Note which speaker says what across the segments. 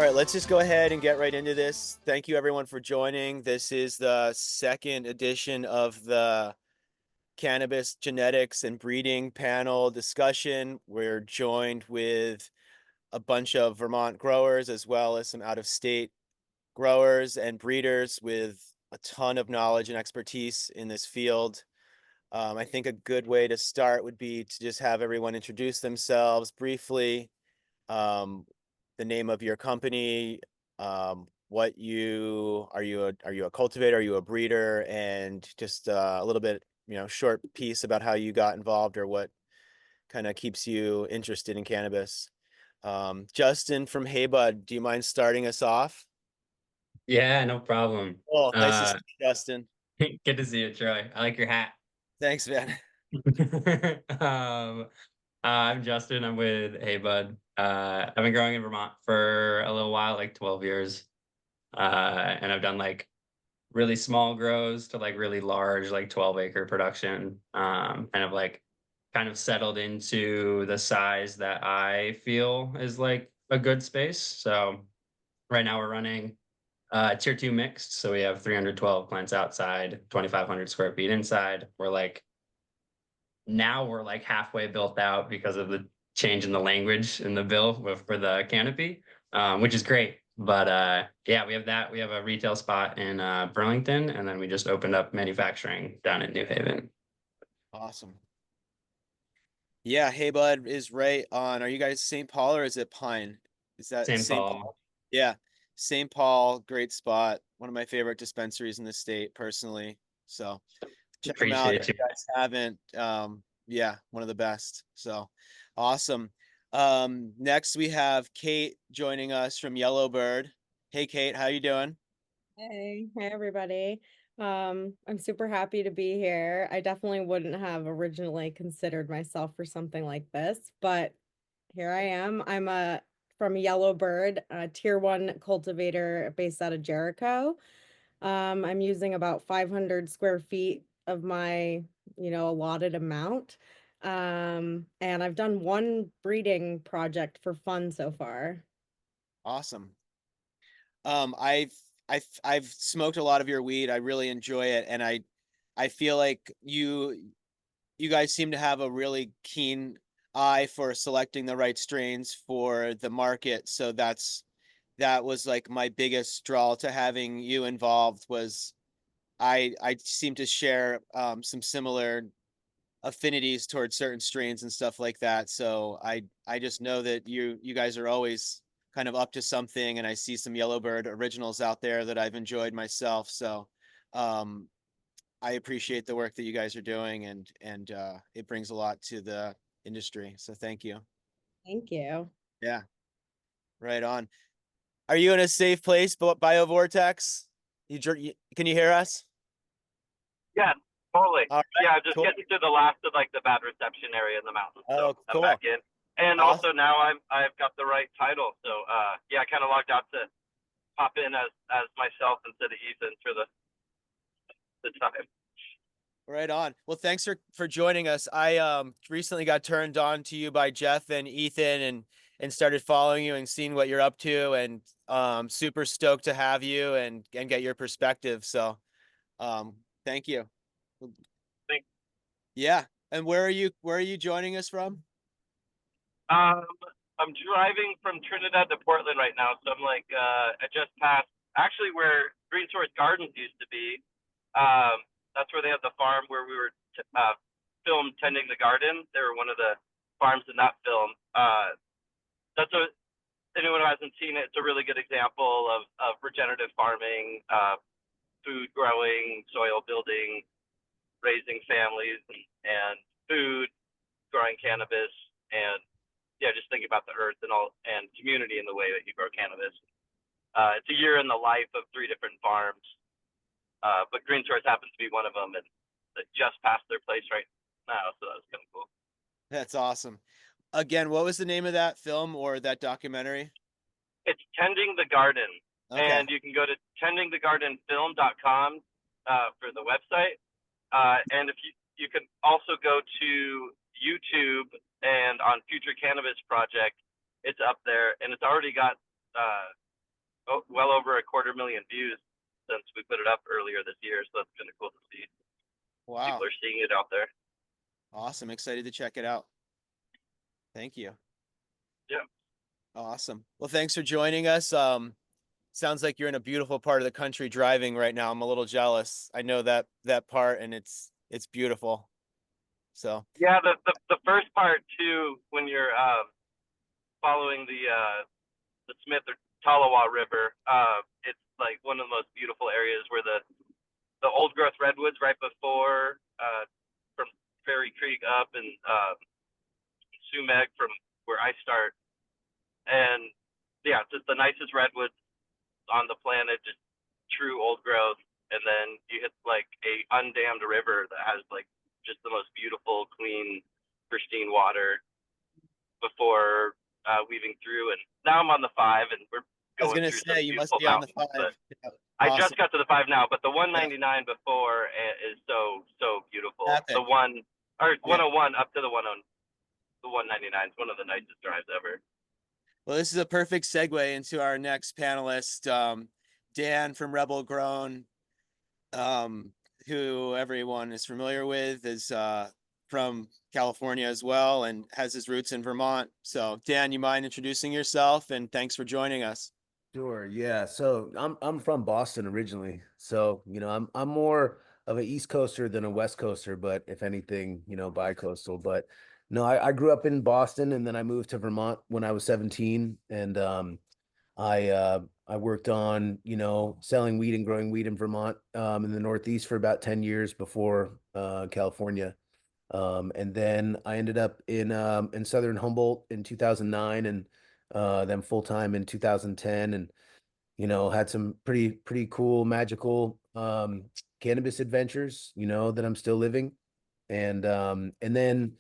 Speaker 1: All right, let's just go ahead and get right into this. Thank you everyone for joining. This is the second edition of the Cannabis Genetics and Breeding Panel discussion. We're joined with a bunch of Vermont growers as well as some out-of-state growers and breeders with a ton of knowledge and expertise in this field. I think a good way to start would be to just have everyone introduce themselves briefly, um, the name of your company, what you are you a cultivator, are you a breeder, and just a little bit, short piece about how you got involved or what kind of keeps you interested in cannabis. Justin from Heybud, do you mind starting us off?
Speaker 2: Yeah, no problem.
Speaker 1: Oh, nice to see
Speaker 2: Uh,
Speaker 1: you, Justin.
Speaker 2: Good to see you, Troy. I like your hat.
Speaker 1: Thanks, man.
Speaker 2: I'm Justin. I'm with Heybud. I've been growing in Vermont for a little while, like 12 years. And I've done like really small grows to like really large, like 12-acre production. And I've like kind of settled into the size that I feel is like a good space. So right now we're running tier two mixed. So we have 312 plants outside, 2,500 square feet inside. We're like halfway built out because of the change in the language in the bill for the canopy, which is great. But yeah, we have that. We have a retail spot in Burlington, and then we just opened up manufacturing down in New Haven.
Speaker 1: Awesome. Yeah, Heybud is right on. Are you guys St. Paul or is it Pine? Is that
Speaker 2: St.
Speaker 1: St.
Speaker 2: Paul.
Speaker 1: Paul? Yeah, St. Paul, great spot. One of my favorite dispensaries in the state, personally. So check them out if
Speaker 2: Appreciate you.
Speaker 1: you guys haven't. Yeah, one of the best. So awesome. Next we have Kate joining us from Yellowbird. Hey Kate, how you doing?
Speaker 3: Hey everybody. I'm super happy to be here. I definitely wouldn't have originally considered myself for something like this, but here I am. I'm a from Yellowbird, a tier one cultivator based out of Jericho. I'm using about 500 square feet of my, allotted amount. And I've done one breeding project for fun so far.
Speaker 1: Awesome. I've I've smoked a lot of your weed. I really enjoy it, and I feel like you guys seem to have a really keen eye for selecting the right strains for the market. So that was like my biggest draw to having you involved was I seem to share some similar affinities towards certain strains and stuff like that. So I just know that you guys are always kind of up to something, and I see some Yellowbird originals out there that I've enjoyed myself. So um I appreciate the work that you guys are doing, and it brings a lot to the industry. So thank you.
Speaker 3: Thank you.
Speaker 1: Yeah, right on. Are you in a safe place, BioVortex? Can you hear us?
Speaker 4: Yeah, totally.
Speaker 1: All right,
Speaker 4: Yeah, just
Speaker 1: cool.
Speaker 4: getting to the last of like the bad reception area in the mountains.
Speaker 1: Oh,
Speaker 4: So I'm
Speaker 1: cool.
Speaker 4: back in. And
Speaker 1: Awesome.
Speaker 4: also now I've got the right title. So yeah, I kind of logged out to pop in as myself instead of Ethan for the time.
Speaker 1: Right on. Well, thanks for joining us. I recently got turned on to you by Jeff and Ethan and started following you and seeing what you're up to, and super stoked to have you and get your perspective. So thank you.
Speaker 4: Thanks.
Speaker 1: Yeah. And where are you joining us from?
Speaker 4: Um, I'm driving from Trinidad to Portland right now, so I'm like I just passed actually where Green Source Gardens used to be. That's where they have the farm where we were filmed tending the garden. They were one of the farms in that film. That's a anyone who hasn't seen it, it's a really good example of regenerative farming, food growing, soil building, raising families and food, growing cannabis, and yeah, just thinking about the earth and all and community in the way that you grow cannabis. It's a year in the life of three different farms, but Green Source happens to be one of them, and they just passed their place right now, so that was kind of cool.
Speaker 1: That's awesome. Again, what was the name of that film or that documentary?
Speaker 4: It's Tending the Garden,
Speaker 1: Okay.
Speaker 4: and you can go to tendingthegardenfilm.com for the website, and if you can also go to YouTube and on Future Cannabis Project, it's up there, and it's already got well over 250,000 views since we put it up earlier this year. So that's kind of cool to see.
Speaker 1: Wow.
Speaker 4: People are seeing it out there.
Speaker 1: Awesome. Excited to check it out. Thank you.
Speaker 4: Yeah.
Speaker 1: Awesome. Well, thanks for joining us. Sounds like you're in a beautiful part of the country driving right now. I'm a little jealous. I know that part, and it's beautiful. So
Speaker 4: Yeah, the first part too, when you're following the Smith or Talawa River, it's like one of the most beautiful areas where the old growth redwoods right before from Fairy Creek up and Sumeg from where I start, and yeah, just the nicest redwoods on the planet, just true old growth. And then you hit like a undammed river that has like just the most beautiful, clean, pristine water before weaving through. And now I'm on the 5, and we're
Speaker 1: I was
Speaker 4: going
Speaker 1: gonna
Speaker 4: through some
Speaker 1: say you must
Speaker 4: beautiful
Speaker 1: be on the
Speaker 4: mountains.
Speaker 1: 5.
Speaker 4: But
Speaker 1: Yeah.
Speaker 4: I
Speaker 1: Awesome.
Speaker 4: just got to the 5 now, but the 199 before is so beautiful.
Speaker 1: Epic.
Speaker 4: The 101
Speaker 1: Yeah.
Speaker 4: up to the 199 is one of the nicest drives ever.
Speaker 1: Well, this is a perfect segue into our next panelist, Dan from Rebel Grown, who everyone is familiar with, is from California as well and has his roots in Vermont. So, Dan, you mind introducing yourself? And thanks for joining us.
Speaker 5: Sure, yeah. So I'm from Boston originally. So, I'm more of an East Coaster than a West Coaster, but if anything, bi-coastal. But no, I grew up in Boston and then I moved to Vermont when I was 17. And I worked on, selling weed and growing weed in Vermont in the Northeast for about 10 years before California. And then I ended up in Southern Humboldt in 2009 and then full-time in 2010, and had some pretty cool magical cannabis adventures, that I'm still living. And then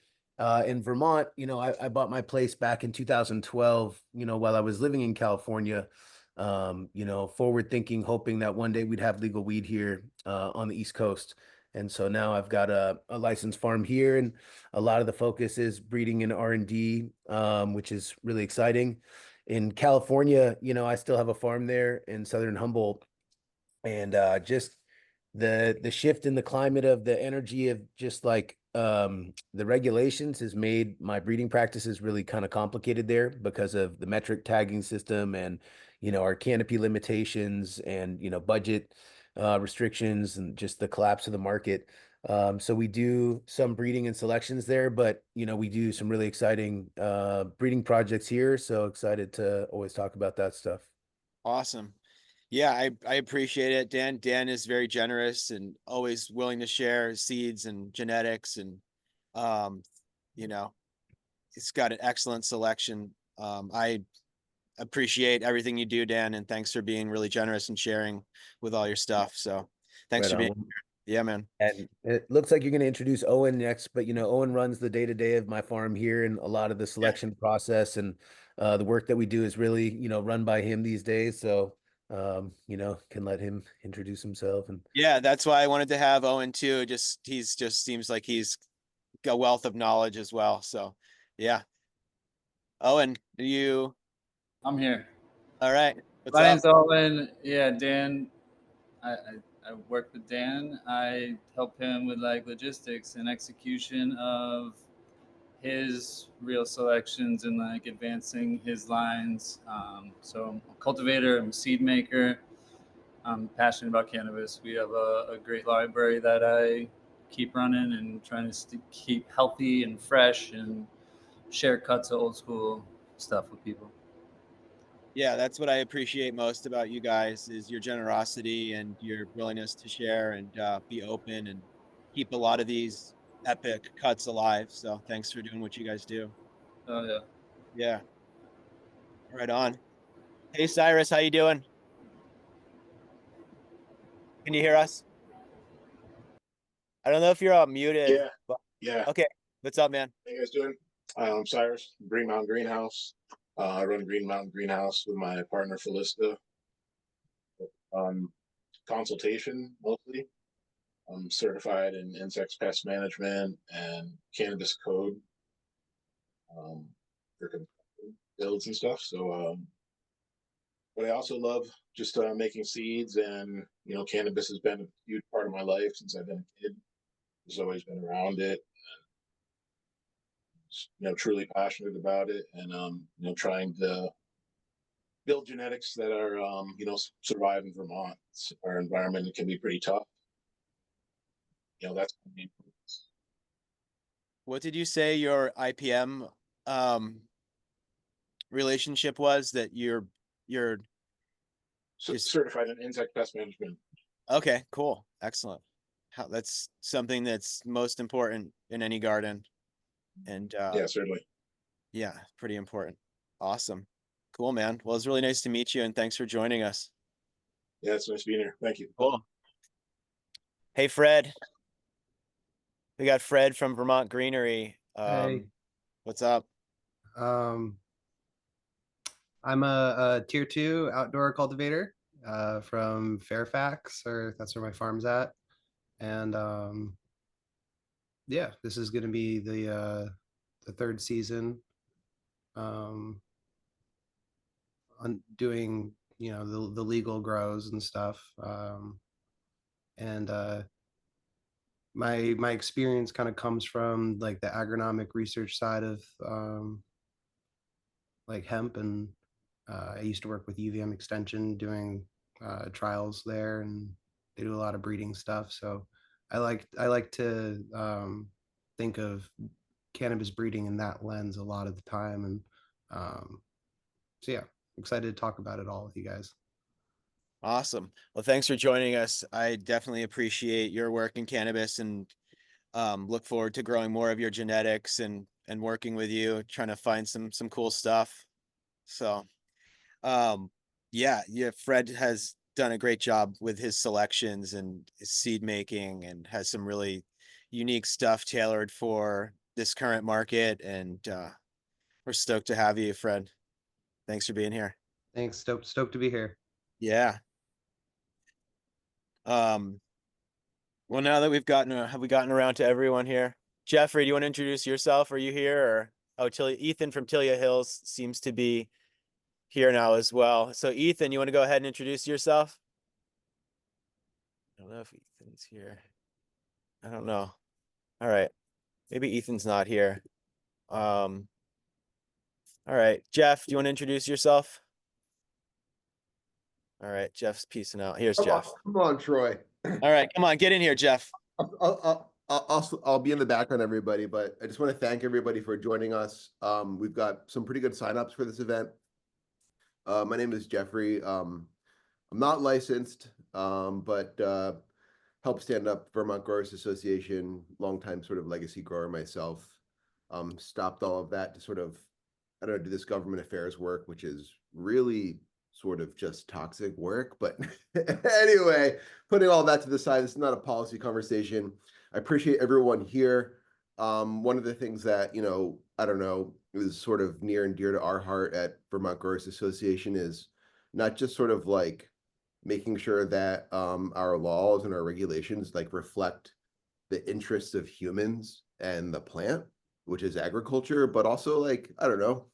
Speaker 5: in Vermont, I bought my place back in 2012, while I was living in California, forward thinking, hoping that one day we'd have legal weed here on the East Coast. And so now I've got a licensed farm here, and a lot of the focus is breeding and R&D, which is really exciting. In California, I still have a farm there in Southern Humboldt, and just the shift in the climate of the energy of just like the regulations has made my breeding practices really kind of complicated there because of the metric tagging system and our canopy limitations and budget restrictions and just the collapse of the market. So we do some breeding and selections there, but we do some really exciting breeding projects here. So excited to always talk about that stuff.
Speaker 1: Awesome. Yeah, I appreciate it. Dan is very generous and always willing to share seeds and genetics, and you know, it's got an excellent selection. I appreciate everything you do, Dan, and thanks for being really generous and sharing with all your stuff. So thanks
Speaker 5: Right
Speaker 1: for being
Speaker 5: on.
Speaker 1: here. Yeah, man.
Speaker 5: And it looks like you're going to introduce Owen next, but Owen runs the day-to-day of my farm here, and a lot of the selection process and the work that we do is really, run by him these days. So, can let him introduce himself. And
Speaker 1: Yeah, that's why I wanted to have Owen too. He's just seems like he's a wealth of knowledge as well. So yeah. Owen,
Speaker 6: I'm here.
Speaker 1: all right. What's
Speaker 6: My
Speaker 1: up?
Speaker 6: name's Owen. Yeah, Dan. I work with Dan. I help him with like logistics and execution of his real selections and like advancing his lines. So I'm a cultivator, I'm a seed maker. I'm passionate about cannabis. We have a great library that I keep running and trying to keep healthy and fresh and share cuts of old school stuff with people.
Speaker 1: Yeah, that's what I appreciate most about you guys is your generosity and your willingness to share and be open and keep a lot of these epic cuts alive. So thanks for doing what you guys do.
Speaker 6: Oh yeah.
Speaker 1: Yeah, right on. Hey, Cyrus, how you doing? Can you hear us? I don't know if you're muted.
Speaker 7: Yeah,
Speaker 1: But
Speaker 7: yeah.
Speaker 1: okay. What's up, man?
Speaker 7: How you guys doing? I'm Cyrus, Green Mountain Greenhouse. I run Green Mountain Greenhouse with my partner Felista. Consultation mostly. I'm certified in insects pest management and cannabis code for builds and stuff. So but I also love just making seeds, and cannabis has been a huge part of my life since I've been a kid. Just always been around it, truly passionate about it, and trying to build genetics that are survive in Vermont. Our environment can be pretty tough. That's my main focus.
Speaker 1: What did you say your IPM relationship was, that you're just
Speaker 7: Certified in insect pest management.
Speaker 1: okay, cool, excellent. That's something that's most important in any garden, and
Speaker 7: Yeah, certainly.
Speaker 1: yeah, pretty important. Awesome, cool, man. Well, it's really nice to meet you, and thanks for joining us.
Speaker 7: Yeah, it's nice being here. Thank you.
Speaker 1: Cool. Hey, Fred. We got Fred from Vermont Greenery.
Speaker 8: Hey.
Speaker 1: What's up?
Speaker 8: I'm a tier 2 outdoor cultivator from Fairfax, or that's where my farm's at. And yeah, this is going to be the third season on doing the legal grows and stuff. And my experience kind of comes from like the agronomic research side of like hemp, and I used to work with UVM Extension doing trials there, and they do a lot of breeding stuff. So I like to think of cannabis breeding in that lens a lot of the time, and so yeah, excited to talk about it all with you guys.
Speaker 1: Awesome. Well, thanks for joining us. I definitely appreciate your work in cannabis, and look forward to growing more of your genetics and working with you, trying to find some cool stuff. So, yeah, Fred has done a great job with his selections and his seed making, and has some really unique stuff tailored for this current market. And we're stoked to have you, Fred. Thanks for being here.
Speaker 8: Thanks. Stoked to be here.
Speaker 1: Yeah. Well, now that have we gotten around to everyone here? Jeffrey, do you want to introduce yourself? Are you here? Or Ethan from Tilia Hills seems to be here now as well. So Ethan, you want to go ahead and introduce yourself? I don't know if Ethan's here. I don't know. All right. Maybe Ethan's not here. All right. Jeff, do you want to introduce yourself? All right. Jeff's peacing out. Here's Jeff.
Speaker 9: Come on, Troy.
Speaker 1: All right. Come on. Get in here, Jeff.
Speaker 9: I'll be in the background, everybody, but I just want to thank everybody for joining us. We've got some pretty good signups for this event. My name is Jeffrey. I'm not licensed, but help stand up Vermont Growers Association, longtime sort of legacy grower myself. Stopped all of that to sort of, I don't know, do this government affairs work, which is really sort of just toxic work. But anyway, putting all that to the side, this is not a policy conversation. I appreciate everyone here. One of the things that, I don't know, is sort of near and dear to our heart at Vermont Growers Association is not just sort of like making sure that our laws and our regulations like reflect the interests of humans and the plant, which is agriculture, but also like, I don't know,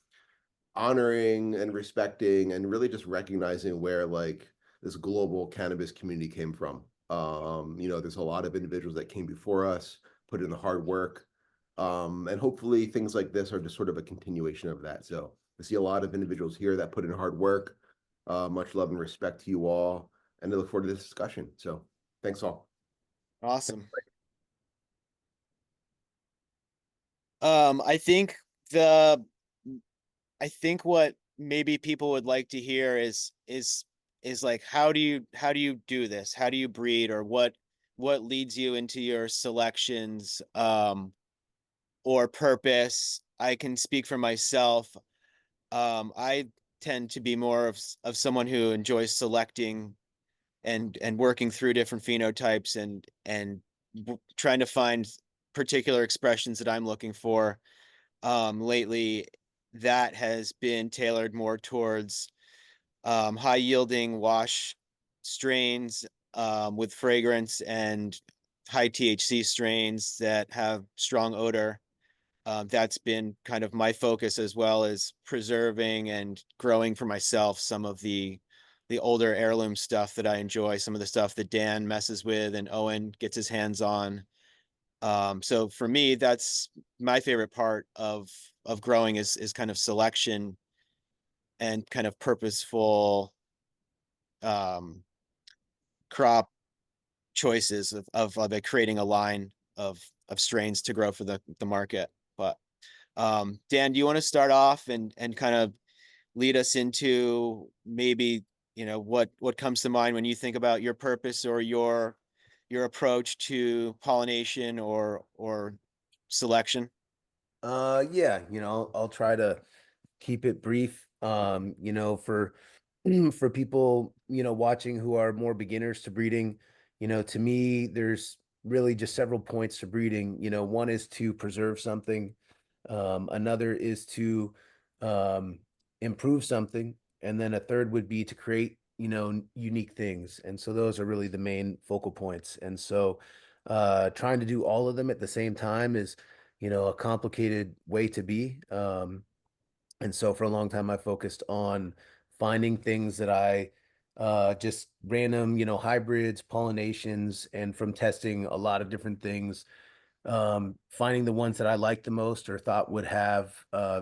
Speaker 9: honoring and respecting and really just recognizing where like this global cannabis community came from. There's a lot of individuals that came before us, put in the hard work, and hopefully things like this are just sort of a continuation of that. So I see a lot of individuals here that put in hard work. Much love and respect to you all, and I look forward to this discussion. So thanks all.
Speaker 1: Awesome. I think what maybe people would like to hear is like, how do you do this? How do you breed, or what leads you into your selections or purpose? I can speak for myself. I tend to be more of someone who enjoys selecting and working through different phenotypes and trying to find particular expressions that I'm looking for. Lately, that has been tailored more towards high yielding wash strains with fragrance, and high THC strains that have strong odor. That's been kind of my focus, as well as preserving and growing for myself some of the the older heirloom stuff that I enjoy, some of the stuff that Dan messes with and Owen gets his hands on. So for me, that's my favorite part of growing is kind of selection and kind of purposeful um, crop choices of like creating a line of strains to grow for the market. But Dan, do you want to start off and kind of lead us into maybe, you know, what comes to mind when you think about your purpose or your approach to pollination or selection?
Speaker 5: Yeah, you know, I'll try to keep it brief. You know, for for people, you know, watching who are more beginners to breeding, you know, to me, there's really just several points to breeding. You know, one is to preserve something, another is to um, improve something, and then a third would be to create, you know, unique things. And so those are really the main focal points. And so trying to do all of them at the same time is, you know, a complicated way to be. And so for a long time, I focused on finding things that I just random, you know, hybrids, pollinations, and from testing a lot of different things, finding the ones that I liked the most or thought would have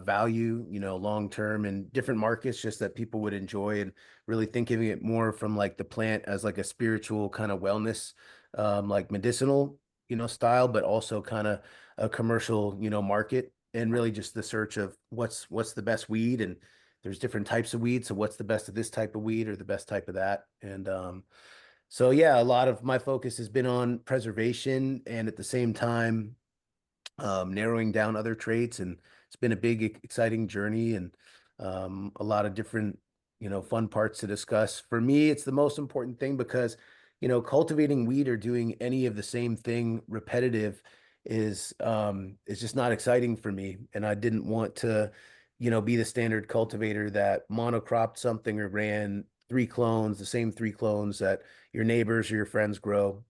Speaker 5: value, you know, long term in different markets, just that people would enjoy, and really thinking of it more from like the plant as like a spiritual kind of wellness, like medicinal, you know, style, but also kind of a commercial, you know, market, and really just the search of what's the best weed, and there's different types of weed, so what's the best of this type of weed or the best type of that. And so yeah, a lot of my focus has been on preservation and at the same time narrowing down other traits. And it's been a big, exciting journey, and a lot of different, you know, fun parts to discuss. For me, it's the most important thing because, you know, cultivating weed or doing any of the same thing repetitive is just not exciting for me. And I didn't want to, you know, be the standard cultivator that monocropped something or ran three clones, the same three clones that your neighbors or your friends grow.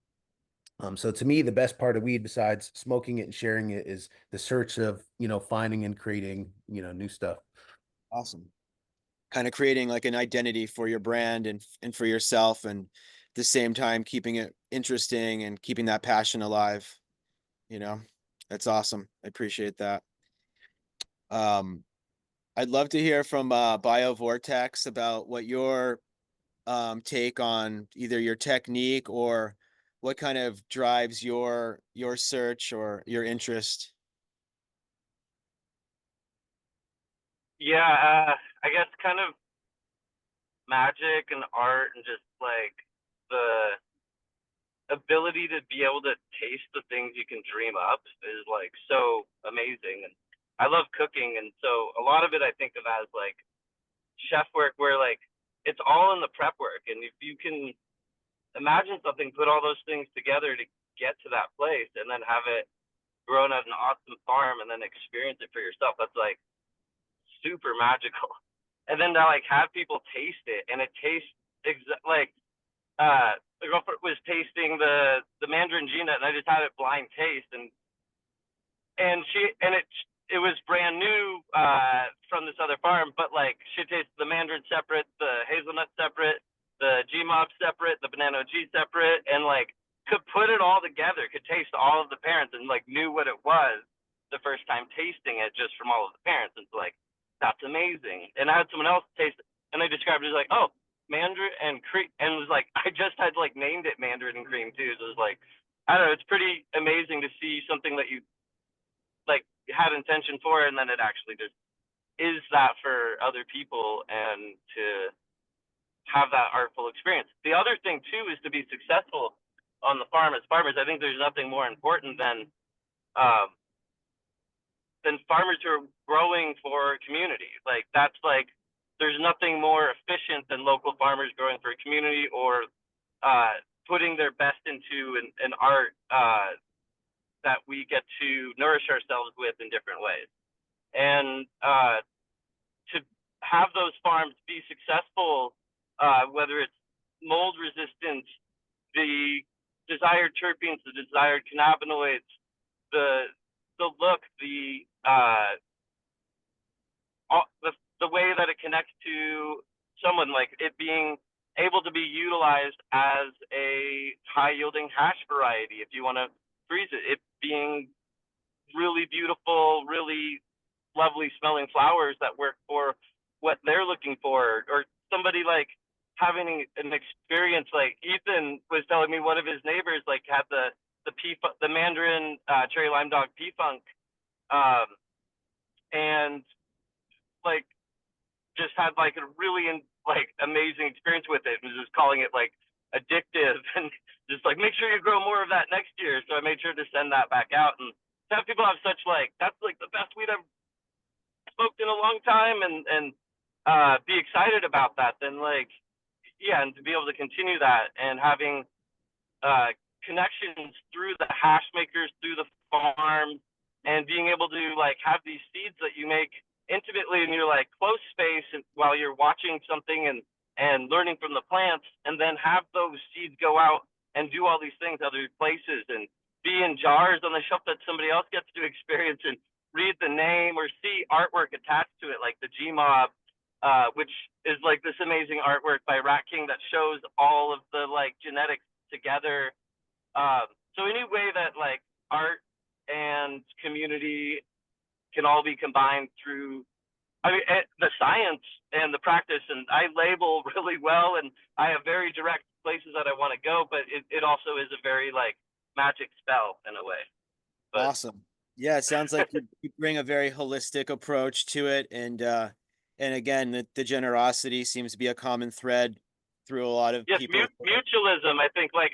Speaker 5: So to me, the best part of weed, besides smoking it and sharing it, is the search of, you know, finding and creating, you know, new stuff.
Speaker 1: Awesome. Kind of creating like an identity for your brand and for yourself, and at the same time keeping it interesting and keeping that passion alive. You know, that's awesome. I appreciate that. Um, I'd love to hear from BioVortex about what your take on either your technique or what kind of drives your search or your interest.
Speaker 4: Yeah, I guess kind of magic and art and just like the ability to be able to taste the things you can dream up is like so amazing. And I love cooking, and so a lot of it I think of as like chef work, where like it's all in the prep work. And if you can imagine something, put all those things together to get to that place, and then have it grown at an awesome farm, and then experience it for yourself, that's like super magical. And then to like have people taste it, and it tastes like the girlfriend was tasting the mandarin Gina, and I just had it blind taste, and it was brand new from this other farm, but like she tasted the mandarin separate, the hazelnut separate, the G-mob separate, the banana OG separate, and like could put it all together, could taste all of the parents, and like knew what it was the first time tasting it just from all of the parents. And so like that's amazing. And I had someone else taste it, and they described it as like, oh, mandarin and cream, and it was like I just had like named it mandarin and cream too. So it was like, I don't know, it's pretty amazing to see something that you like had intention for, and then it actually just is that for other people, and to have that artful experience. The other thing too is to be successful on the farm as farmers. I think there's nothing more important than farmers who are growing for community. Like that's like there's nothing more efficient than local farmers growing for a community, or putting their best into an art that we get to nourish ourselves with in different ways. And to have those farms be successful, whether it's mold resistance, the desired terpenes, the desired cannabinoids, the look, the way that it connects to someone, like it being able to be utilized as a high yielding hash variety if you want to freeze it. It being really beautiful, really lovely smelling flowers that work for what they're looking for, or somebody like having an experience like Ethan was telling me one of his neighbors like had the Mandarin cherry lime dog P Funk, and like just had like a really like amazing experience with it, and was just calling it like addictive and just like make sure you grow more of that next year. So I made sure to send that back out, and to have people have such like that's like the best weed I've smoked in a long time, and be excited about that, then like yeah, and to be able to continue that and having connections through the hash makers, through the farm, and being able to like have these seeds that you make intimately in your like close space and while you're watching something and learning from the plants, and then have those seeds go out and do all these things other places and be in jars on the shelf that somebody else gets to experience and read the name or see artwork attached to it, like the Gmob, which is like this amazing artwork by Rat King that shows all of the like genetics together. So any way that like art and community can all be combined through, I mean, the science and the practice, and I label really well, and I have very direct places that I want to go, but it also is a very like magic spell in a way. But
Speaker 1: Awesome. Yeah, it sounds like you bring a very holistic approach to it, and again, the generosity seems to be a common thread through a lot of
Speaker 4: yes,
Speaker 1: people.
Speaker 4: mutualism. I think like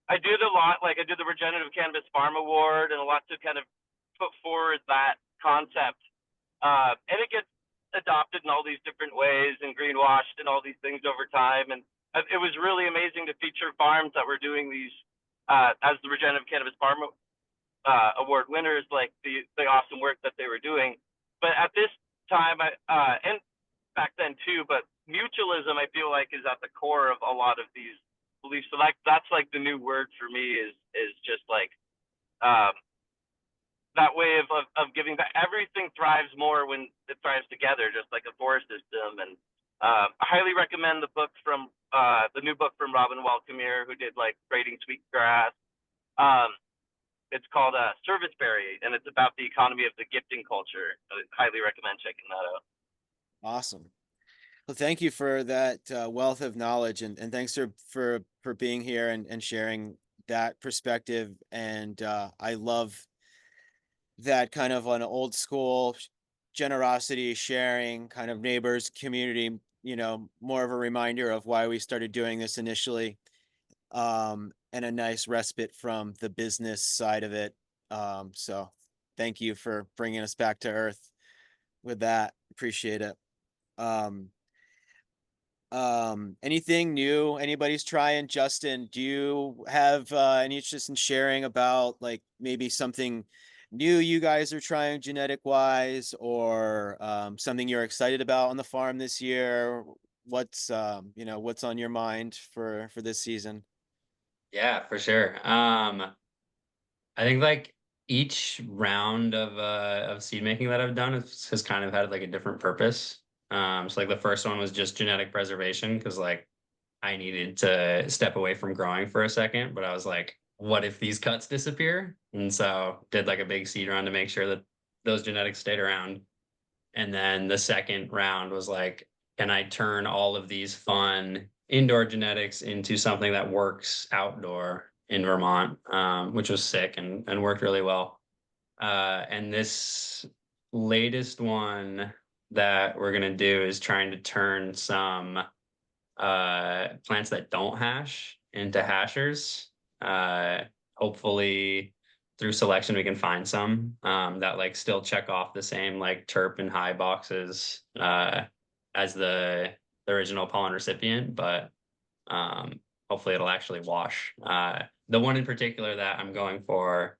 Speaker 4: I did a lot, like I did the Regenerative Cannabis Farm Award and a lot to kind of put forward that concept, and it gets adopted in all these different ways and greenwashed and all these things over time, and it was really amazing to feature farms that were doing these as the Regenerative Cannabis Farm Award winners, like the awesome work that they were doing. But at this time, and back then too, but mutualism I feel like is at the core of a lot of these beliefs. So like that's like the new word for me is just like that way of giving back. Everything thrives more when it thrives together, just like a forest system. And I highly recommend the book from the new book from Robin Wall-Kimmerer, who did like Braiding Sweetgrass. It's called Serviceberry, and it's about the economy of the gifting culture. I highly recommend checking that out.
Speaker 1: Awesome. Well, thank you for that wealth of knowledge, and thanks for being here and sharing that perspective. And I love that kind of an old school generosity, sharing, kind of neighbors, community, more of a reminder of why we started doing this initially, and a nice respite from the business side of it. So thank you for bringing us back to earth with that. Appreciate it. Anything new anybody's trying? Justin, do you have any interest in sharing about like maybe something new you guys are trying genetic wise, or something you're excited about on the farm this year? What's what's on your mind for this season?
Speaker 2: Yeah, for sure. I think like each round of seed making that I've done has kind of had like a different purpose. So like the first one was just genetic preservation because like I needed to step away from growing for a second, but I was like, what if these cuts disappear? And so did like a big seed run to make sure that those genetics stayed around. And then the second round was like, can I turn all of these fun indoor genetics into something that works outdoor in Vermont, which was sick and worked really well. And this latest one that we're going to do is trying to turn some plants that don't hash into hashers. Hopefully through selection we can find some that like still check off the same like terp and high boxes as the original pollen recipient, but hopefully it'll actually wash. The one in particular that I'm going for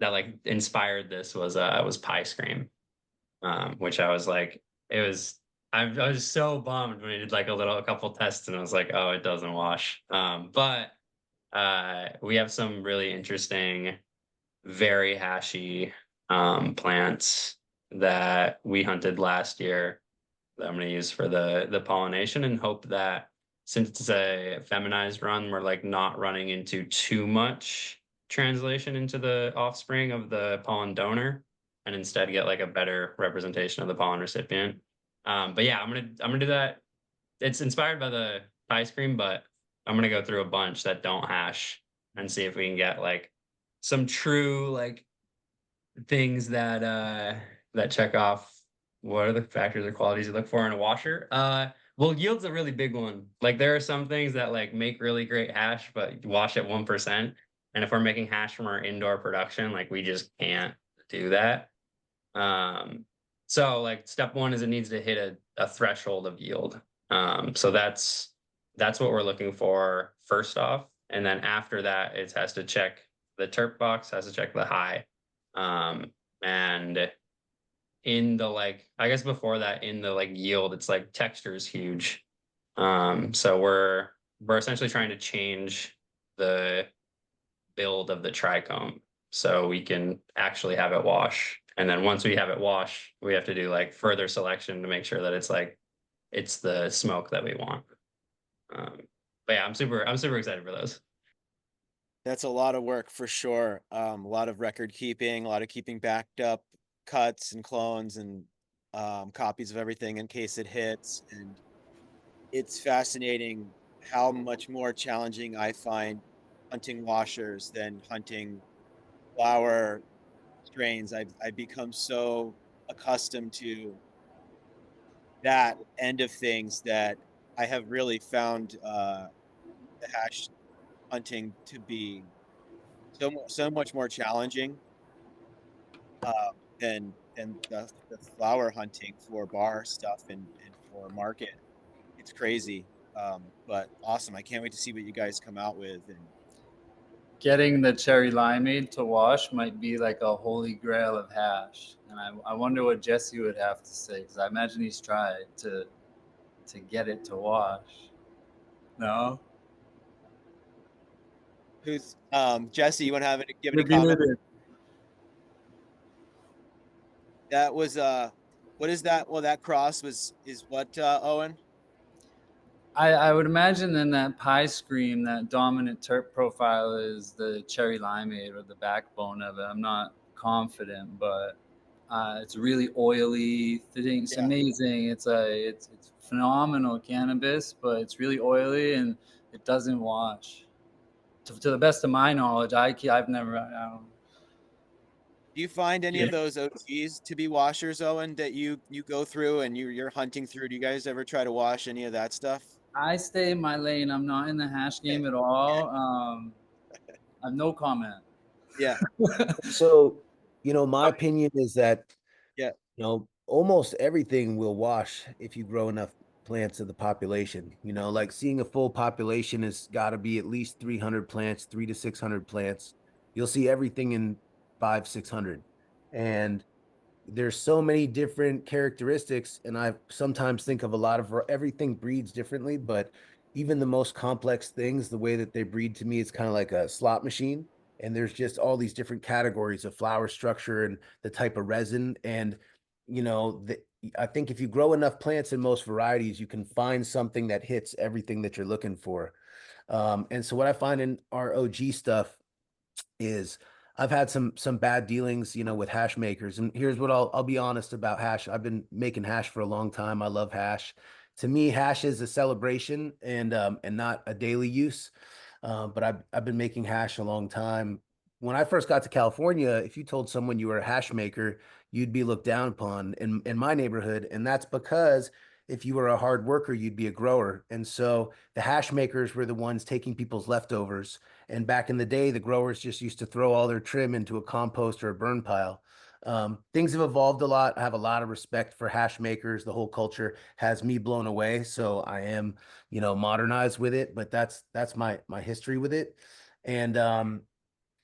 Speaker 2: that like inspired this was Pie Scream, which I was like, I was so bummed when we did like a couple tests and I was like, oh, it doesn't wash. But we have some really interesting, very hashy plants that we hunted last year that I'm going to use for the pollination and hope that since it's a feminized run, we're like not running into too much translation into the offspring of the pollen donor, and instead get like a better representation of the pollen recipient. But yeah, I'm gonna do that. It's inspired by the ice cream, but I'm gonna go through a bunch that don't hash and see if we can get like some true like things that check off what are the factors or qualities you look for in a washer. Well, yield's a really big one. Like there are some things that like make really great hash, but wash at 1%. And if we're making hash from our indoor production, like we just can't do that. So like step one is it needs to hit a threshold of yield. So that's what we're looking for first off. And then after that, it has to check the terp box, has to check the high. And in the like, I guess before that, in the like yield, it's like texture is huge. So we're essentially trying to change the build of the trichome so we can actually have it wash. And then once we have it wash, we have to do like further selection to make sure that it's like it's the smoke that we want. But yeah, I'm super excited for those.
Speaker 1: That's a lot of work for sure. A lot of record keeping, a lot of keeping backed up cuts and clones and copies of everything in case it hits. And it's fascinating how much more challenging I find hunting washers than hunting flower strains. I've become so accustomed to that end of things that I have really found the hash hunting to be so much more challenging than the flower hunting for bar stuff and for market. It's crazy, but awesome. I can't wait to see what you guys come out with. And
Speaker 6: Getting the cherry limeade to wash might be like a holy grail of hash. And I wonder what Jesse would have to say, because I imagine he's tried to get it to wash. No?
Speaker 1: who's Jesse? You want to give any
Speaker 6: You're
Speaker 1: comment?
Speaker 6: muted.
Speaker 1: That was what is that? Well, that cross is what Owen?
Speaker 6: I would imagine then that pie scream, that dominant terp profile is the cherry limeade or the backbone of it. I'm not confident, but it's really oily. It's
Speaker 1: Yeah.
Speaker 6: amazing. It's phenomenal cannabis, but it's really oily and it doesn't wash. To the best of my knowledge, I've never. I don't,
Speaker 1: Do you find any
Speaker 6: Yeah.
Speaker 1: of those OGs to be washers, Owen, that you go through and you're hunting through? Do you guys ever try to wash any of that stuff?
Speaker 6: I stay in my lane. I'm not in the hash game at all. I have no comment.
Speaker 1: Yeah.
Speaker 5: So, my opinion is that,
Speaker 1: Yeah.
Speaker 5: almost everything will wash if you grow enough plants of the population. Like seeing a full population has got to be at least 300 plants, 300 to 600 plants. You'll see everything in 500, 600. And there's so many different characteristics, and I sometimes think of a lot of everything breeds differently, but even the most complex things, the way that they breed to me, it's kind of like a slot machine. And there's just all these different categories of flower structure and the type of resin. And I think if you grow enough plants in most varieties, you can find something that hits everything that you're looking for. And so what I find in our OG stuff is I've had some bad dealings, with hash makers. And here's what I'll be honest about hash. I've been making hash for a long time. I love hash. To me, hash is a celebration and not a daily use. But I've been making hash a long time. When I first got to California, if you told someone you were a hash maker, you'd be looked down upon in my neighborhood. And that's because if you were a hard worker, you'd be a grower. And so the hash makers were the ones taking people's leftovers. And back in the day, the growers just used to throw all their trim into a compost or a burn pile. Things have evolved a lot. I have a lot of respect for hash makers. The whole culture has me blown away. So I am, modernized with it, but that's my history with it. And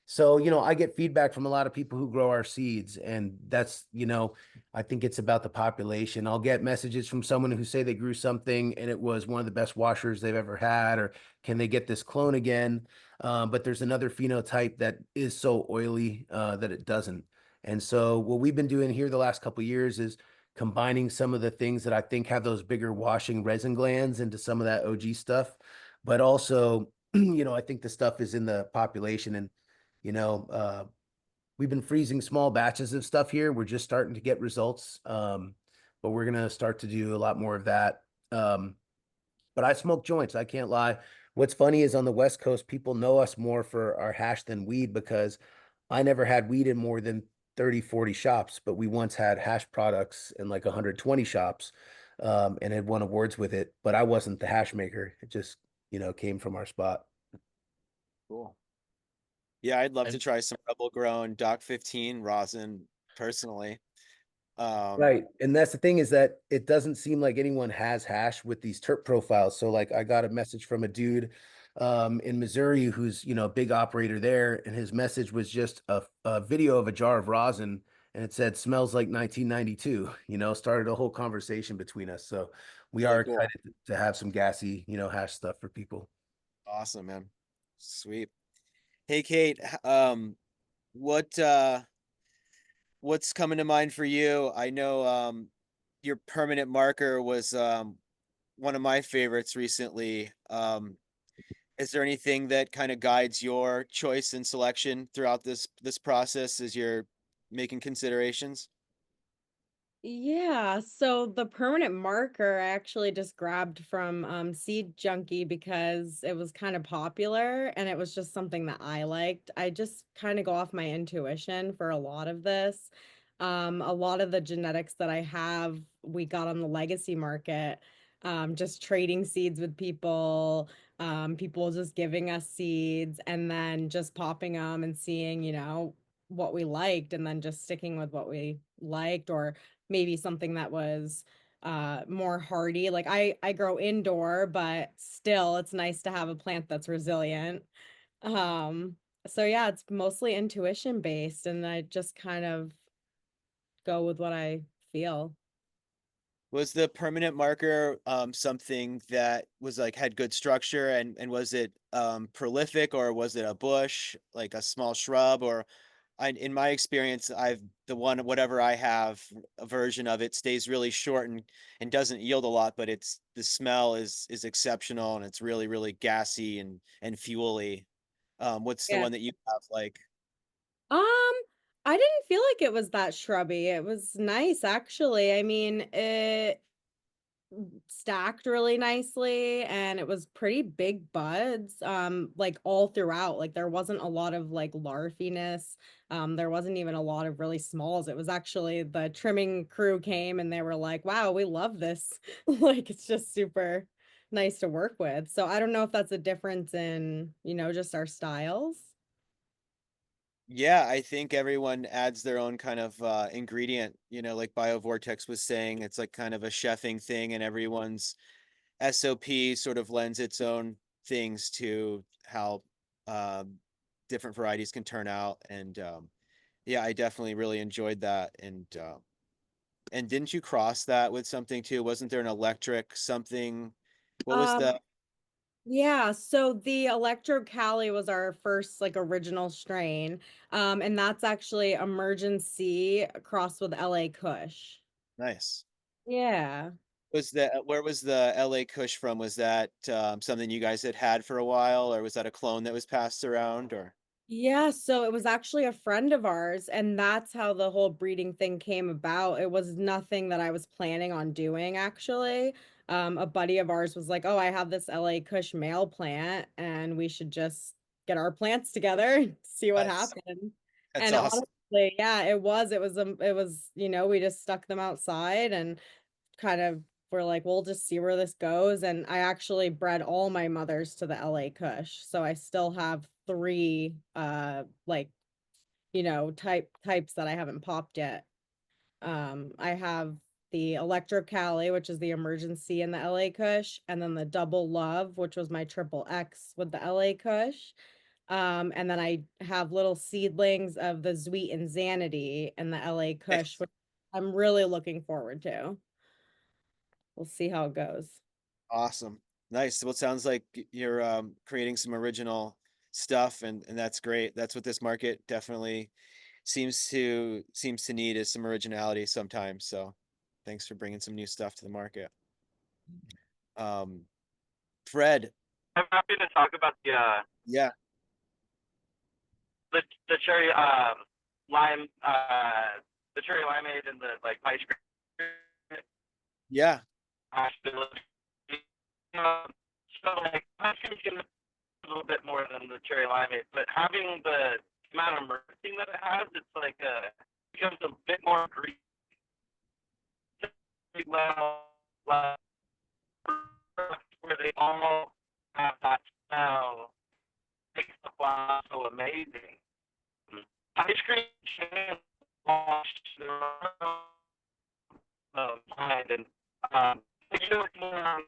Speaker 5: so, I get feedback from a lot of people who grow our seeds, and that's, I think it's about the population. I'll get messages from someone who say they grew something and it was one of the best washers they've ever had, or can they get this clone again? But there's another phenotype that is so oily that it doesn't. And so what we've been doing here the last couple of years is combining some of the things that I think have those bigger washing resin glands into some of that OG stuff. But also, I think the stuff is in the population, and, we've been freezing small batches of stuff here. We're just starting to get results. But we're going to start to do a lot more of that. But I smoke joints. I can't lie. What's funny is on the West Coast, people know us more for our hash than weed, because I never had weed in more than 30, 40 shops, but we once had hash products in like 120 shops, and had won awards with it. But I wasn't the hash maker. It just, came from our spot.
Speaker 1: Cool. Yeah, I'd love to
Speaker 2: And
Speaker 1: try some Rebel Grown Doc 15 rosin personally.
Speaker 5: Right. And that's the thing, is that it doesn't seem like anyone has hash with these terp profiles. So like I got a message from a dude in Missouri who's, a big operator there, and his message was just a video of a jar of rosin, and it said smells like 1992, started a whole conversation between us. So we
Speaker 1: Really
Speaker 5: are
Speaker 1: cool.
Speaker 5: excited to have some gassy, hash stuff for people.
Speaker 1: Awesome, man. Sweet. Hey, Kate, what what's coming to mind for you? I know your permanent marker was one of my favorites recently. Is there anything that kind of guides your choice and selection throughout this process as you're making considerations?
Speaker 3: Yeah, so the permanent marker I actually just grabbed from Seed Junkie because it was kind of popular and it was just something that I liked. I just kind of go off my intuition for a lot of this. A lot of the genetics that I have, we got on the legacy market, just trading seeds with people, people just giving us seeds and then just popping them and seeing, what we liked and then just sticking with what we liked, or maybe something that was more hardy. Like I grow indoor, but still it's nice to have a plant that's resilient. Um so yeah, it's mostly intuition based and I just kind of go with what I feel.
Speaker 1: Was the permanent marker something that was like had good structure, and was it prolific, or was it a bush, like a small shrub? Or in my experience, whatever I have, a version of it stays really short and doesn't yield a lot, but the smell is exceptional, and it's really, really gassy and fuely. What's the
Speaker 3: Yeah.
Speaker 1: one that you have like?
Speaker 3: Um, I didn't feel like it was that shrubby. It was nice actually. I mean, it stacked really nicely and it was pretty big buds like all throughout. Like there wasn't a lot of like larfiness. There wasn't even a lot of really smalls. It was actually the trimming crew came and they were like, wow, we love this. Like it's just super nice to work with. So I don't know if that's a difference in, just our styles.
Speaker 1: Yeah, I think everyone adds their own kind of ingredient, like BioVortex was saying, it's like kind of a chefing thing, and everyone's SOP sort of lends its own things to how um, different varieties can turn out. And yeah, I definitely really enjoyed that. And didn't you cross that with something too? Wasn't there an electric something? What was
Speaker 3: Um,
Speaker 1: the
Speaker 3: Yeah, so the Electro Cali was our first like original strain. And that's actually Emergency crossed with LA Kush.
Speaker 1: nice?
Speaker 3: Yeah.
Speaker 1: Where was the LA Kush from? Was that something you guys had for a while, or was that a clone that was passed around, or?
Speaker 3: Yeah, so it was actually a friend of ours, and that's how the whole breeding thing came about. It was nothing that I was planning on doing, actually. A buddy of ours was like, "Oh, I have this LA Kush male plant, and we should just get our plants together and see what
Speaker 1: Nice.
Speaker 3: happens."
Speaker 1: That's
Speaker 3: And
Speaker 1: awesome.
Speaker 3: honestly, yeah, it was, we just stuck them outside and kind of were like, we'll just see where this goes. And I actually bred all my mothers to the LA Kush. So I still have three like, types that I haven't popped yet. I have the Electro Cali, which is the emergency in the LA Kush, and then the Double Love, which was my triple X with the LA Kush. And then I have little seedlings of the Zweet and Zanity and the LA Kush,
Speaker 1: Nice.
Speaker 3: which I'm really looking forward to. We'll see how it goes.
Speaker 1: Awesome. Nice. Well, it sounds like you're creating some original stuff, and that's great. That's what this market definitely seems to need, is some originality sometimes. So Thanks for bringing some new stuff to the market. Fred.
Speaker 4: I'm happy to talk about
Speaker 1: Yeah.
Speaker 4: the cherry lime the cherry limeade and the like ice cream.
Speaker 1: Yeah.
Speaker 4: So like ice cream can a little bit more than the cherry limeade, but having the amount of mercury that it has, it's like becomes a bit more green. Where they all have that smell makes the flower so amazing. Ice cream can wash their own mind, and if you're looking around,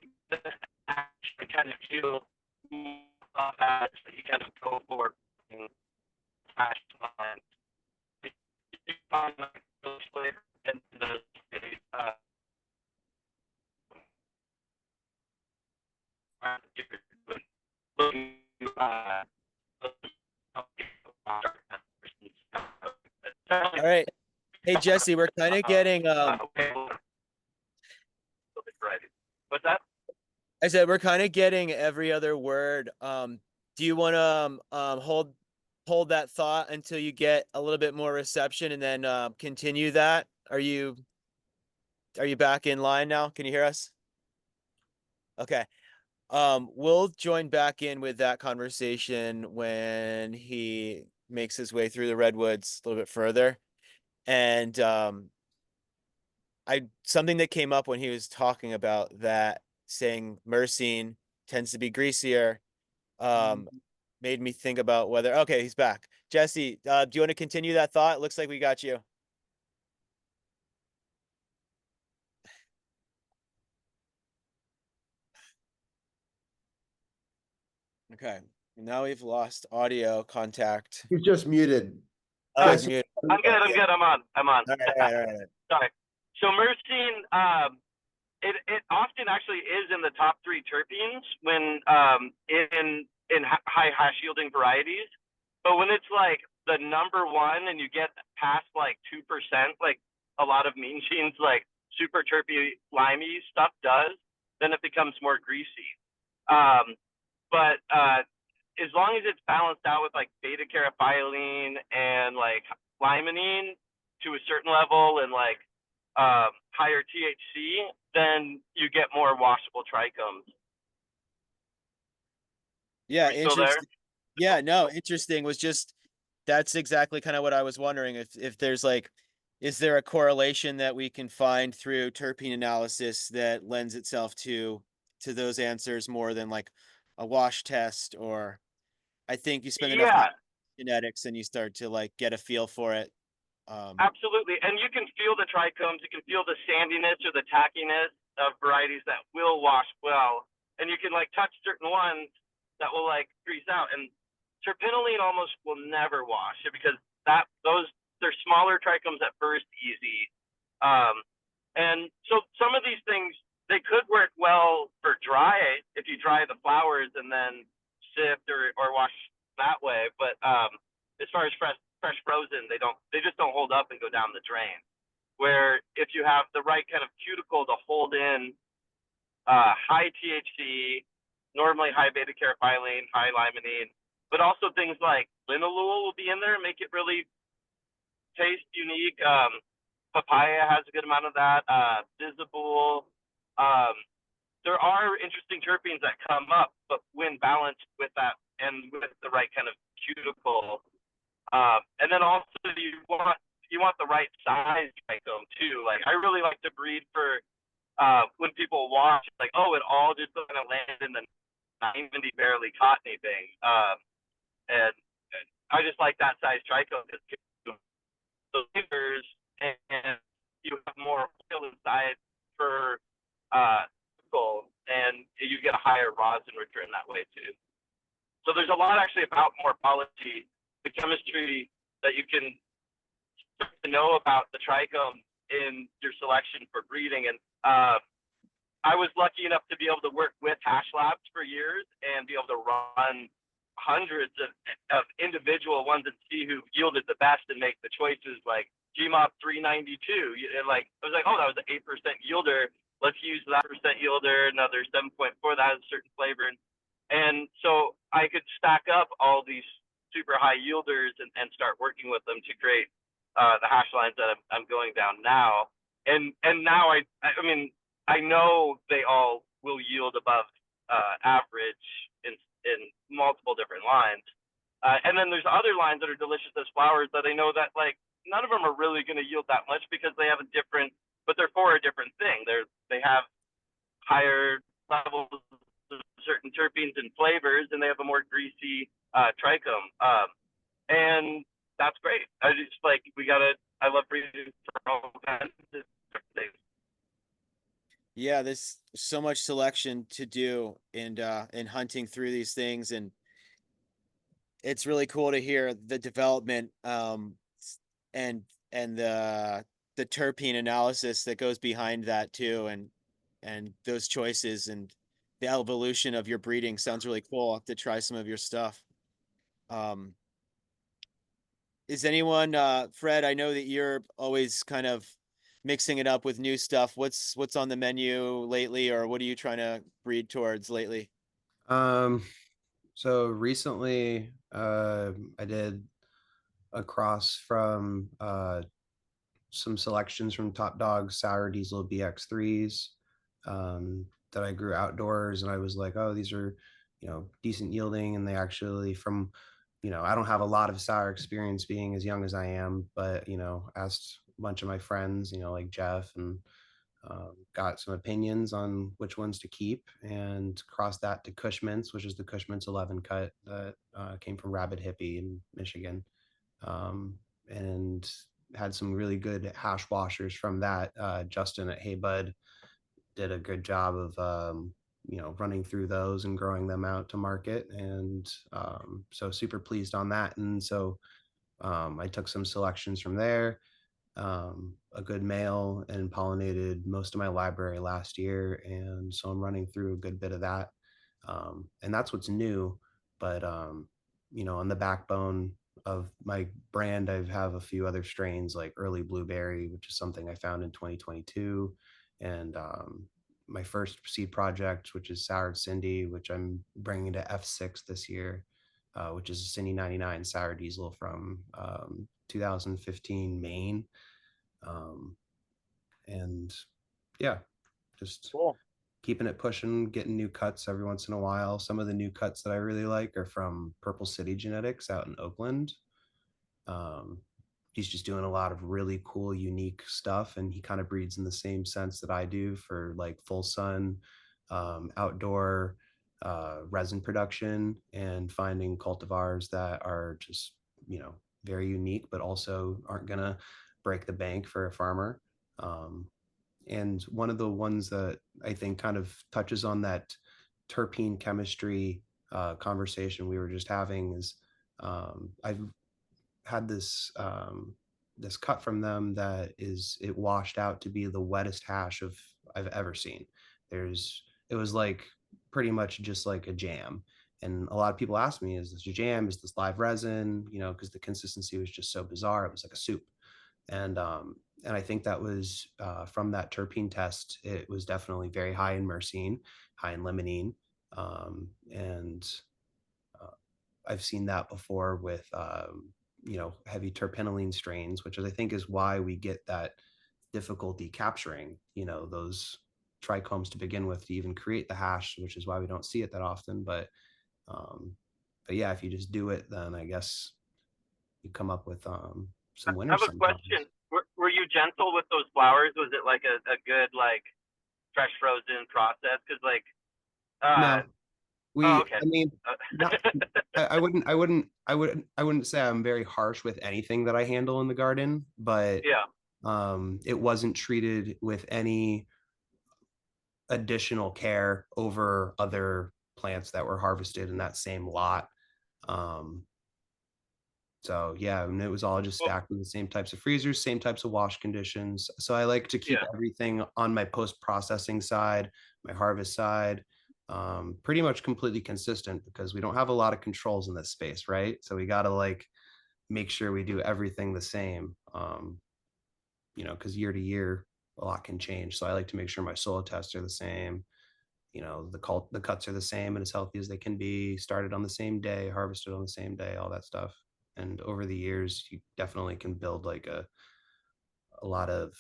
Speaker 4: actually kind of feel that you kind of go for flash mind. You find like those flavors in the looking
Speaker 1: All right. Hey Jesse, we're kind of getting
Speaker 4: what's that?
Speaker 1: I said we're kind of getting every other word. Do you want to hold that thought until you get a little bit more reception and then continue that? Are you back in line now? Can you hear us? Okay. We'll join back in with that conversation when he makes his way through the redwoods a little bit further. And something that came up when he was talking about that, saying myrcene tends to be greasier, made me think about whether, okay, he's back. Jesse, do you want to continue that thought? Looks like we got you. Okay, now we've lost audio contact.
Speaker 9: He's just muted.
Speaker 1: Oh, he's muted.
Speaker 4: I'm good. I'm on.
Speaker 1: All right.
Speaker 4: Sorry. So myrcene, it often actually is in the top 3 terpenes when in high hash yielding varieties, but when it's like the number 1 and you get past like 2%, like a lot of mean genes like super terpy limey stuff does, then it becomes more greasy. But as long as it's balanced out with like beta caryophyllene and like limonene to a certain level and like higher THC, then you get more washable trichomes.
Speaker 1: Yeah,
Speaker 4: interesting.
Speaker 1: Yeah, no, interesting. Was just that's exactly kind of what I was wondering, if there's like, is there a correlation that we can find through terpene analysis that lends itself to those answers more than like a wash test? Or I think you spend enough time in genetics and you start to like get a feel for it.
Speaker 4: Absolutely, and you can feel the trichomes, you can feel the sandiness or the tackiness of varieties that will wash well, and you can like touch certain ones that will like grease out, and terpinolene almost will never wash it because they're smaller trichomes at first, easy, and so some of these things they could work well for dry if you dry the flowers and then sift or wash that way, but as far as fresh frozen, they just don't hold up and go down the drain. Where if you have the right kind of cuticle to hold in high THC, normally high beta caryophyllene, high limonene, but also things like linalool will be in there and make it really taste unique. Papaya has a good amount of that. Visible. There are interesting terpenes that come up, but when balanced with that and with the right kind of cuticle. And then also you want the right size trichome too. Like I really like to breed for when people watch, like, oh, it all just kind of landed in the 90, barely caught anything. And I just like that size trichome because the flavors and you have more oil inside per and you get a higher rosin return that way too. So there's a lot actually about morphology, the chemistry that you can know about the trichome in your selection for breeding. And I was lucky enough to be able to work with hash labs for years and be able to run hundreds of individual ones and see who yielded the best and make the choices like GMOP 392. Like I was like, oh, that was an 8% yielder. Let's use that percent yielder, another 7.4 that has a certain flavor. And so I could stack up all these super high yielders and start working with them to create the hash lines that I'm going down now. And now I mean, I know they all will yield above average in multiple different lines. And then there's other lines that are delicious as flowers that I know that like none of them are really going to yield that much because they have a different, but they're for a different thing. They have higher levels of certain terpenes and flavors, and they have a more greasy trichome. And that's great. I just like I love breeding for all kinds of different things.
Speaker 1: Yeah, there's so much selection to do and hunting through these things, and it's really cool to hear the development and the terpene analysis that goes behind that too, and those choices and the evolution of your breeding. Sounds really cool. I'll have to try some of your stuff. Is anyone Fred, I know that you're always kind of mixing it up with new stuff. What's on the menu lately, or what are you trying to breed towards lately?
Speaker 8: So recently, I did a cross from some selections from Top Dog Sour Diesel BX3s that I grew outdoors, and I was like, oh, these are, decent yielding, and they actually from, I don't have a lot of sour experience being as young as I am, but asked a bunch of my friends, like Jeff, and got some opinions on which ones to keep, and crossed that to Kush Mints, which is the Kush Mints 11 cut that came from Rabbit Hippie in Michigan, and had some really good hash washers from that. Justin at Heybud did a good job of running through those and growing them out to market, and so super pleased on that. And so I took some selections from there, a good male, and pollinated most of my library last year, and so I'm running through a good bit of that, and that's what's new. But on the backbone of my brand, I have a few other strains like Early Blueberry, which is something I found in 2022, and my first seed project, which is Soured Cindy, which I'm bringing to F6 this year, which is a Cindy 99 sour diesel from 2015 Maine. And yeah, just
Speaker 1: Cool.
Speaker 8: keeping it pushing, getting new cuts every once in a while. Some of the new cuts that I really like are from Purple City Genetics out in Oakland. He's just doing a lot of really cool, unique stuff, and he kind of breeds in the same sense that I do for like full sun, outdoor resin production, and finding cultivars that are just, very unique, but also aren't gonna break the bank for a farmer. And one of the ones that I think kind of touches on that terpene chemistry conversation we were just having is I've had this cut from them that it washed out to be the wettest hash I've ever seen. It was like pretty much just like a jam. And a lot of people ask me, is this a jam? Is this live resin? Because the consistency was just so bizarre. It was like a soup. And I think that was from that terpene test. It was definitely very high in myrcene, high in limonene, and I've seen that before with heavy terpinolene strains, which I think is why we get that difficulty capturing those trichomes to begin with to even create the hash, which is why we don't see it that often. But yeah, if you just do it, then I guess you come up with some
Speaker 4: I
Speaker 8: winners.
Speaker 4: have a question. Were you gentle with those flowers? Was it like a good like fresh frozen process? Because like
Speaker 8: no,
Speaker 4: okay.
Speaker 8: I mean, I wouldn't say I'm very harsh with anything that I handle in the garden, but
Speaker 4: yeah,
Speaker 8: it wasn't treated with any additional care over other plants that were harvested in that same lot. So yeah, and it was all just stacked in the same types of freezers, same types of wash conditions. So I like to keep everything on my post-processing side, my harvest side, pretty much completely consistent, because we don't have a lot of controls in this space, right? So we got to like make sure we do everything the same. because year to year, a lot can change. So I like to make sure my soil tests are the same. The cuts are the same and as healthy as they can be, started on the same day, harvested on the same day, all that stuff. And over the years, you definitely can build like a lot of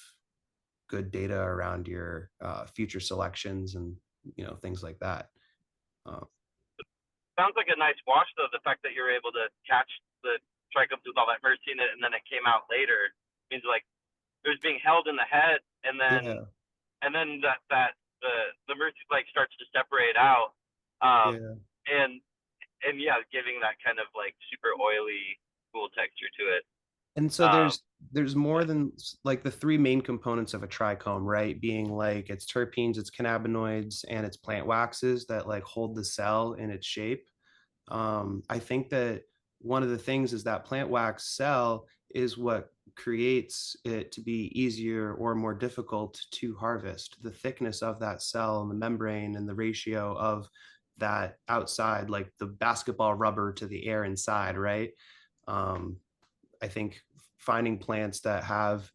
Speaker 8: good data around your future selections and things like that.
Speaker 4: Sounds like a nice wash, though. The fact that you're able to catch the trichomes with all that first in it, and then it came out later means like it was being held in the head, and then the mercy like starts to separate out, and yeah, giving that kind of like super oily, cool texture to it.
Speaker 8: And so there's more than like the three main components of a trichome, right? Being like its terpenes, its cannabinoids, and its plant waxes that like hold the cell in its shape. I think that one of the things is that plant wax cell is what creates it to be easier or more difficult to harvest. The thickness of that cell and the membrane and the ratio of that outside, like the basketball rubber to the air inside, right? I think finding plants that have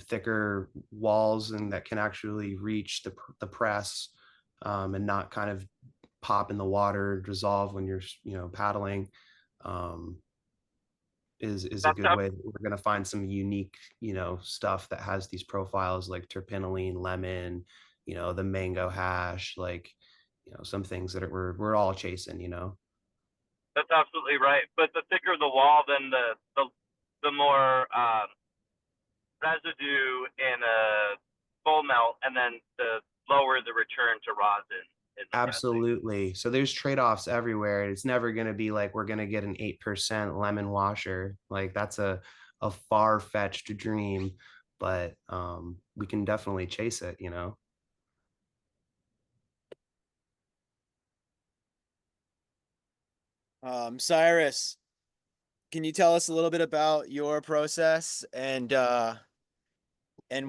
Speaker 8: thicker walls and that can actually reach the press and not kind of pop in the water, dissolve when you're paddling, is a good way. We're going to find some unique stuff that has these profiles like terpinolene, lemon, the mango hash, like some things that we're all chasing.
Speaker 4: That's absolutely right. But the thicker the wall, then the more residue in a full melt, and then the lower the return to rosin.
Speaker 8: Absolutely. So there's trade-offs everywhere. It's never going to be like we're going to get an 8% lemon washer. Like that's a far-fetched dream, but we can definitely chase it.
Speaker 1: Cyrus, can you tell us a little bit about your process and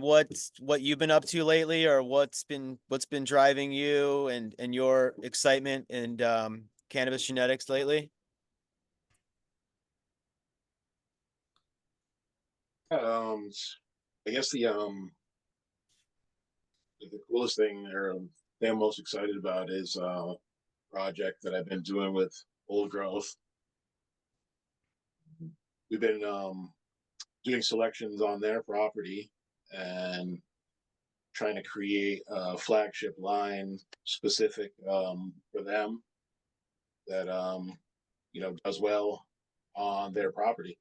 Speaker 1: what you've been up to lately, or what's been driving you and your excitement in cannabis genetics lately?
Speaker 7: I guess the coolest thing or thing I'm most excited about is project that I've been doing with Old Growth. We've been doing selections on their property and trying to create a flagship line specific for them that does well on their property.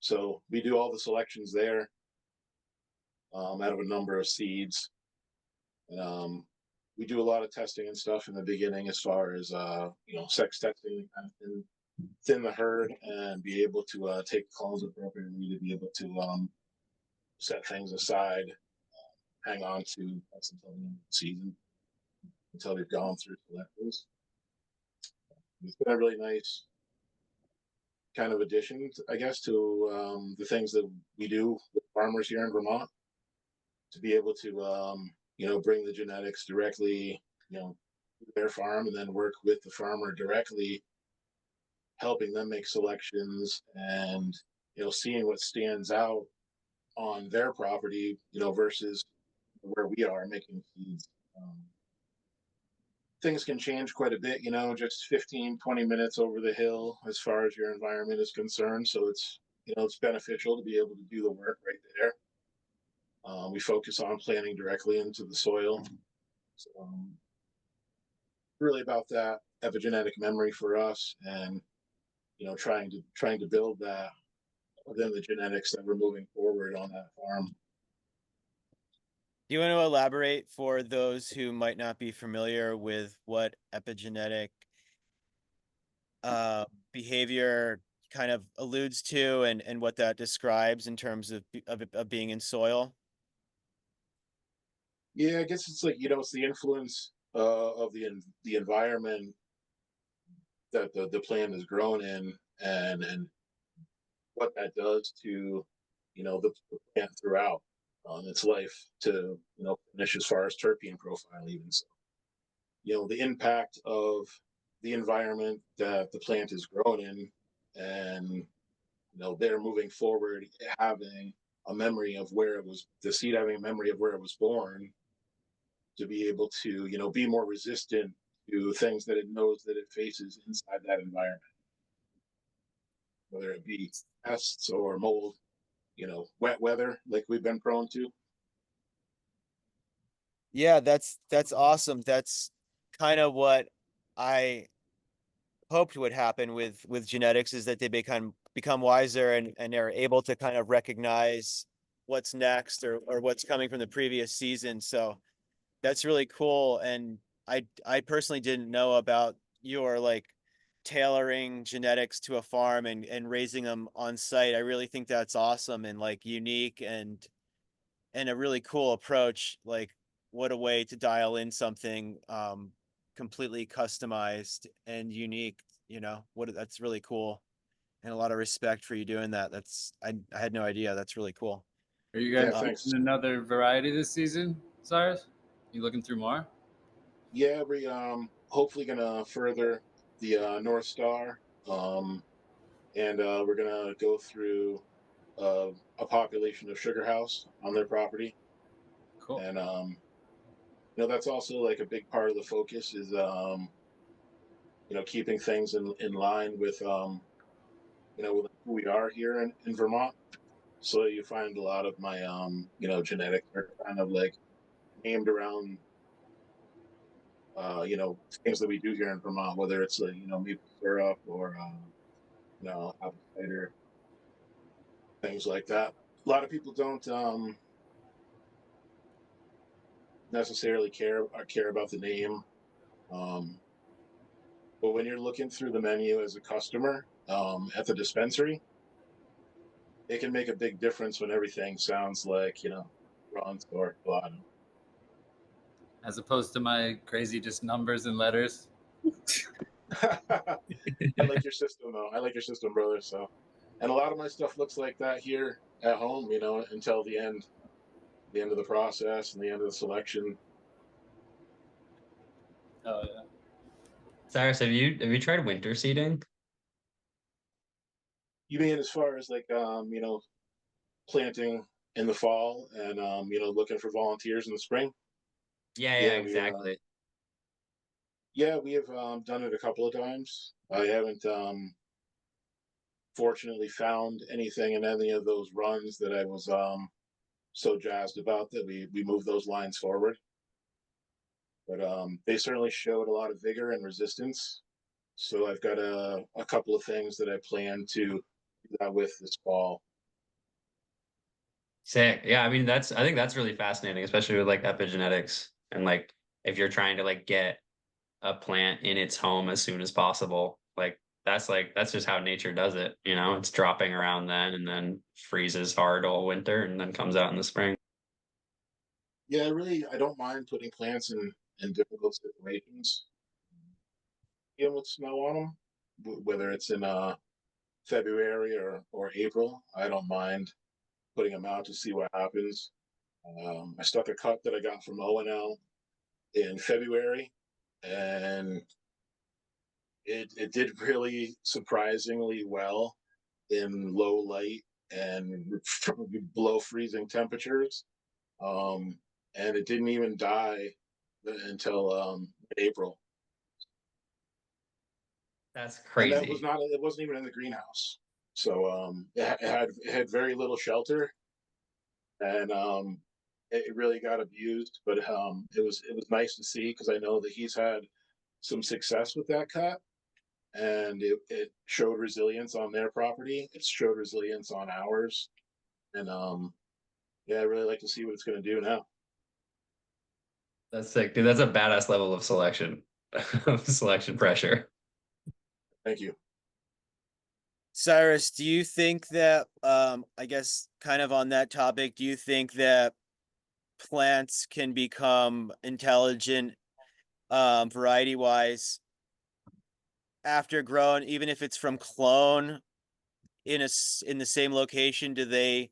Speaker 7: So we do all the selections there out of a number of seeds. And we do a lot of testing and stuff in the beginning as far as sex testing, kind of thin the herd and be able to take clones appropriately to be able to set things aside, hang on to us until the end of the season, until they've gone through selections. It's been a really nice kind of addition, I guess, to the things that we do with farmers here in Vermont, to be able to bring the genetics directly to their farm and then work with the farmer directly, helping them make selections and seeing what stands out on their property versus where we are making seeds. Things can change quite a bit, just 15-20 minutes over the hill as far as your environment is concerned. So it's it's beneficial to be able to do the work right there. We focus on planting directly into the soil. So, really about that epigenetic memory for us, and trying to build that within the genetics that we're moving forward on that farm.
Speaker 1: Do you want to elaborate for those who might not be familiar with what epigenetic behavior kind of alludes to and what that describes in terms of being in soil?
Speaker 7: Yeah, I guess it's like it's the influence of the environment that the plant is grown in, and what that does to the plant throughout its life to finish as far as terpene profile even. So the impact of the environment that the plant is grown in, and they're moving forward having a memory of where it was, the seed having a memory of where it was born, to be able to, you know, be more resistant to things that it knows that it faces inside that environment, whether it be pests or mold, you know, wet weather like we've been prone to.
Speaker 1: Yeah, that's awesome. That's kind of what I hoped would happen with genetics, is that they become wiser and are able to kind of recognize what's next, or what's coming from the previous season. So that's really cool. And I personally didn't know about your like tailoring genetics to a farm and raising them on site. I really think that's awesome and like unique and a really cool approach. Like, what a way to dial in something completely customized and unique, you know. What That's really cool, and a lot of respect for you doing that. I had no idea. That's really cool.
Speaker 6: Are you
Speaker 7: Yeah,
Speaker 6: guys
Speaker 7: thanks.
Speaker 6: using another variety this season, Cyrus? You looking through more?
Speaker 7: Yeah, we hopefully gonna further the North Star, and we're gonna go through a population of sugar house on their property,
Speaker 6: Cool.
Speaker 7: and you know, that's also like a big part of the focus is you know, keeping things in line with you know, with who we are here in Vermont. So you find a lot of my you know, genetics are kind of like named around you know, things that we do here in Vermont, whether it's like, you know, maple syrup or you know, apple cider, things like that. A lot of people don't necessarily care about the name, um, but when you're looking through the menu as a customer at the dispensary, it can make a big difference when everything sounds like, you know, Ron or bottom.
Speaker 6: As opposed to my crazy just numbers and letters.
Speaker 7: I like your system though. I like your system, brother. So, and a lot of my stuff looks like that here at home, you know, until the end of the process and the end of the selection.
Speaker 6: Oh yeah.
Speaker 2: Cyrus, have you tried winter seeding?
Speaker 7: You mean as far as like you know, planting in the fall and you know, looking for volunteers in the spring?
Speaker 2: Yeah, yeah,
Speaker 7: Yeah,
Speaker 2: exactly.
Speaker 7: we have done it a couple of times. I haven't fortunately found anything in any of those runs that I was so jazzed about that we moved those lines forward. But they certainly showed a lot of vigor and resistance. So I've got a couple of things that I plan to do that with this fall.
Speaker 2: Sick. Yeah, I mean I think that's really fascinating, especially with like epigenetics and like if you're trying to like get a plant in its home as soon as possible. Like that's just how nature does it, you know? It's dropping around then and then freezes hard all winter and then comes out in the spring.
Speaker 7: Yeah, I don't mind putting plants in difficult situations, even with snow on them, whether it's in February or April. I don't mind putting them out to see what happens. I stuck a cut that I got from O&L in February, and it did really surprisingly well in low light and below freezing temperatures. Um, and it didn't even die until April.
Speaker 2: That's
Speaker 7: And that was
Speaker 2: crazy.
Speaker 7: not, it wasn't even in the greenhouse. So it had very little shelter, and it really got abused. But it was nice to see, because I know that he's had some success with that cut, and it showed resilience on their property. It showed resilience on ours, and yeah, I really like to see what it's going to do now.
Speaker 2: That's sick, dude. That's a badass level of selection, of selection pressure.
Speaker 7: Thank you.
Speaker 1: Cyrus, do you think that I guess kind of on that topic, do you think that plants can become intelligent variety wise after grown, even if it's from clone in the same location? Do they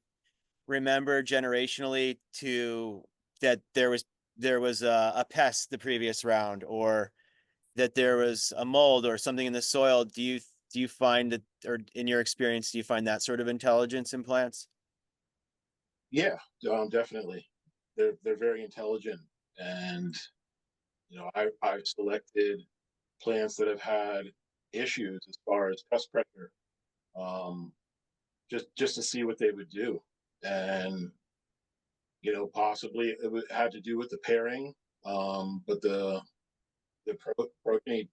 Speaker 1: remember generationally to that there was a pest the previous round, or that there was a mold or something in the soil? Do you find that, or in your experience, do you find that sort of intelligence in plants?
Speaker 7: Yeah, definitely. They're very intelligent, and I've selected plants that have had issues as far as pest pressure, um, just to see what they would do, and possibly it had to do with the pairing, but the protein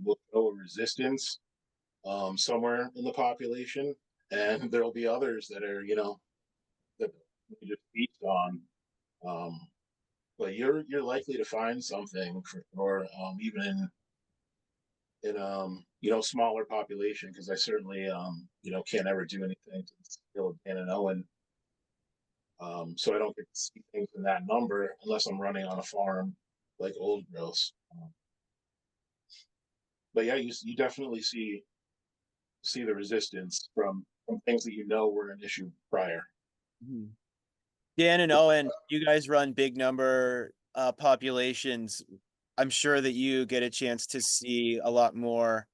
Speaker 7: will show a resistance somewhere in the population, and there'll be others that are that we just feast on. Um, but you're likely to find something for sure, even in smaller population, because I certainly can't ever do anything to the scale of Dan and Owen. So I don't get to see things in that number unless I'm running on a farm like old growths. But yeah, you definitely see the resistance from things that were an issue prior.
Speaker 1: Dan and Owen, you guys run big number populations. I'm sure that you get a chance to see a lot more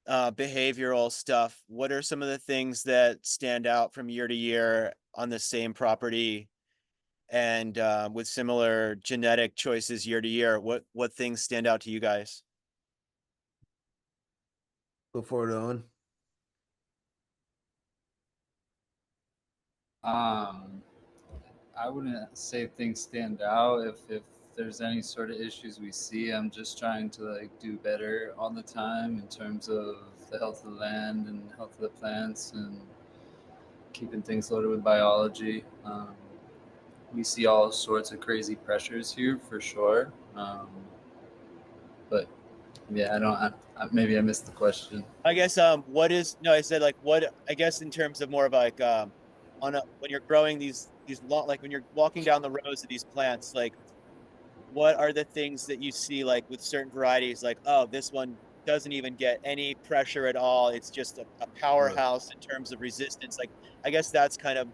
Speaker 1: behavioral stuff. What are some of the things that stand out from year to year on the same property and with similar genetic choices year to year? What things stand out to you guys?
Speaker 5: Go for it, Owen.
Speaker 6: I wouldn't say things stand out. If there's any sort of issues we see, I'm just trying to like do better all the time in terms of the health of the land and health of the plants and keeping things loaded with biology. We see all sorts of crazy pressures here for sure. But yeah, maybe I missed the question.
Speaker 1: I guess what is no, I said like what I guess in terms of more of like on a when you're growing these long like when you're walking down the rows of these plants, like what are the things that you see like with certain varieties, like, oh, this one doesn't even get any pressure at all. It's just a powerhouse in terms of resistance. Like, I guess that's kind of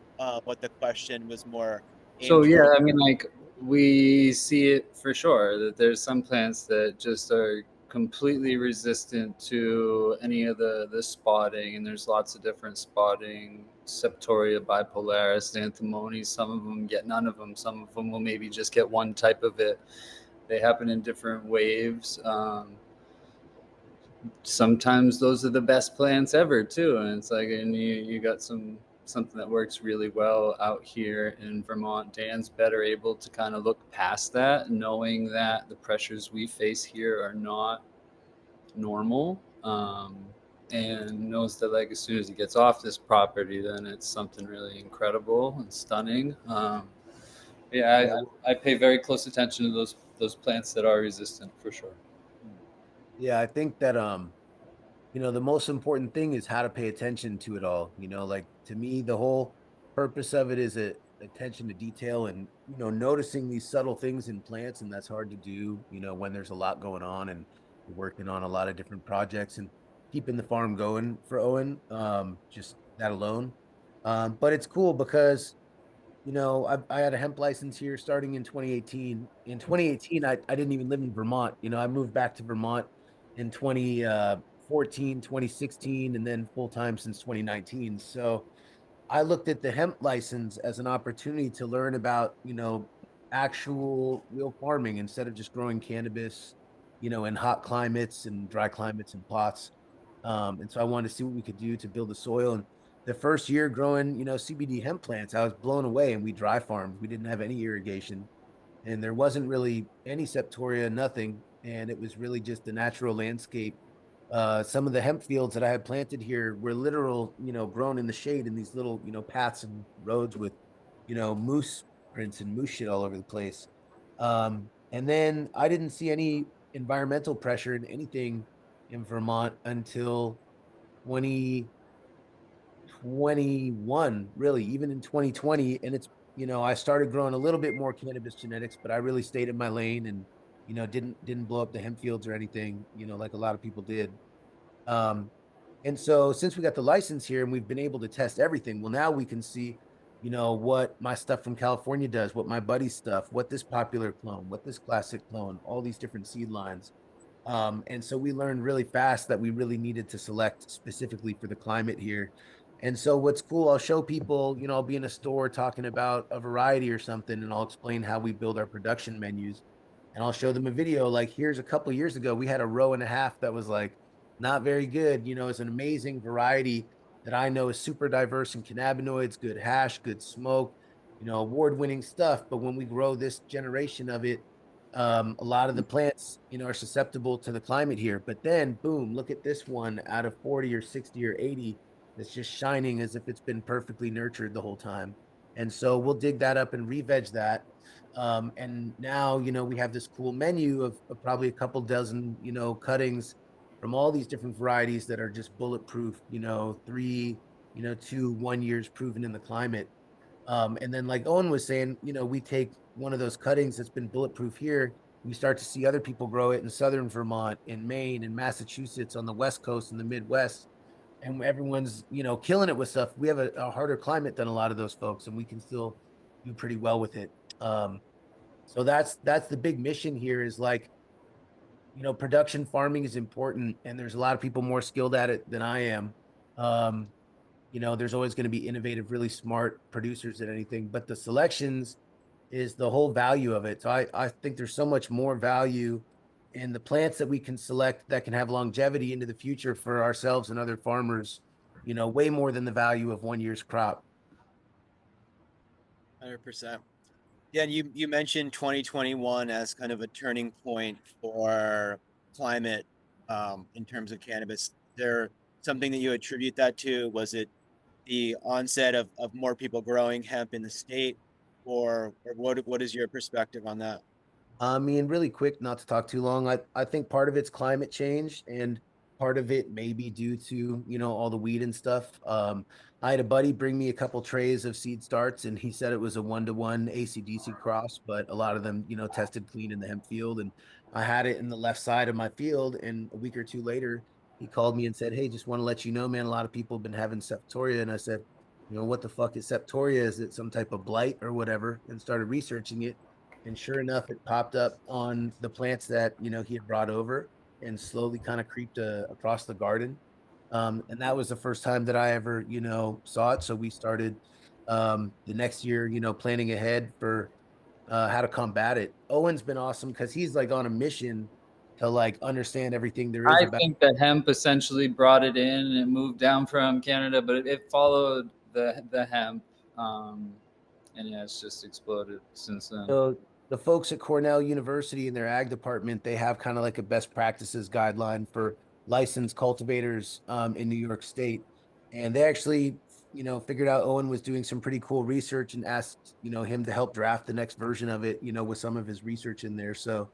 Speaker 1: what the question was more
Speaker 6: So
Speaker 1: aimed
Speaker 6: yeah,
Speaker 1: towards.
Speaker 6: I mean, like we see it for sure that there's some plants that just are completely resistant to any of the spotting, and there's lots of different spotting, Septoria bipolaris, anthemony. Some of them get none of them. Some of them will maybe just get one type of it. They happen in different waves. Sometimes those are the best plants ever too, and it's like, and you got something that works really well out here in Vermont. Dan's better able to kind of look past that, knowing that the pressures we face here are not normal, and knows that like as soon as he gets off this property, then it's something really incredible and stunning. I pay very close attention to those plants that are resistant for sure.
Speaker 5: Yeah, I think that the most important thing is how to pay attention to it all. Like to me, the whole purpose of it is attention to detail and noticing these subtle things in plants, and that's hard to do, when there's a lot going on and you're working on a lot of different projects and keeping the farm going for Owen. Just that alone. But it's cool because I had a hemp license here starting in 2018. In 2018, I didn't even live in Vermont. I moved back to Vermont in 2014, 2016, and then full time since 2019. So I looked at the hemp license as an opportunity to learn about, actual real farming instead of just growing cannabis, in hot climates and dry climates and pots. And so I wanted to see what we could do to build the soil. And the first year growing, CBD hemp plants, I was blown away. And we dry farmed. We didn't have any irrigation, and there wasn't really any septoria, nothing. And it was really just the natural landscape. Some of the hemp fields that I had planted here were literal, grown in the shade in these little, paths and roads with, moose prints and moose shit all over the place. And then I didn't see any environmental pressure in anything in Vermont until 2021, really, even in 2020. And it's, I started growing a little bit more cannabis genetics, but I really stayed in my lane and, didn't blow up the hemp fields or anything, like a lot of people did. Um, and so since we got the license here and we've been able to test everything, well, now we can see, what my stuff from California does, what my buddy's stuff, what this popular clone, what this classic clone, all these different seed lines. And so we learned really fast that we really needed to select specifically for the climate here. And so what's cool, I'll show people, you know, I'll be in a store talking about a variety or something, and I'll explain how we build our production menus. And I'll show them a video like, here's a couple years ago, we had a row and a half that was like not very good. You know, it's an amazing variety that I know is super diverse in cannabinoids, good hash, good smoke, you know, award-winning stuff. But when we grow this generation of it, a lot of the plants, you know, are susceptible to the climate here. But then, boom, look at this one out of 40 or 60 or 80 that's just shining as if it's been perfectly nurtured the whole time. And so we'll dig that up and re-veg that. And now, you know, we have this cool menu of probably a couple dozen, you know, cuttings from all these different varieties that are just bulletproof, you know, 3, you know, 2, 1 years proven in the climate. And then, like Owen was saying, you know, we take one of those cuttings that's been bulletproof here. We start to see other people grow it in southern Vermont, in Maine, in Massachusetts, on the West Coast, in the Midwest, and everyone's, you know, killing it with stuff. We have a harder climate than a lot of those folks, and we can still do pretty well with it. So that's the big mission here is like, you know, production farming is important, and there's a lot of people more skilled at it than I am. Um, you know, there's always going to be innovative, really smart producers at anything, but the selections is the whole value of it. So I think there's so much more value in the plants that we can select that can have longevity into the future for ourselves and other farmers, you know, way more than the value of 1 year's crop.
Speaker 1: 100%. Yeah, and you mentioned 2021 as kind of a turning point for climate in terms of cannabis. Is there something that you attribute that to? Was it the onset of more people growing hemp in the state, or what is your perspective on that?
Speaker 5: I mean, really quick, not to talk too long. I think part of it's climate change, and part of it may be due to, you know, all the weed and stuff. I had a buddy bring me a couple trays of seed starts, and he said it was a 1-to-1 AC/DC cross, but a lot of them, you know, tested clean in the hemp field. And I had it in the left side of my field, and a week or two later, he called me and said, "Hey, just want to let you know, man, a lot of people have been having septoria." And I said, "You know, what the fuck is septoria? Is it some type of blight or whatever?" And started researching it, and sure enough, it popped up on the plants that, you know, he had brought over, and slowly kind of creeped across the garden. And that was the first time that I ever, you know, saw it. So we started the next year, you know, planning ahead for how to combat it. Owen's been awesome because he's like on a mission to like understand everything there is
Speaker 6: I
Speaker 5: about.
Speaker 6: think that hemp essentially brought it in and it moved down from Canada, but it followed the hemp. And yeah, it's just exploded since then.
Speaker 5: So the folks at Cornell University in their ag department, they have kind of like a best practices guideline for licensed cultivators in New York State. And they actually, you know, figured out Owen was doing some pretty cool research and asked, you know, him to help draft the next version of it, you know, with some of his research in there. So,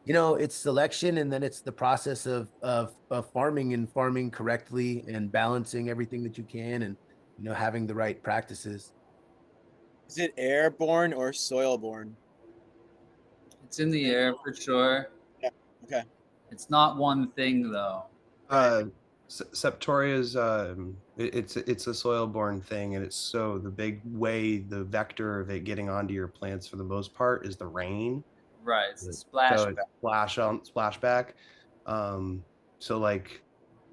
Speaker 5: you know, it's selection, and then it's the process of farming and farming correctly and balancing everything that you can, and, you know, having the right practices.
Speaker 1: Is it airborne or soil-borne?
Speaker 6: It's in the air for sure.
Speaker 1: Yeah. Okay.
Speaker 6: It's not one thing though.
Speaker 8: Septoria is it's a soil-borne thing, and it's so the big way the vector of it getting onto your plants for the most part is the rain.
Speaker 6: Right. It's the
Speaker 8: So
Speaker 6: splashback.
Speaker 8: it's splashback. So like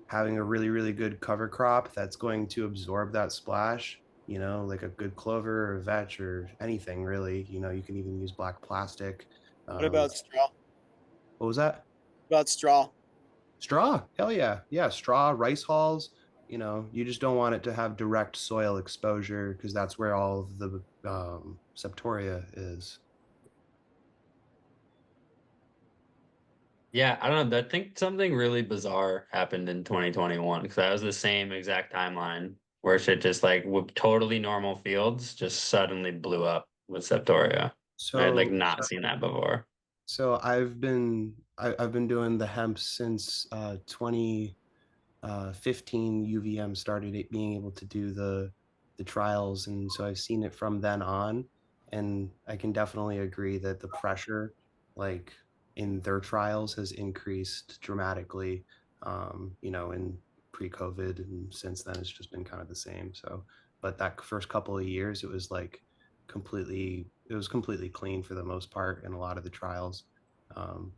Speaker 8: having a really good cover crop that's going to absorb that splash, you know, like a good clover or vetch or anything really. You know, you can even use black plastic.
Speaker 1: What about straw?
Speaker 8: What was that?
Speaker 1: About straw?
Speaker 8: Straw, hell yeah. Yeah, straw, rice hulls. You know, you just don't want it to have direct soil exposure because that's where all of the septoria is.
Speaker 2: Yeah, I don't know. I think something really bizarre happened in 2021 because that was the same exact timeline where shit just like with totally normal fields just suddenly blew up with Septoria. I had like
Speaker 8: So,
Speaker 2: not seen that before.
Speaker 8: so I've been doing the hemp since 2015. UVM started it being able to do the trials, and so I've seen it from then on, and I can definitely agree that the pressure, like in their trials, has increased dramatically. You know, in pre-COVID, and since then it's just been kind of the same. So, but that first couple of years, it was like it was completely clean for the most part in a lot of the trials.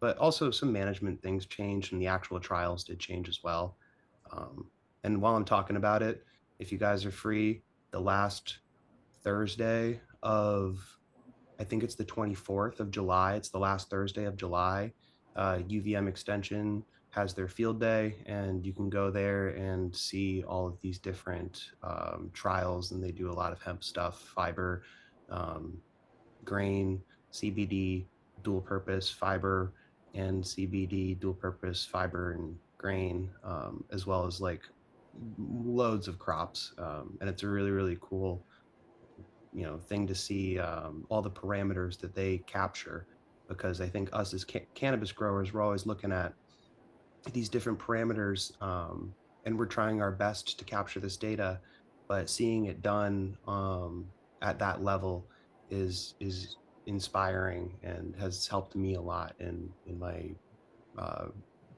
Speaker 8: But also some management things changed, and the actual trials did change as well. Um, and while I'm talking about it, if you guys are free, the last Thursday of, I think it's the 24th of July. It's the last Thursday of July. UVM Extension has their field day, and you can go there and see all of these different trials. And they do a lot of hemp stuff, fiber, grain, CBD, dual purpose fiber, and CBD, dual purpose fiber and grain, as well as like loads of crops. And it's a really, really cool, thing to see, all the parameters that they capture, because I think us as cannabis growers, we're always looking at these different parameters, and we're trying our best to capture this data, but seeing it done, at that level is inspiring and has helped me a lot in my uh,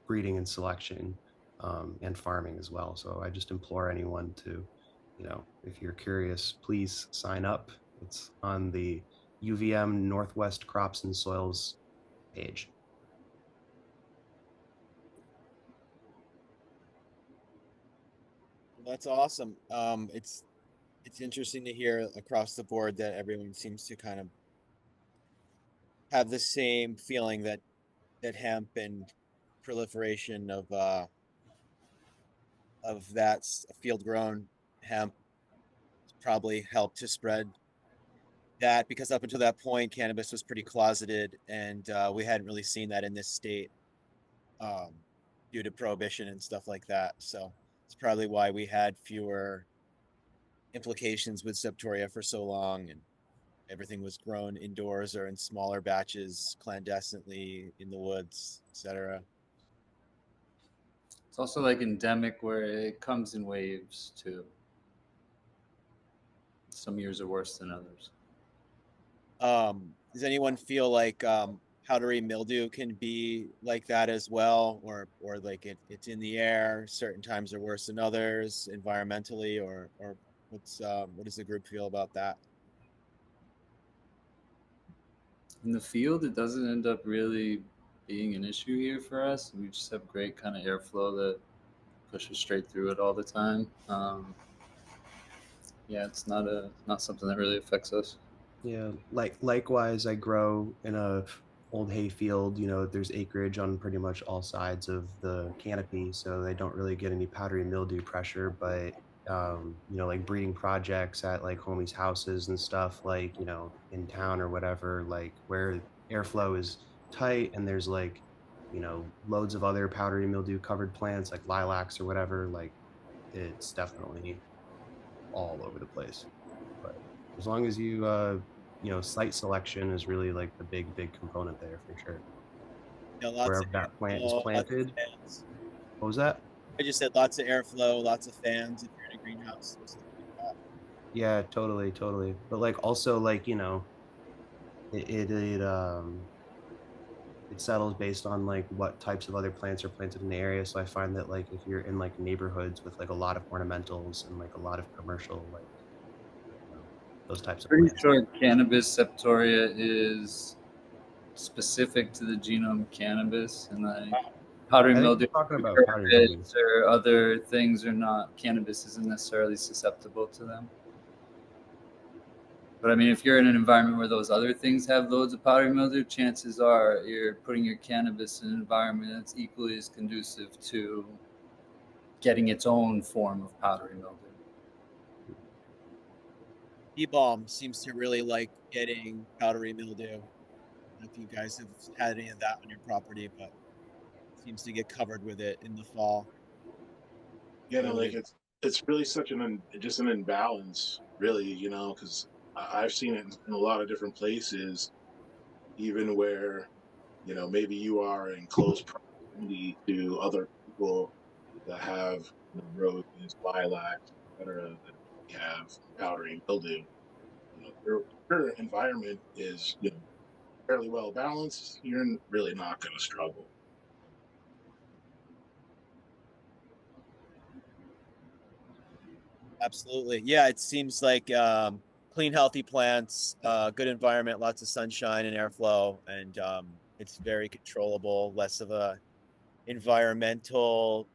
Speaker 8: breeding and selection, and farming as well. So I just implore anyone to, if you're curious, please sign up. It's on the UVM Northwest Crops and Soils page.
Speaker 1: That's awesome. It's interesting to hear across the board that everyone seems to kind of have the same feeling that hemp and proliferation of that field grown hemp probably helped to spread that, because up until that point cannabis was pretty closeted, and we hadn't really seen that in this state, um, due to prohibition and stuff like that. So it's probably why we had fewer implications with Septoria for so long, and everything was grown indoors or in smaller batches clandestinely in the woods, etc.
Speaker 6: It's also like endemic where it comes in waves too. Some years are worse than others.
Speaker 1: Does anyone feel like powdery mildew can be like that as well, or like it's in the air, certain times are worse than others environmentally, or what does the group feel about that?
Speaker 6: In the field, it doesn't end up really being an issue here for us. We just have great kind of airflow that pushes straight through it all the time. Yeah, it's not something that really affects us.
Speaker 8: Yeah, likewise, I grow in a old hay field. There's acreage on pretty much all sides of the canopy, so they don't really get any powdery mildew pressure. But like breeding projects at like homies' houses and stuff, like in town or whatever, like where airflow is tight and there's like loads of other powdery mildew covered plants like lilacs or whatever, like it's definitely all over the place. But as long as site selection is really like the big component there for sure.
Speaker 1: Lots of
Speaker 8: Wherever that plant is
Speaker 1: airflow, lots of
Speaker 8: planted.
Speaker 1: fans.
Speaker 8: What was that?
Speaker 1: I just said lots of airflow, lots of fans if you're in a greenhouse or something like that.
Speaker 8: Yeah, totally. But like also like, it settles based on like what types of other plants are planted in the area. So I find that like if you're in like neighborhoods with like a lot of ornamentals and like a lot of commercial, like those types of
Speaker 6: Pretty
Speaker 8: plants.
Speaker 6: sure cannabis septoria is specific to the genome cannabis, and like powdery
Speaker 8: I think
Speaker 6: mildew
Speaker 8: we're talking about powdery mildew.
Speaker 6: or other things are not. Cannabis isn't necessarily susceptible to them. But I mean, if you're in an environment where those other things have loads of powdery mildew, chances are you're putting your cannabis in an environment that's equally as conducive to getting its own form of powdery mildew.
Speaker 1: E-balm seems to really like getting powdery mildew. I don't know if you guys have had any of that on your property, but it seems to get covered with it in the fall.
Speaker 7: Yeah, no, like it's really such just an imbalance, really, because I've seen it in a lot of different places, even where maybe you are in close proximity to other people that have roses, lilacs, etc. That have powdery mildew. Their environment is fairly well balanced. You're really not going to struggle.
Speaker 1: Absolutely. Yeah, it seems like clean, healthy plants, good environment, lots of sunshine and airflow, and it's very controllable, less of a environmental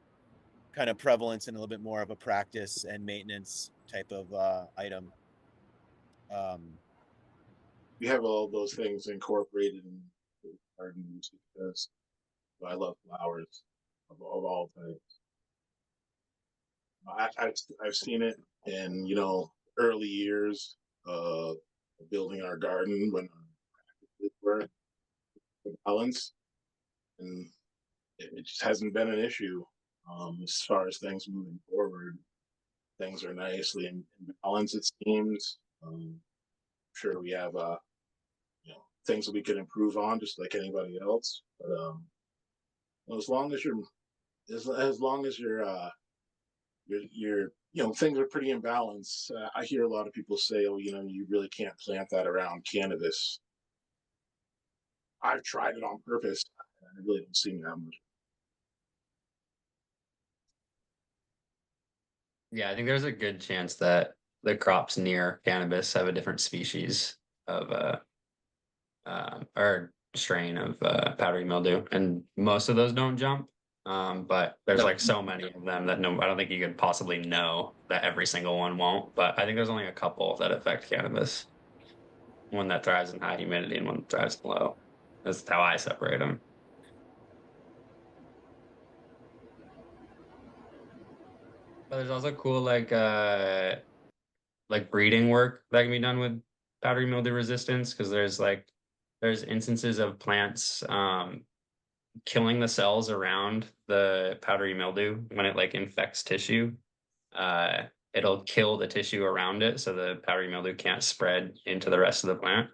Speaker 1: kind of prevalence and a little bit more of a practice and maintenance type of item.
Speaker 7: We have all those things incorporated in the gardens because I love flowers of all types. I've seen it in, you know, early years building our garden when we were balanced, and it just hasn't been an issue. As far as things moving forward, things are nicely in balance, it seems. Sure, we have you know, things that we could improve on, just like anybody else. But as long as as long as you're you know, things are pretty in balance. I hear a lot of people say, oh, you know, you really can't plant that around cannabis. I've tried it on purpose. I really don't see that much.
Speaker 2: Yeah, I think there's a good chance that the crops near cannabis have a different species of or strain of powdery mildew, and most of those don't jump. But there's
Speaker 7: No.
Speaker 2: like so many of them that I don't think you could possibly know that every single one won't. But I think there's only a couple that affect cannabis. One that thrives in high humidity and one that thrives in low. That's how I separate them. But there's also cool like breeding work that can be done with powdery mildew resistance, because there's instances of plants killing the cells around the powdery mildew when it like infects tissue. It'll kill the tissue around it so the powdery mildew can't spread into the rest of the plant.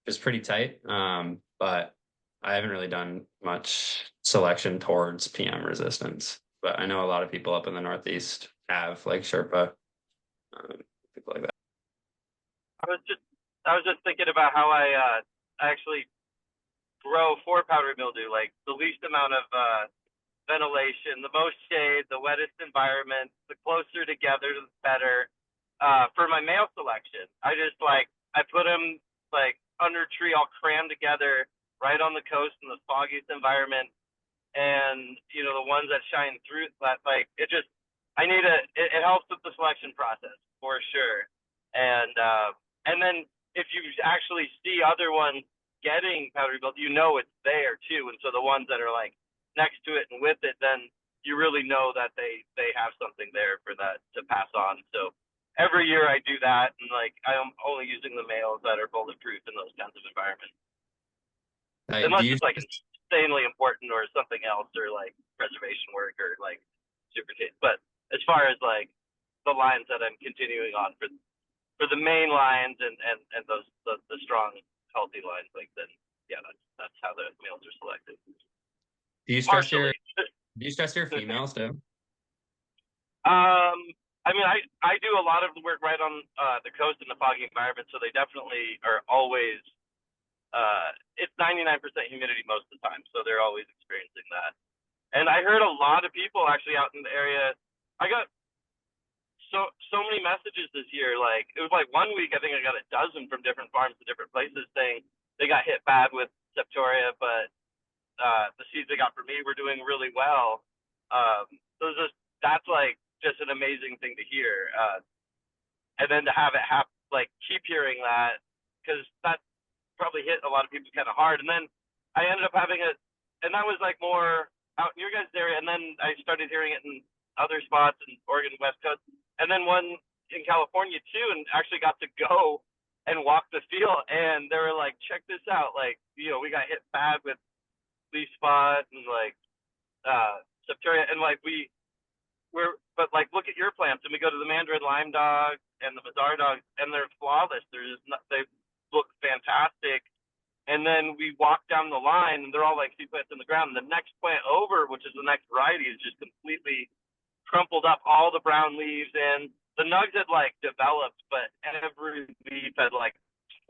Speaker 2: It's pretty tight. But I haven't really done much selection towards PM resistance. But I know a lot of people up in the Northeast have, like Sherpa, people like that.
Speaker 4: I was just thinking about how I actually grow for powdery mildew, like the least amount of ventilation, the most shade, the wettest environment, the closer together, the better. For my male selection, I put them like under a tree, all crammed together, right on the coast in the foggiest environment, and you know the ones that shine through that, like it just, it helps with the selection process for sure, and then if you actually see other ones getting powdery mildew, you know it's there too, and so the ones that are like next to it and with it, then you really know that they have something there for that to pass on. So every year I do that, and like I'm only using the males that are bulletproof in those kinds of environments, unless it's like insanely important or something else, or like preservation work or like super taste. But as far as like the lines that I'm continuing on for the main lines and those the strong healthy lines, like then yeah, that's how the males are selected.
Speaker 2: Do you stress your females too?
Speaker 4: I mean, I do a lot of the work right on the coast in the foggy environment, so they definitely are always. It's 99% humidity most of the time, so they're always experiencing that. And I heard a lot of people actually out in the area. I got so many messages this year. Like it was like 1 week, I think I got a dozen from different farms to different places saying they got hit bad with septoria, but the seeds they got from me were doing really well. So that's like just an amazing thing to hear. And then to have it keep hearing that, because that probably hit a lot of people kind of hard. And then I ended up having and that was like more out in your guys' area. And then I started hearing it in other spots in Oregon, West Coast, and then one in California too, and actually got to go and walk the field. And they were like, check this out. Like, you know, we got hit bad with leaf spot and like septoria, and like but like look at your plants, and we go to the Mandarin lime dog and the Bazaar dogs, and they're flawless. They look fantastic. And then we walk down the line, and they're all like seed plants in the ground. And the next plant over, which is the next variety, is just completely crumpled up, all the brown leaves, and the nugs had like developed, but every leaf had like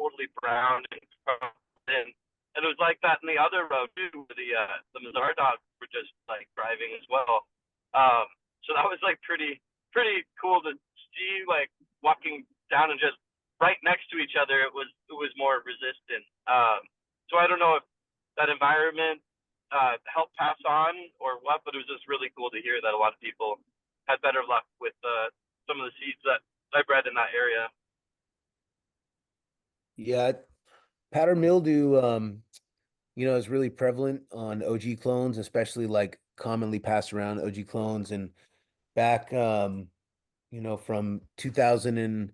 Speaker 4: totally browned and crumpled in. And it was like that in the other row too, where the Mazar dogs were just like thriving as well. So that was like pretty cool to see, like walking down and just right next to each other. It was more resistant. So I don't know if that environment helped pass on or what, but it was just really cool to hear that a lot of people had better luck with some of the seeds that I bred in that area.
Speaker 5: Yeah, powder mildew, is really prevalent on OG clones, especially like commonly passed around OG clones. And back, from 2000 and,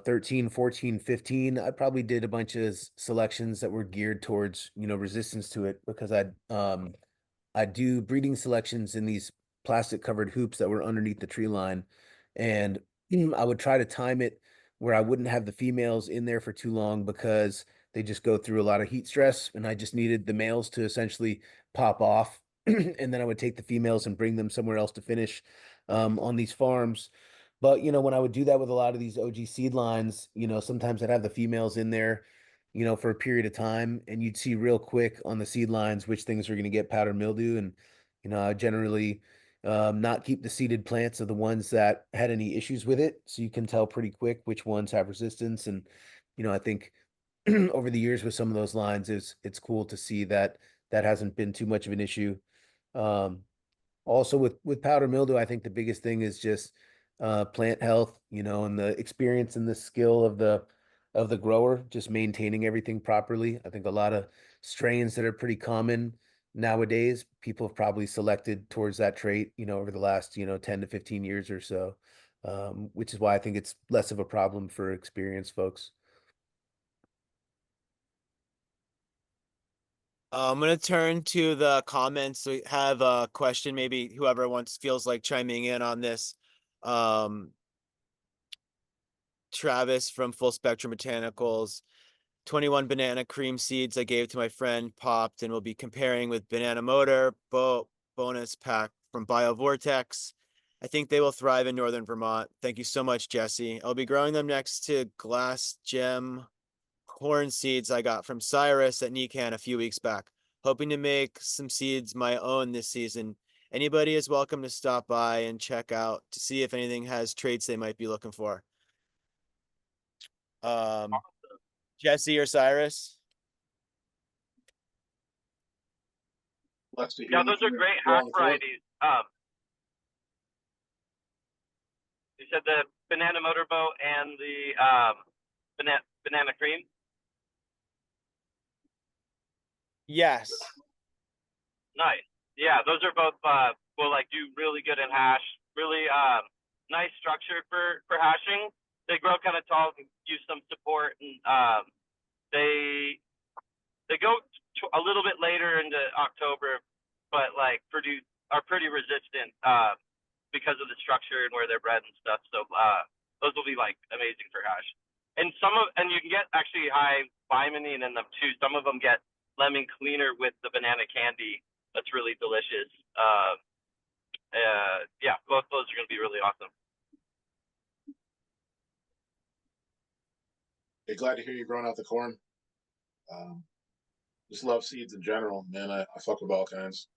Speaker 5: 13, 14, 15, I probably did a bunch of selections that were geared towards, resistance to it because I do breeding selections in these plastic covered hoops that were underneath the tree line. And I would try to time it where I wouldn't have the females in there for too long because they just go through a lot of heat stress. And I just needed the males to essentially pop off. And then I would take the females and bring them somewhere else to finish on these farms. But, when I would do that with a lot of these OG seed lines, sometimes I'd have the females in there for a period of time, and you'd see real quick on the seed lines which things are going to get powder mildew. And, I generally not keep the seeded plants of the ones that had any issues with it. So you can tell pretty quick which ones have resistance. And, I think over the years with some of those lines, it's cool to see that that hasn't been too much of an issue. Um, Also with powder mildew, I think the biggest thing is just plant health, and the experience and the skill of the grower, just maintaining everything properly. I think a lot of strains that are pretty common nowadays, people have probably selected towards that trait, over the last, 10 to 15 years or so. Which is why I think it's less of a problem for experienced folks.
Speaker 1: I'm gonna turn to the comments. We have a question, maybe whoever wants feels like chiming in on this. Um, Travis from Full Spectrum Botanicals, 21 banana cream seeds I gave to my friend popped and will be comparing with banana motor bonus pack from BioVortex. I think they will thrive in northern Vermont. Thank you so much, Jesse. I'll be growing them next to glass gem corn seeds I got from Cyrus at Nican a few weeks back. Hoping to make some seeds my own this season. Anybody is welcome to stop by and check out to see if anything has traits they might be looking for. Jesse or Cyrus?
Speaker 4: Yeah, those are great hash varieties. You said the banana motorboat and the banana cream.
Speaker 1: Yes.
Speaker 4: Nice. Yeah, those are both will like do really good in hash. Really nice structure for hashing. They grow kind of tall and use some support, and they go a little bit later into October, but like are pretty resistant because of the structure and where they're bred and stuff. So those will be like amazing for hash. And and you can get actually high limonene in them too. Some of them get lemon cleaner with the banana candy. That's really delicious. Yeah, both those are going to be really awesome.
Speaker 7: Hey, glad to hear you growing out the corn. Just love seeds in general, man. I fuck with all kinds.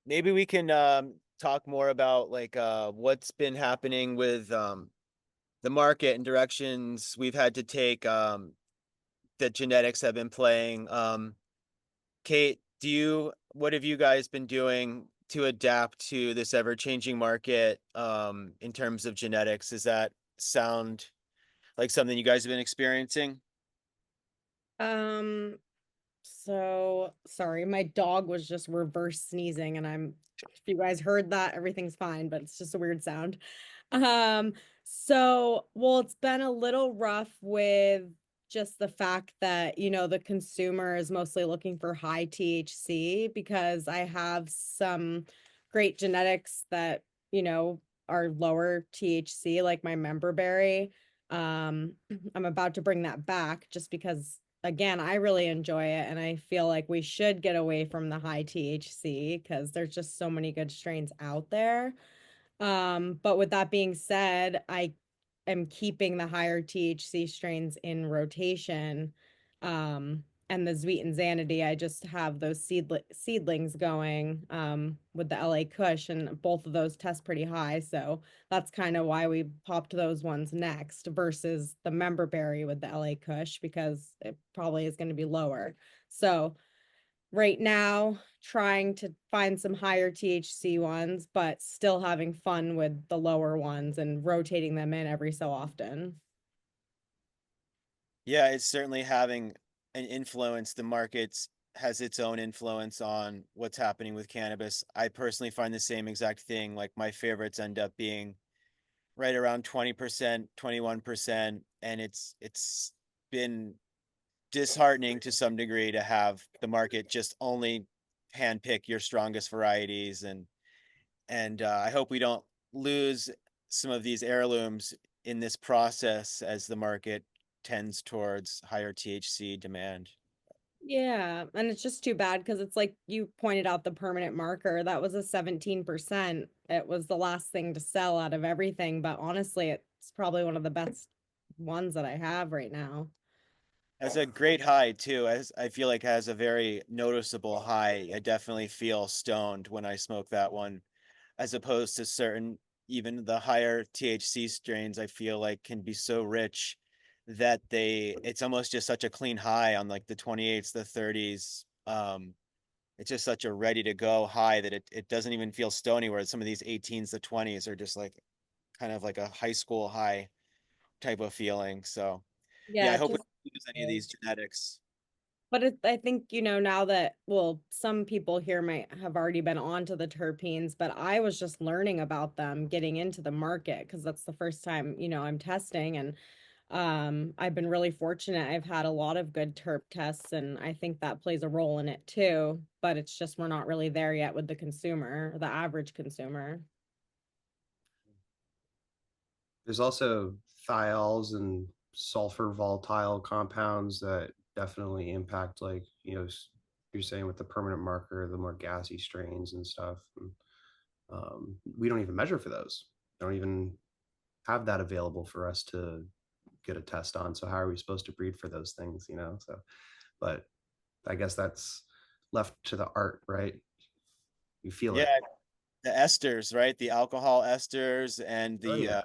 Speaker 1: Maybe we can talk more about like what's been happening with the market and directions we've had to take that genetics have been playing. Kate, what have you guys been doing to adapt to this ever-changing market in terms of genetics? Does that sound like something you guys have been experiencing?
Speaker 3: So sorry, my dog was just reverse sneezing, and if you guys heard that, everything's fine, but it's just a weird sound. Well, it's been a little rough with just the fact that, the consumer is mostly looking for high THC, because I have some great genetics that, are lower THC, like my member berry. I'm about to bring that back just because, again, I really enjoy it, and I feel like we should get away from the high THC because there's just so many good strains out there. But with that being said, I am keeping the higher THC strains in rotation. and the Sweet and Zanity, I just have those seedlings going with the LA Kush, and both of those test pretty high. So that's kind of why we popped those ones next versus the member berry with the LA Kush, because it probably is going to be lower. So right now, trying to find some higher THC ones, but still having fun with the lower ones and rotating them in every so often.
Speaker 1: Yeah, it's certainly having an influence. The market has its own influence on what's happening with cannabis. I personally find the same exact thing. Like my favorites end up being right around 20%, 21%, and it's been disheartening to some degree to have the market just only handpick your strongest varieties, and I hope we don't lose some of these heirlooms in this process as the market tends towards higher THC demand.
Speaker 3: Yeah, and it's just too bad because it's like you pointed out the permanent marker. That was a 17%. It was the last thing to sell out of everything, but honestly, it's probably one of the best ones that I have right now.
Speaker 1: Has a great high too. As I feel like has a very noticeable high. I definitely feel stoned when I smoke that one, as opposed to certain even the higher THC strains. I feel like can be so rich that it's almost just such a clean high on like the 28s, the 30s. It's just such a ready to go high that it doesn't even feel stony. Whereas some of these 18s to 20s are just like kind of like a high school high type of feeling. So yeah,
Speaker 3: Yeah,
Speaker 1: I
Speaker 3: it
Speaker 1: hope we
Speaker 3: just
Speaker 1: don't lose any of these genetics.
Speaker 3: but I think, now that, well, some people here might have already been on to the terpenes, but I was just learning about them getting into the market because that's the first time, I'm testing. And I've been really fortunate. I've had a lot of good terp tests, and I think that plays a role in it too. But it's just we're not really there yet with the consumer, the average consumer.
Speaker 8: There's also thiols and sulfur volatile compounds that definitely impact, like, you're saying with the permanent marker, the more gassy strains and stuff. And, we don't even measure for those. Don't even have that available for us to get a test on. So how are we supposed to breed for those things, So, but I guess that's left to the art, right? You feel
Speaker 1: Yeah,
Speaker 8: it.
Speaker 1: the esters, right? The alcohol esters and
Speaker 8: Oh yeah.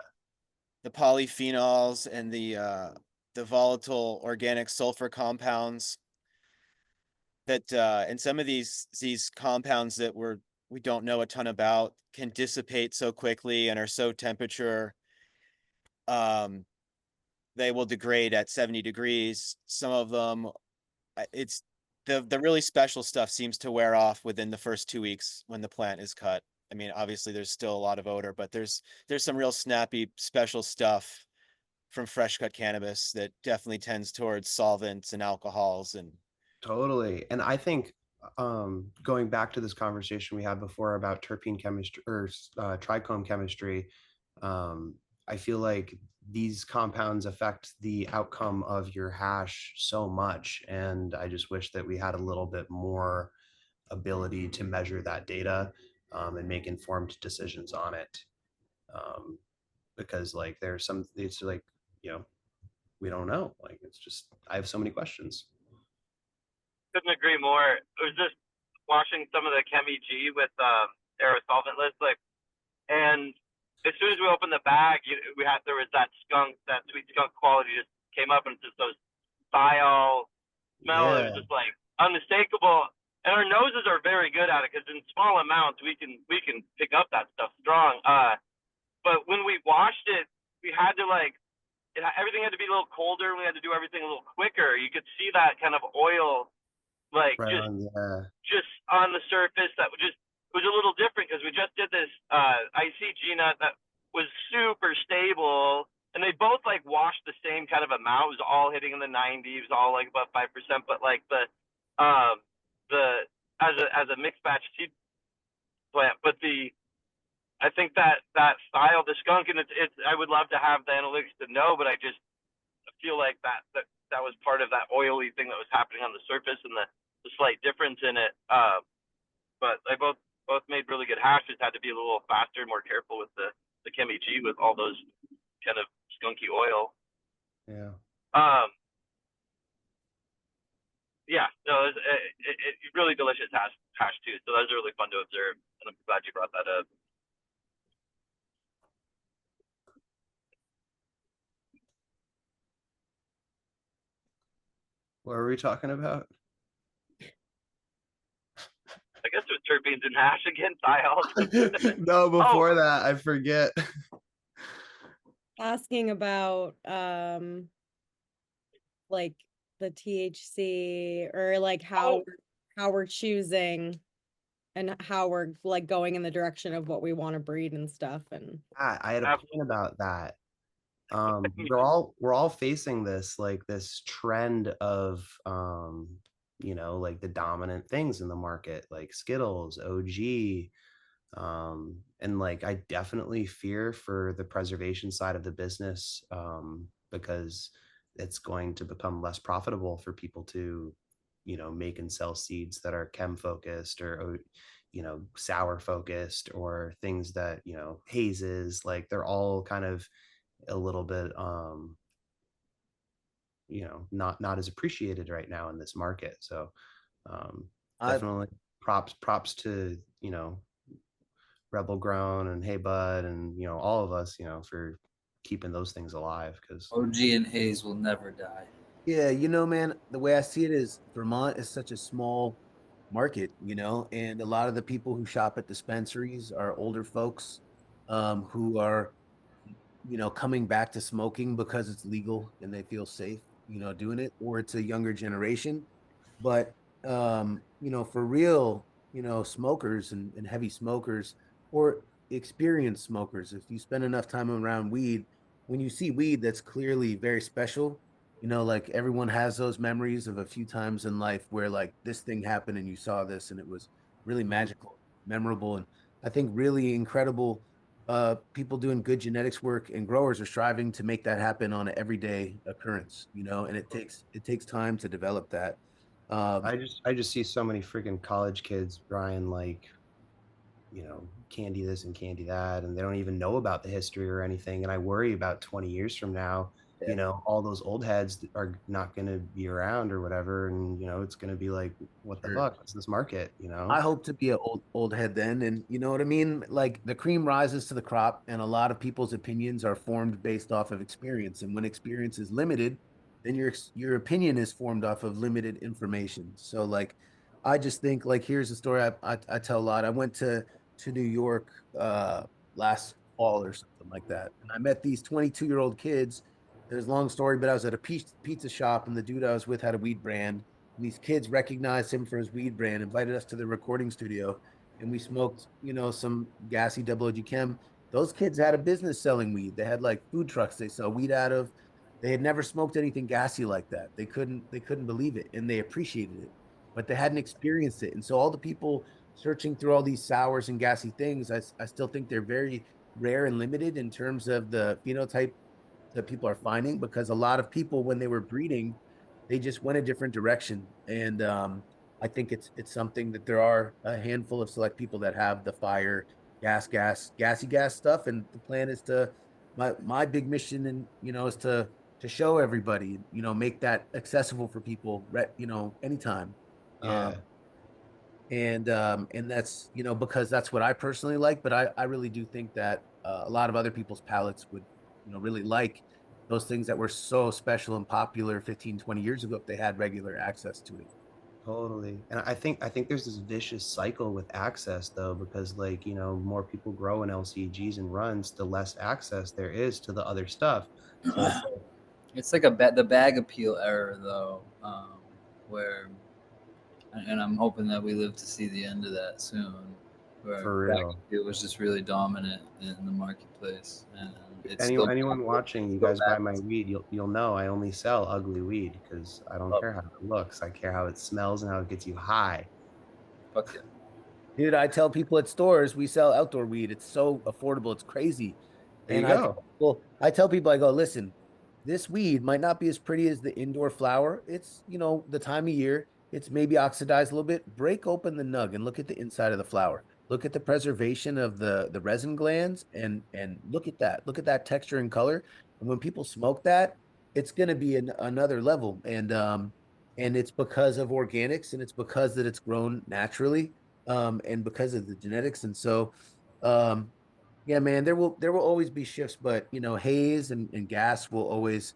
Speaker 1: the polyphenols and the volatile organic sulfur compounds that and some of these compounds that we don't know a ton about can dissipate so quickly and are so temperature um they will degrade at 70 degrees. Some of them it's the really special stuff seems to wear off within the first 2 weeks when the plant is cut. I mean, obviously there's still a lot of odor, but there's some real snappy special stuff from fresh cut cannabis that definitely tends towards solvents and alcohols and
Speaker 8: Totally. And I think, going back to this conversation we had before about terpene chemistry or trichome chemistry, I feel like these compounds affect the outcome of your hash so much. And I just wish that we had a little bit more ability to measure that data, and make informed decisions on it. Um, because like it's like, you know, we don't know. Like, it's just, I have so many questions.
Speaker 4: Couldn't agree more. It was just watching some of the Chemi G with aerosolvent list, and as soon as we opened the bag, there was that sweet skunk quality just came up, and just those thiol smell. It
Speaker 8: Yeah,
Speaker 4: was just like unmistakable. And our noses are very good at it because in small amounts we can pick up that stuff strong. But when we washed it, we had to everything had to be a little colder. We had to do everything a little quicker. You could see that kind of oil
Speaker 8: right on. Yeah,
Speaker 4: just on the surface. That was a little different because we just did this ICG nut that was super stable, and they both washed the same kind of amount. It was all hitting in the 90s, all about 5%. But the as a mixed batch seed plant, but I think that style, the skunk, and it's I would love to have the analytics to know, but I just feel like that was part of that oily thing that was happening on the surface and the slight difference in it. But they both made really good hashes. Had to be a little faster, more careful with the Chemi G with all those kind of skunky oil.
Speaker 8: yeah.
Speaker 4: Yeah, really delicious hash too. So that was really fun to observe, and I'm glad you brought that up.
Speaker 8: What are we talking about?
Speaker 4: I guess it was terpenes and hash again, Kyle.
Speaker 8: No, before that, I forget.
Speaker 3: Asking about like the THC or like how we're choosing and how we're like going in the direction of what we want to breed and stuff. And
Speaker 8: I had a point about that. We're all facing this trend of like the dominant things in the market, like Skittles, OG, and like I definitely fear for the preservation side of the business, because it's going to become less profitable for people to make and sell seeds that are chem focused or sour focused, or things that hazes, like they're all kind of a little bit not as appreciated right now in this market. So definitely props to Rebel Grown and Heybud and all of us for keeping those things alive, because
Speaker 6: OG and Haze will never die.
Speaker 5: Yeah, man, the way I see it is Vermont is such a small market, and a lot of the people who shop at dispensaries are older folks who are, coming back to smoking because it's legal and they feel safe, doing it, or it's a younger generation. But for real, smokers and heavy smokers or experienced smokers, if you spend enough time around weed, when you see weed that's clearly very special, like everyone has those memories of a few times in life where like this thing happened and you saw this and it was really magical, memorable, and I think really incredible. People doing good genetics work and growers are striving to make that happen on an everyday occurrence, and it takes time to develop that.
Speaker 8: I just see so many freaking college kids, Brian, like candy this and candy that, and they don't even know about the history or anything. And I worry about 20 years from now, all those old heads are not going to be around or whatever, and it's going to be like, what the fuck is this market?
Speaker 5: I hope to be an old head then, and you know what I mean. Like the cream rises to the crop, and a lot of people's opinions are formed based off of experience. And when experience is limited, then your opinion is formed off of limited information. So like, I just think like here's a story I tell a lot. I went to New York last fall or something like that, and I met these 22-year-old kids. It was a long story, but I was at a pizza shop, and the dude I was with had a weed brand. And these kids recognized him for his weed brand, invited us to the recording studio, and we smoked, some gassy double OG chem. Those kids had a business selling weed. They had like food trucks they sell weed out of. They had never smoked anything gassy like that. They couldn't believe it, and they appreciated it, but they hadn't experienced it. And so all the people searching through all these sours and gassy things, I still think they're very rare and limited in terms of the phenotype that people are finding, because a lot of people when they were breeding, they just went a different direction. And I think it's something that there are a handful of select people that have the fire, gassy gas stuff. And the plan is to my big mission, and is to show everybody, make that accessible for people, anytime.
Speaker 8: Yeah.
Speaker 5: And that's because that's what I personally like, but I really do think that a lot of other people's palates would really like those things that were so special and popular 15, 20 years ago if they had regular access to it.
Speaker 8: Totally. And I think there's this vicious cycle with access though, because like, more people grow in LCGs and runs, the less access there is to the other stuff. So
Speaker 6: it's like the bag appeal era though, where, and I'm hoping that we live to see the end of that soon, where
Speaker 8: for
Speaker 6: bag
Speaker 8: real.
Speaker 6: appeal was just really dominant in the marketplace. And it's
Speaker 8: Anyone watching, you guys buy my weed, you'll know I only sell ugly weed because I don't care how it looks. I care how it smells and how it gets you high.
Speaker 6: Fuck yeah.
Speaker 5: Dude, I tell people at stores we sell outdoor weed. It's so affordable, it's crazy.
Speaker 8: There you
Speaker 5: And
Speaker 8: go.
Speaker 5: I tell people, I go, listen, this weed might not be as pretty as the indoor flower. It's, the time of year, it's maybe oxidized a little bit. Break open the nug and look at the inside of the flower. Look at the preservation of the resin glands, and look at that. Look at that texture and color. And when people smoke that, it's going to be another level. And and it's because of organics, and it's because that it's grown naturally, and because of the genetics. And so, yeah, man, there will always be shifts, but haze and gas will always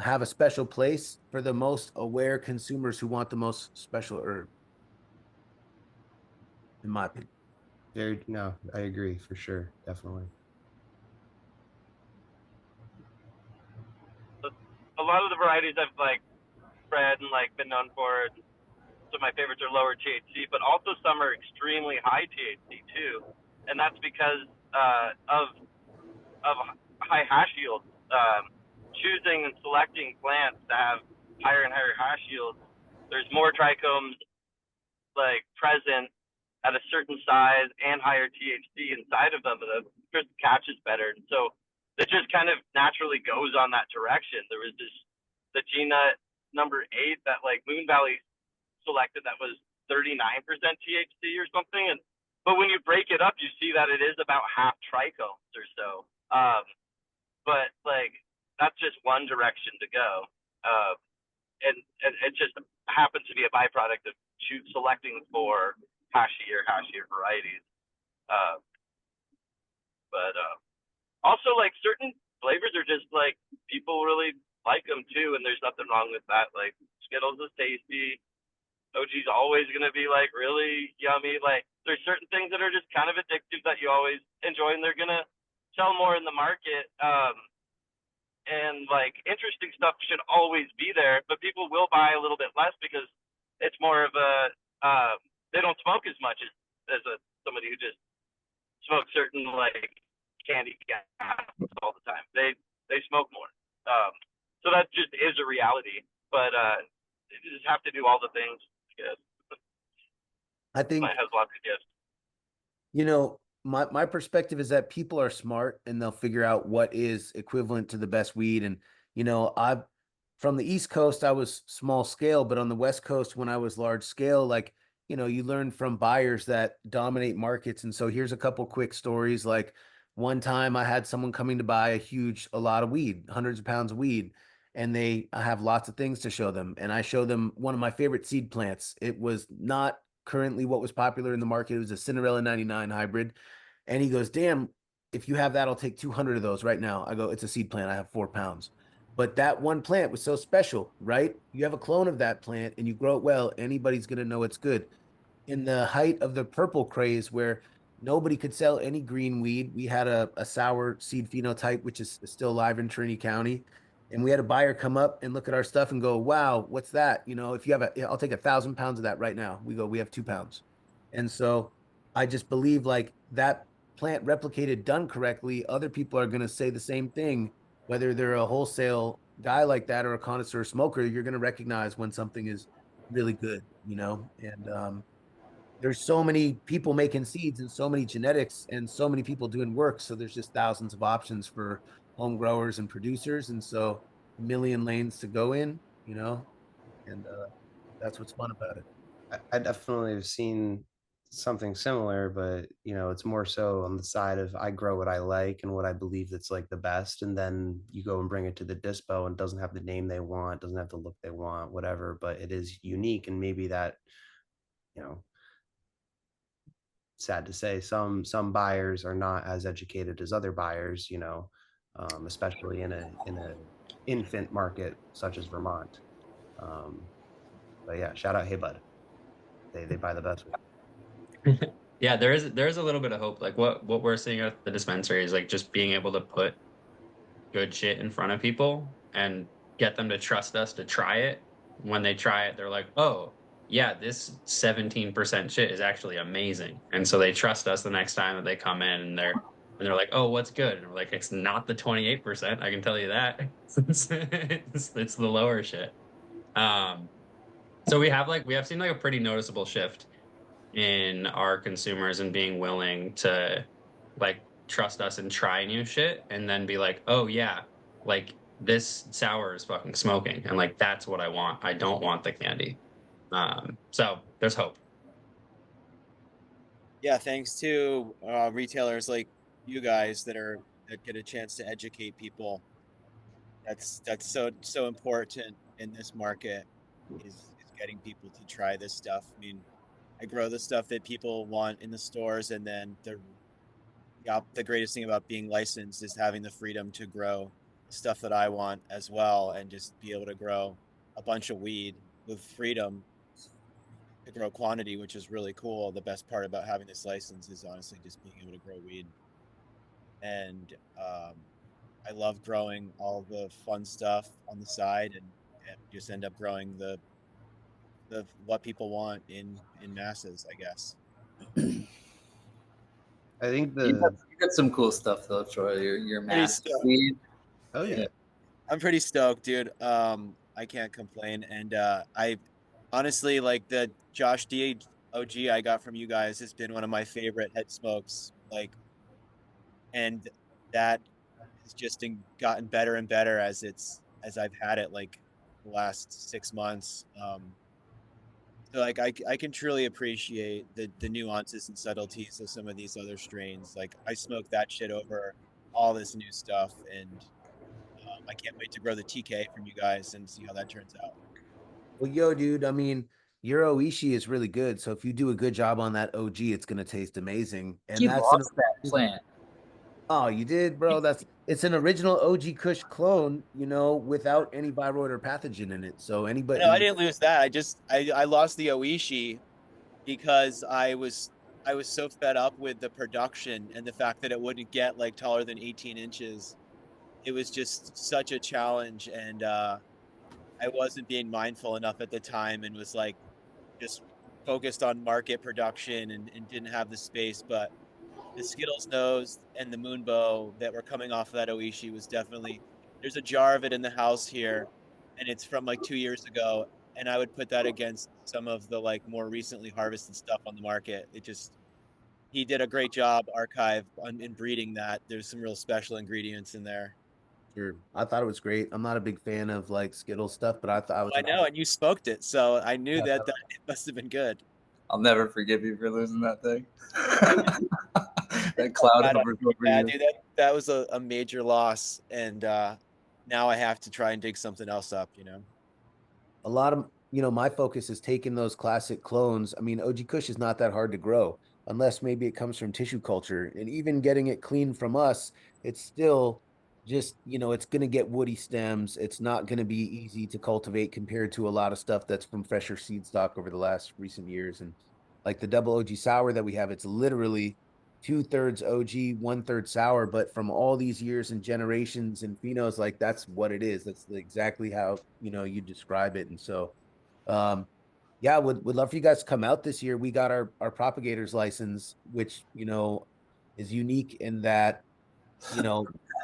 Speaker 5: have a special place for the most aware consumers who want the most special herb, in my opinion.
Speaker 8: No, I agree for sure, definitely.
Speaker 4: A lot of the varieties I've like bred and like been known for, some of my favorites are lower THC, but also some are extremely high THC too, and that's because of high hash yields. Choosing and selecting plants to have higher and higher hash yields, there's more trichomes like present at a certain size and higher THC inside of them, and the crystal catches better. And so it just kind of naturally goes on that direction. There was the G nut number 8 that like Moon Valley selected that was 39% THC or something, and but when you break it up, you see that it is about half trichomes or so. But like that's just one direction to go, and it just happens to be a byproduct of selecting for hashier varieties. But also like certain flavors are just like people really like them too, and there's nothing wrong with that. Like Skittles is tasty. OG's always gonna be like really yummy. Like there's certain things that are just kind of addictive that you always enjoy, and they're gonna sell more in the market. And like interesting stuff should always be there, but people will buy a little bit less because it's more of a they don't smoke as much as somebody who just smokes certain like candy gas all the time. They smoke more. So that just is a reality. But you just have to do all the things. I guess.
Speaker 5: I think
Speaker 4: Mine has lots of gifts.
Speaker 5: my perspective is that people are smart and they'll figure out what is equivalent to the best weed. And I from the East Coast, I was small scale, but on the West Coast, when I was large scale, like you learn from buyers that dominate markets. And so here's a couple quick stories. Like one time I had someone coming to buy a lot of weed, hundreds of pounds of weed, and I have lots of things to show them. And I show them one of my favorite seed plants. It was not currently what was popular in the market. It was a Cinderella 99 hybrid. And he goes, damn, if you have that, I'll take 200 of those right now. I go, it's a seed plant. I have 4 pounds. But that one plant was so special, right? You have a clone of that plant and you grow it well, anybody's going to know it's good. In the height of the purple craze, where nobody could sell any green weed, we had a sour seed phenotype, which is still alive in Trinity County. And we had a buyer come up and look at our stuff and go, wow, what's that? If you have I'll take 1,000 pounds of that right now. We go, we have 2 pounds. And so I just believe like that plant replicated done correctly, other people are going to say the same thing, whether they're a wholesale guy like that or a connoisseur smoker. You're going to recognize when something is really good, and there's so many people making seeds and so many genetics and so many people doing work. So there's just thousands of options for home growers and producers. And so a million lanes to go in, and that's what's fun about it.
Speaker 8: I definitely have seen something similar, but it's more so on the side of I grow what I like and what I believe that's like the best, and then you go and bring it to the dispo and it doesn't have the name they want, doesn't have the look they want, whatever, but it is unique. And maybe that, you know, sad to say, some buyers are not as educated as other buyers, especially in a infant market such as Vermont. But yeah, shout out Heybud. They buy the best.
Speaker 2: Yeah, there's a little bit of hope. Like what we're seeing at the dispensary is like just being able to put good shit in front of people and get them to trust us to try it. When they try it, they're like, "Oh, yeah, this 17% shit is actually amazing." And so they trust us the next time that they come in and they're like, "Oh, what's good?" And we're like, "It's not the 28%, I can tell you that." It's the lower shit. So we have seen like a pretty noticeable shift in our consumers and being willing to like trust us and try new shit and then be like, oh yeah, like this sour is fucking smoking and like that's what I want. I don't want the candy. So there's hope.
Speaker 1: Yeah, thanks to retailers like you guys that get a chance to educate people. That's so important in this market. is getting people to try this stuff. I mean, I grow the stuff that people want in the stores, and then the greatest thing about being licensed is having the freedom to grow the stuff that I want as well, and just be able to grow a bunch of weed with freedom to grow quantity, which is really cool. The best part about having this license is honestly just being able to grow weed. And I love growing all the fun stuff on the side, and just end up growing the what people want in masses, I guess.
Speaker 8: I think
Speaker 6: You got some cool stuff though, Troy. Your
Speaker 1: Pretty
Speaker 6: mass
Speaker 1: stoked.
Speaker 6: weed.
Speaker 8: oh yeah.
Speaker 1: I'm pretty stoked, dude. I can't complain. And I honestly like the Josh D OG I got from you guys has been one of my favorite head smokes. Like, and that has just gotten better and better as I've had it like the last 6 months. So like I can truly appreciate the nuances and subtleties of some of these other strains. Like I smoke that shit over all this new stuff, and I can't wait to grow the TK from you guys and see how that turns out.
Speaker 5: Well, yo, dude, I mean, your Oishi is really good. So if you do a good job on that OG, it's gonna taste amazing. And
Speaker 6: He
Speaker 5: that's an
Speaker 6: lost that plant.
Speaker 5: oh, you did, bro. It's an original OG Kush clone, without any viroid or pathogen in it. So
Speaker 1: No, I
Speaker 5: anybody,
Speaker 1: didn't lose that. I lost the Oishi because I was so fed up with the production and the fact that it wouldn't get like taller than 18 inches. It was just such a challenge, and I wasn't being mindful enough at the time, and was like just focused on market production, and didn't have the space. But the Skittles nose and the Moonbow that were coming off of that Oishi was definitely, there's a jar of it in the house here, and it's from like 2 years ago. And I would put that against some of the like more recently harvested stuff on the market. It just, he did a great job in breeding that. There's some real special ingredients in there.
Speaker 5: sure, I thought it was great. I'm not a big fan of like Skittle stuff, but I thought I was
Speaker 1: I
Speaker 5: like,
Speaker 1: know, and you smoked it, so I knew
Speaker 5: yeah,
Speaker 1: that it must have been good.
Speaker 6: I'll never forgive you for losing that thing.
Speaker 1: It was
Speaker 6: That cloud
Speaker 1: bad,
Speaker 6: hovers over
Speaker 1: bad,
Speaker 6: you.
Speaker 1: dude. That was a major loss, and now I have to try and dig something else up.
Speaker 5: a lot of my focus is taking those classic clones. I mean, OG Kush is not that hard to grow unless maybe it comes from tissue culture, and even getting it clean from us, it's still just it's going to get woody stems. It's not going to be easy to cultivate compared to a lot of stuff that's from fresher seed stock over the last recent years. And like the double OG sour that we have, it's literally 2/3 OG, 1/3 sour, but from all these years and generations and phenos, like that's what it is. That's exactly how you describe it. And so, um, yeah, would love for you guys to come out this year. We got our propagators license, which is unique in that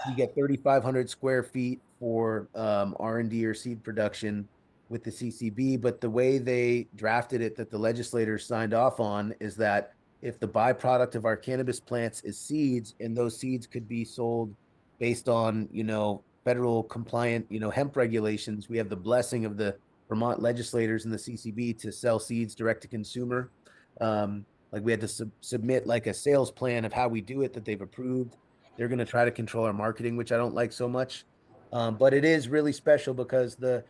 Speaker 5: you get 3,500 square feet for R&D or seed production with the CCB. But the way they drafted it, that the legislators signed off on, is that if the byproduct of our cannabis plants is seeds, and those seeds could be sold based on federal compliant hemp regulations, we have the blessing of the Vermont legislators and the CCB to sell seeds direct to consumer. Like we had to submit like a sales plan of how we do it that they've approved. They're going to try to control our marketing, which I don't like so much. But it is really special because the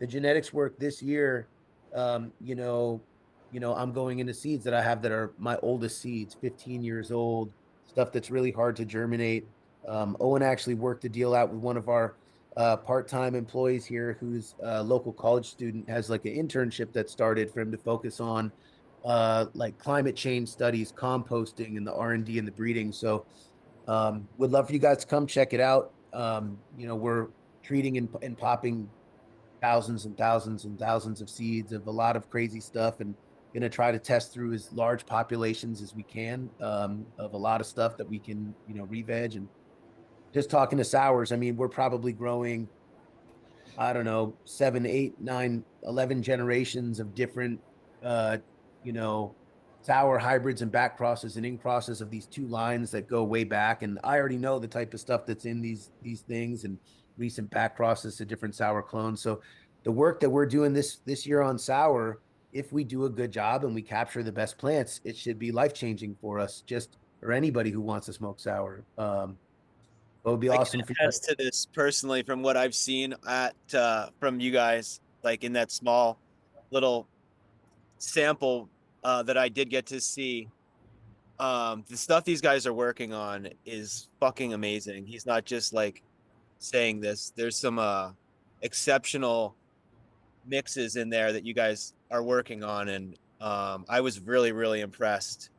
Speaker 5: genetics work this year. Um, you know, I'm going into seeds that I have that are my oldest seeds, 15 years old, stuff that's really hard to germinate. Owen actually worked a deal out with one of our part-time employees here, who's a local college student, has like an internship that started for him to focus on like climate change studies, composting, and the R&D and the breeding. So would love for you guys to come check it out. We're treating and popping thousands and thousands and thousands of seeds of a lot of crazy stuff, and going to try to test through as large populations as we can of a lot of stuff that we can, re-veg. And just talking to sours, I mean, we're probably growing, I don't know, 7, 8, 9, 11 generations of different, uh, you know, sour hybrids and back crosses and in crosses of these two lines that go way back. And I already know the type of stuff that's in these things, and recent back crosses to different sour clones. So the work that we're doing this year on sour, if we do a good job and we capture the best plants, it should be life changing for us, just or anybody who wants to smoke sour. It would be
Speaker 1: I
Speaker 5: awesome
Speaker 1: can
Speaker 5: for you guys.
Speaker 1: attest to this personally from what I've seen at from you guys, like in that small little sample that I did get to see. The stuff these guys are working on is fucking amazing. He's not just like saying this. There's some exceptional mixes in there that you guys are working on, and I was really, really impressed.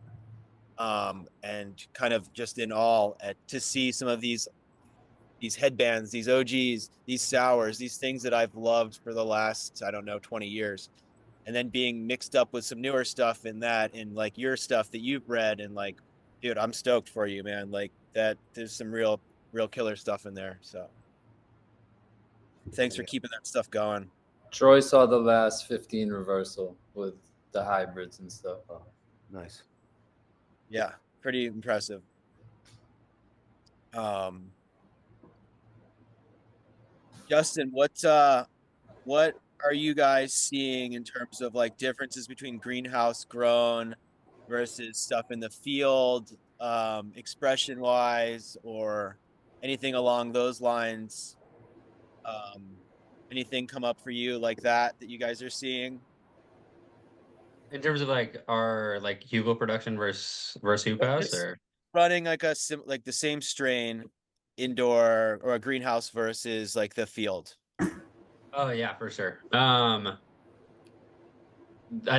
Speaker 1: And kind of just in awe at to see some of these headbands, these OGs, these sours, these things that I've loved for the last, I don't know, 20 years. And then being mixed up with some newer stuff in that, and like your stuff that you've read, and like, dude, I'm stoked for you, man. Like that, there's some real killer stuff in there. So thanks for keeping that stuff going.
Speaker 6: Troy saw the last 15 reversal with the hybrids and stuff.
Speaker 5: Oh, nice.
Speaker 1: Yeah, pretty impressive. Justin, what are you guys seeing in terms of like differences between greenhouse grown versus stuff in the field, expression wise, or anything along those lines? Anything come up for you like that you guys are seeing?
Speaker 2: In terms of like our like Hugo production versus Hoop House,
Speaker 1: Just
Speaker 2: or
Speaker 1: running like like the same strain indoor or a greenhouse versus like the field.
Speaker 2: oh yeah, for sure. I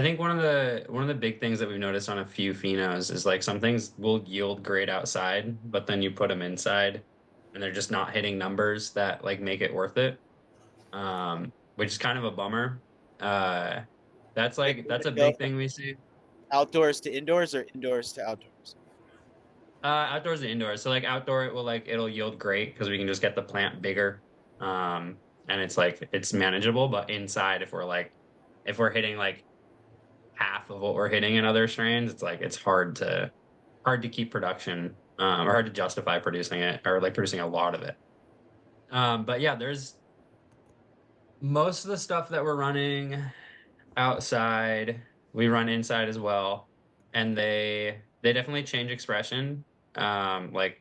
Speaker 2: think one of the big things that we've noticed on a few phenos is like some things will yield great outside, but then you put them inside and they're just not hitting numbers that like make it worth it. Which is kind of a bummer. That's a big thing we see.
Speaker 1: Outdoors to indoors or indoors to outdoors?
Speaker 2: Outdoors and indoors. So like outdoor, it'll yield great because we can just get the plant bigger, and it's manageable. But inside, if we're hitting like half of what we're hitting in other strains, it's hard to keep production, or hard to justify producing it, or like producing a lot of it. But yeah, there's most of the stuff that we're running outside, we run inside as well, and they definitely change expression. Like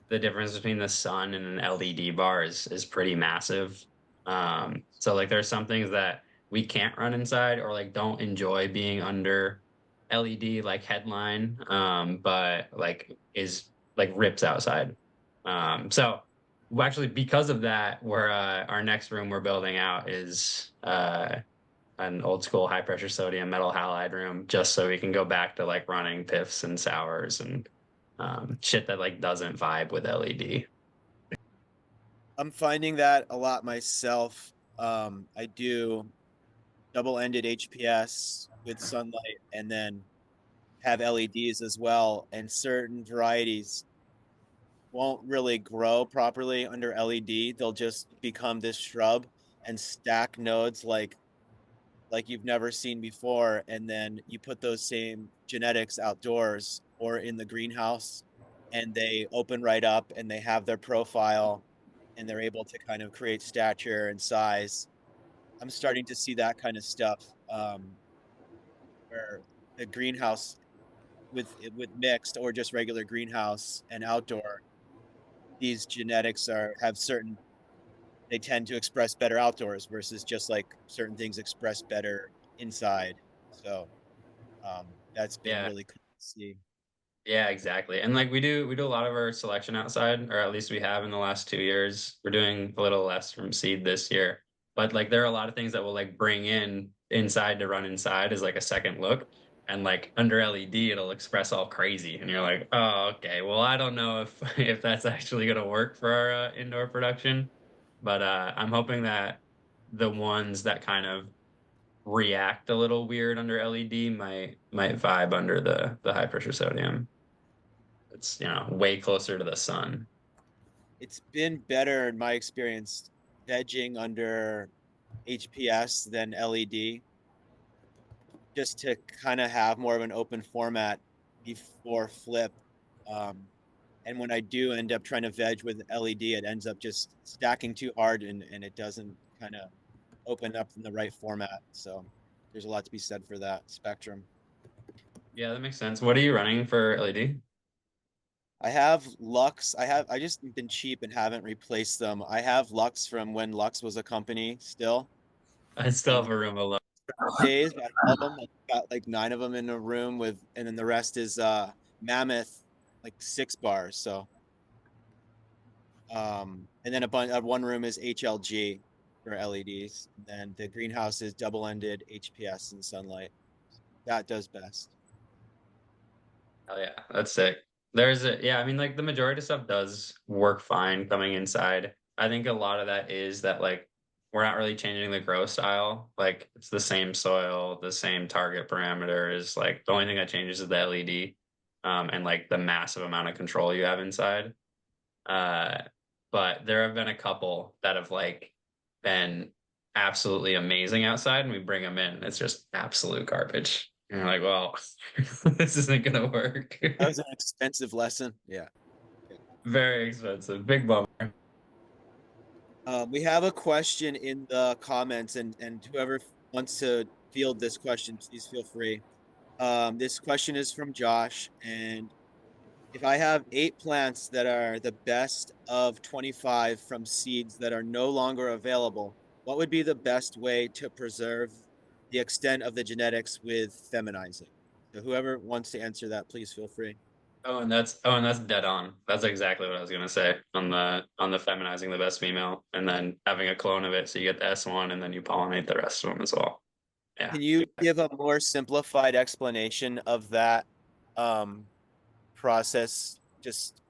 Speaker 2: the difference between the sun and an LED bar is pretty massive. So like there's some things that we can't run inside or like don't enjoy being under LED like headline, but like is like rips outside. So actually because of that, we're our next room we're building out is an old school high pressure sodium metal halide room just so we can go back to like running piffs and sours and shit that like doesn't vibe with LED.
Speaker 1: I'm finding that a lot myself. I do double-ended HPS with sunlight and then have LEDs as well, and certain varieties won't really grow properly under LED. They'll just become this shrub and stack nodes like you've never seen before, and then you put those same genetics outdoors or in the greenhouse and they open right up and they have their profile and they're able to kind of create stature and size. I'm starting to see that kind of stuff, where the greenhouse with mixed or just regular greenhouse and outdoor, these genetics have certain, they tend to express better outdoors versus just like certain things express better inside. So that's been
Speaker 2: Yeah.
Speaker 1: really cool to see.
Speaker 2: Yeah, exactly. And like we do a lot of our selection outside, or at least we have in the last 2 years. We're doing a little less from seed this year. But like there are a lot of things that we'll like bring in inside to run inside as like a second look. And like under LED, it'll express all crazy. And you're like, oh, okay. Well, I don't know if if that's actually gonna work for our indoor production. But I'm hoping that the ones that kind of react a little weird under LED might vibe under the high pressure sodium. It's, way closer to the sun.
Speaker 1: It's been better in my experience vegging under HPS than LED, just to kind of have more of an open format before flip. And when I do end up trying to veg with LED, it ends up just stacking too hard and it doesn't kind of open up in the right format. So there's a lot to be said for that spectrum.
Speaker 2: Yeah, that makes sense. What are you running for LED?
Speaker 1: I have Lux. I just been cheap and haven't replaced them. I have Lux from when Lux was a company still.
Speaker 2: I still
Speaker 1: And
Speaker 2: have a room of love.
Speaker 1: days. I love them. I've got like 9 of them in a room with, and then the rest is mammoth, like 6 bars. So, and then a bunch of one room is HLG for LEDs. And then the greenhouse is double-ended HPS and sunlight. That does best.
Speaker 2: Oh yeah, that's sick. Yeah, I mean, like the majority of stuff does work fine coming inside. I think a lot of that is that like we're not really changing the grow style. Like it's the same soil, the same target parameters. Like the only thing that changes is the LED, and like the massive amount of control you have inside. Uh, but there have been a couple that have like been absolutely amazing outside, and we bring them in. It's just absolute garbage. And you're like, well, this isn't gonna work.
Speaker 1: That was an expensive lesson. Yeah.
Speaker 2: Very expensive. Big bummer.
Speaker 1: We have a question in the comments, and whoever wants to field this question, please feel free. This question is from Josh, and if I have 8 plants that are the best of 25 from seeds that are no longer available, what would be the best way to preserve the extent of the genetics with feminizing? So whoever wants to answer that, please feel free.
Speaker 2: And that's dead on. That's exactly what I was gonna say on the feminizing the best female, and then having a clone of it, so you get the S1, and then you pollinate the rest of them as well. Yeah.
Speaker 1: Can you give a more simplified explanation of that process? Just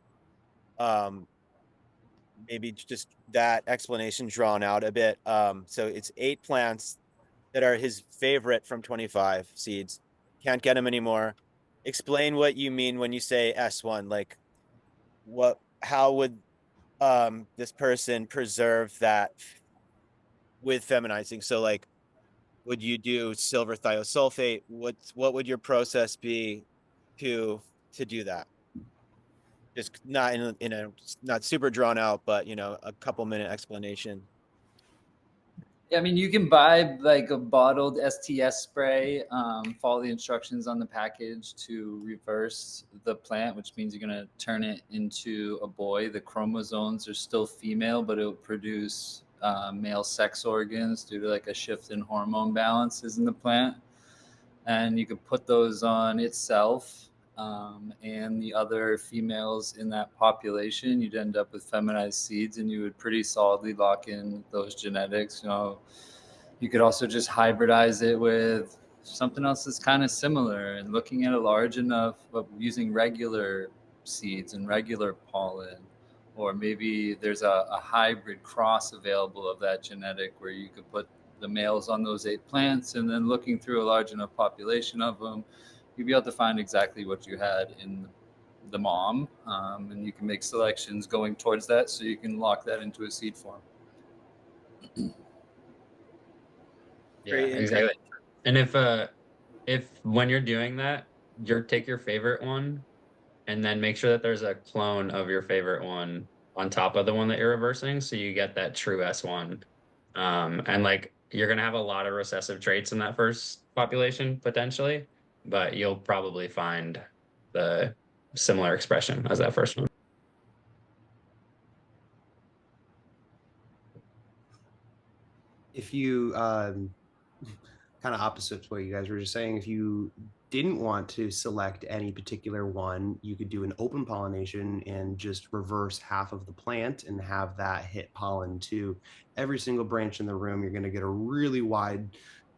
Speaker 1: maybe just that explanation drawn out a bit. So it's 8 plants that are his favorite from 25 seeds. Can't get them anymore. Explain what you mean when you say S1. Like how would this person preserve that with feminizing? So like would you do silver thiosulfate? What would your process be to do that? Just not in a not super drawn out, but a couple minute explanation.
Speaker 6: Yeah, I mean, you can buy like a bottled STS spray. Follow the instructions on the package to reverse the plant, which means you're going to turn it into a boy. The chromosomes are still female, but it'll produce male sex organs due to like a shift in hormone balances in the plant. And you could put those on itself and the other females in that population. You'd end up with feminized seeds, and you would pretty solidly lock in those genetics. You could also just hybridize it with something else that's kind of similar, and looking at a large enough of using regular seeds and regular pollen, or maybe there's a hybrid cross available of that genetic where you could put the males on those 8 plants, and then looking through a large enough population of them, you'd be able to find exactly what you had in the mom, and you can make selections going towards that, so you can lock that into a seed form.
Speaker 2: Yeah, exactly. And if when you're doing that, take your favorite one, and then make sure that there's a clone of your favorite one on top of the one that you're reversing, so you get that true S1. And like you're gonna have a lot of recessive traits in that first population potentially, but you'll probably find the similar expression as that first one.
Speaker 8: If you kind of opposite to what you guys were just saying, if you didn't want to select any particular one, you could do an open pollination and just reverse half of the plant and have that hit pollen to every single branch in the room. You're going to get a really wide,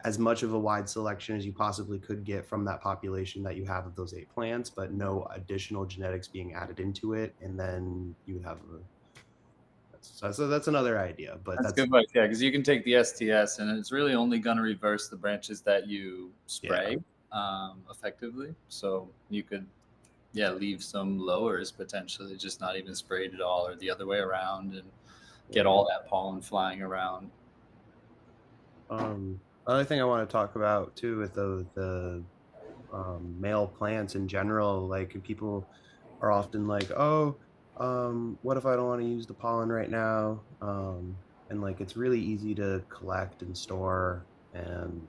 Speaker 8: as much of a wide selection as you possibly could get from that population that you have of those 8 plants, but no additional genetics being added into it. And then you have so that's another idea, but
Speaker 6: that's good advice. Yeah, because you can take the STS and it's really only going to reverse the branches that you spray effectively. So you could, leave some lowers potentially just not even sprayed at all, or the other way around, and get all that pollen flying around.
Speaker 8: Other thing I want to talk about too with the male plants in general, like people are often like, oh, what if I don't want to use the pollen right now? And like it's really easy to collect and store, and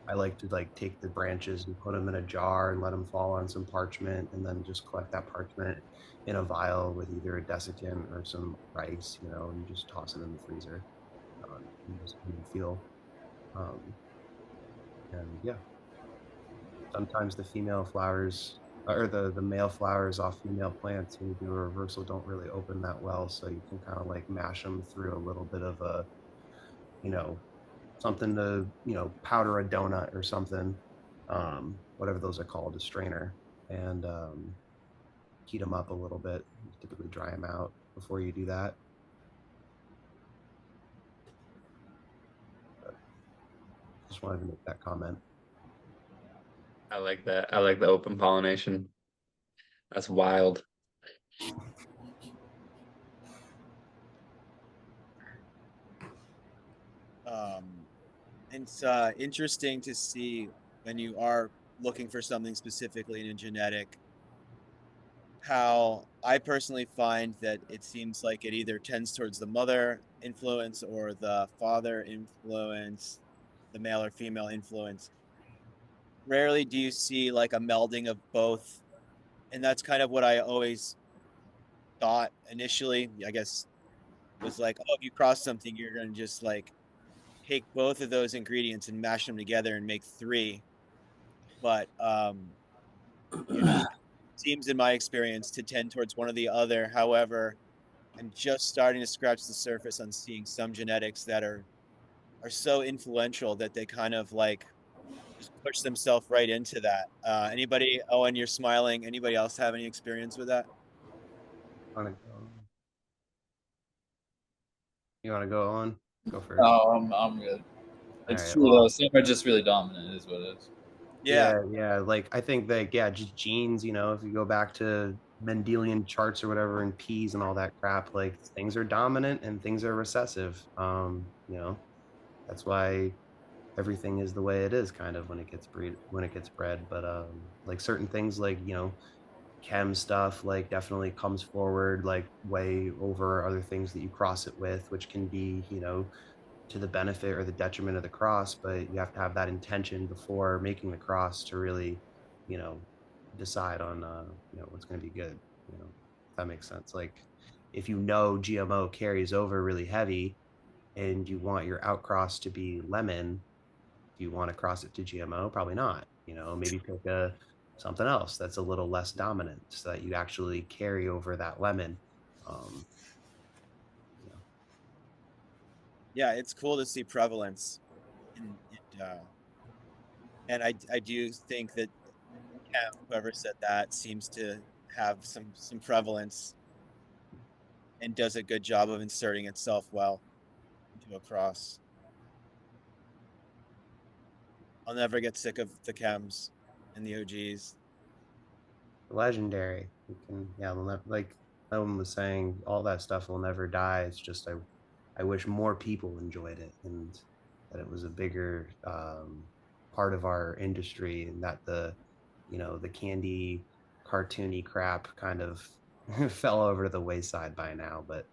Speaker 8: I like to like take the branches and put them in a jar and let them fall on some parchment, and then just collect that parchment in a vial with either a desiccant or some rice, and just toss it in the freezer and just feel. And yeah, sometimes the female flowers or the male flowers off female plants when you do a reversal don't really open that well. So you can kind of like mash them through a little bit of a, you know, something to, powder a donut or something, whatever those are called, a strainer, and heat them up a little bit. You typically dry them out before you do that. But just wanted to make that comment.
Speaker 2: I like that. I like the open pollination. That's wild.
Speaker 1: It's interesting to see when you are looking for something specifically in a genetic, how I personally find that it seems like it either tends towards the mother influence or the father influence, the male or female influence. Rarely do you see like a melding of both. And that's kind of what I always thought initially, I guess, was like, oh, if you cross something, you're going to just like take both of those ingredients and mash them together and make three. But usually seems in my experience to tend towards one or the other. However, I'm just starting to scratch the surface on seeing some genetics that are so influential that they kind of like just push themselves right into that. Anybody? Oh, and you're smiling. Anybody else have any experience with that?
Speaker 8: Want to go? You want to go on? Go first.
Speaker 6: Oh, I'm good.
Speaker 8: All
Speaker 6: It's
Speaker 8: right.
Speaker 6: true
Speaker 8: Well,
Speaker 6: though. Some are just really dominant, is what it is.
Speaker 1: Yeah,
Speaker 8: yeah. Like I think that just genes. If you go back to Mendelian charts or whatever, and peas and all that crap, like things are dominant and things are recessive. That's why everything is the way it is, kind of when it gets bred. But like certain things, like chem stuff, like definitely comes forward like way over other things that you cross it with, which can be to the benefit or the detriment of the cross, but you have to have that intention before making the cross to really, you know, decide on, what's going to be good. If that makes sense. Like if GMO carries over really heavy and you want your outcross to be lemon, do you want to cross it to GMO? Probably not. Maybe pick something else that's a little less dominant so that you actually carry over that lemon. Um,
Speaker 1: yeah, it's cool to see prevalence, and I do think that whoever said that seems to have some prevalence and does a good job of inserting itself well into a cross. I'll never get sick of the chems and the OGs.
Speaker 8: legendary. Like Owen was saying, all that stuff will never die. It's just I wish more people enjoyed it and that it was a bigger part of our industry, and that the candy cartoony crap kind of fell over to the wayside by now. But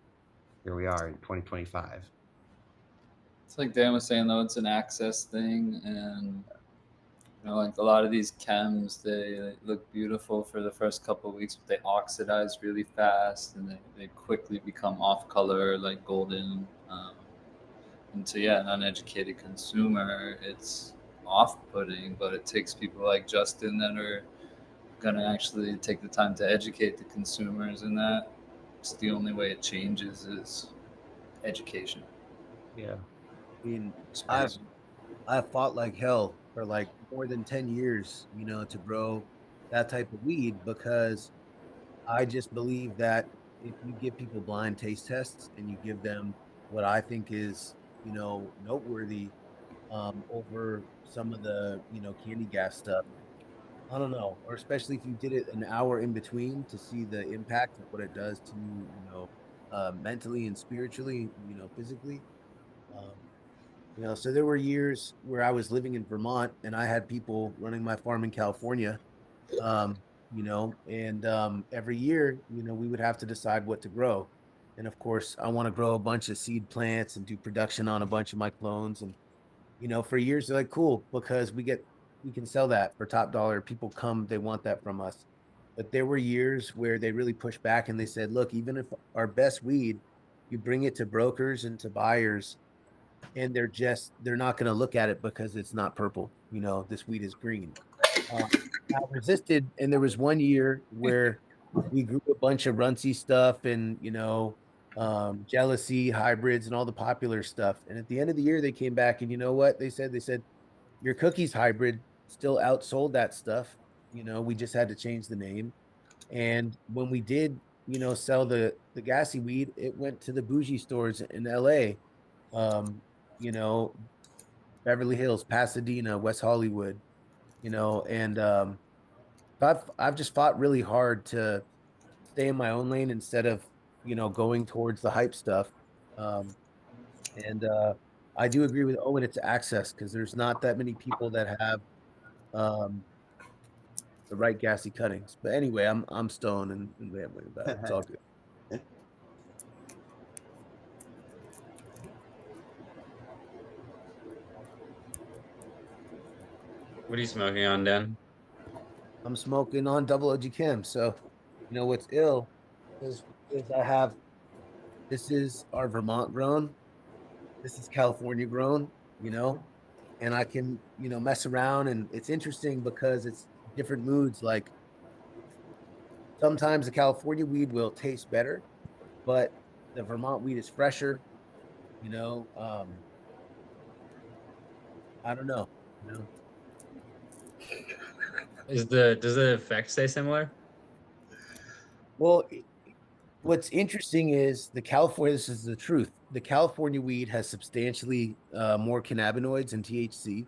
Speaker 8: here we are in 2025.
Speaker 6: It's like Dan was saying though, it's an access thing, and like a lot of these chems, they look beautiful for the first couple of weeks, but they oxidize really fast and they quickly become off color, like golden. And so, yeah, an uneducated consumer, it's off putting, but it takes people like Justin that are going to actually take the time to educate the consumers, and that it's the only way it changes is education.
Speaker 5: Yeah. I mean,
Speaker 6: It's
Speaker 5: I've
Speaker 6: crazy.
Speaker 5: I've fought like hell for like more than 10 years, to grow that type of weed because I just believe that if you give people blind taste tests and you give them what I think is, noteworthy over some of the, candy gas stuff, I don't know, or especially if you did it an hour in between to see the impact of what it does to you, mentally and spiritually, physically. Um, so there were years where I was living in Vermont and I had people running my farm in California, and every year, we would have to decide what to grow. And of course, I want to grow a bunch of seed plants and do production on a bunch of my clones. And, for years, they're like, cool, because we can sell that for top dollar. People come, they want that from us. But there were years where they really pushed back and they said, look, even if our best weed, you bring it to brokers and to buyers, and they're not going to look at it because it's not purple. this weed is green. I resisted, and there was one year where we grew a bunch of runcy stuff and jealousy hybrids and all the popular stuff. And at the end of the year, they came back and you know what they said? They said your cookies hybrid still outsold that stuff. We just had to change the name. And when we did, sell the gassy weed, it went to the bougie stores in LA, you know, Beverly Hills, Pasadena, West Hollywood, and I've just fought really hard to stay in my own lane instead of, going towards the hype stuff. Um, and I do agree with Owen, it's access because there's not that many people that have um the right gassy cuttings. But anyway, I'm stoned and rambling about it. It's all good.
Speaker 2: What are you smoking on, Dan?
Speaker 5: I'm smoking on double OG Chem. So, what's ill is this is our Vermont grown, this is California grown, and I can, mess around, and it's interesting because it's different moods. Like sometimes the California weed will taste better, but the Vermont weed is fresher, you know. I don't know, you know.
Speaker 2: Does the effect stay similar?
Speaker 5: Well, what's interesting is this is the truth. The California weed has substantially more cannabinoids and THC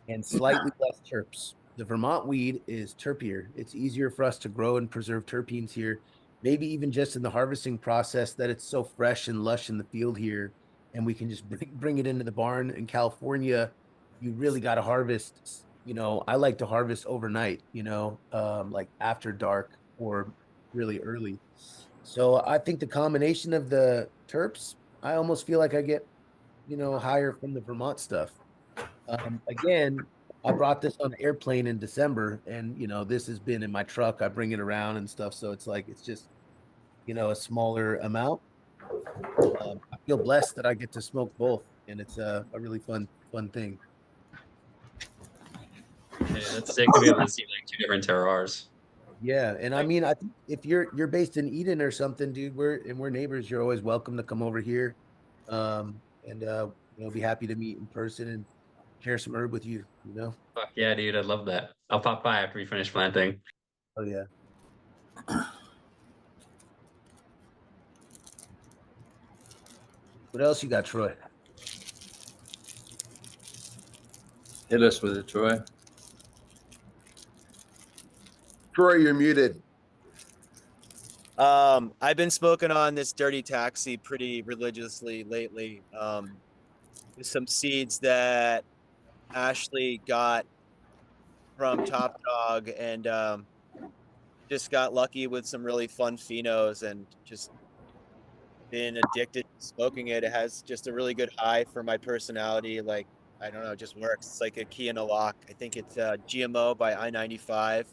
Speaker 5: and slightly less terps. The Vermont weed is terpier. It's easier for us to grow and preserve terpenes here, maybe even just in the harvesting process that it's so fresh and lush in the field here, and we can just bring it into the barn. In California, you really got to harvest. I like to harvest overnight, like after dark or really early. So I think the combination of the terps, I almost feel like I get, higher from the Vermont stuff. Again, I brought this on an airplane in December, and this has been in my truck. I bring it around and stuff, so it's like it's just a smaller amount. I feel blessed that I get to smoke both, and it's a really fun thing.
Speaker 2: Yeah, that's sick to be able to see like two different terroirs.
Speaker 5: Yeah, and I mean, I think if you're based in Eden or something, dude, we're neighbors. You're always welcome to come over here, and be happy to meet in person and share some herb with you.
Speaker 2: Fuck yeah, dude, I'd love that. I'll pop by after we finish planting.
Speaker 5: Oh yeah. What else you got, Troy?
Speaker 6: Hit us with it, Troy.
Speaker 9: Troy, you're muted.
Speaker 1: I've been smoking on this dirty taxi pretty religiously lately. Some seeds that Ashley got from Top Dog, and just got lucky with some really fun phenos and just been addicted to smoking it. It has just a really good high for my personality. Like, I don't know, it just works. It's like a key in a lock. I think it's GMO by I-95.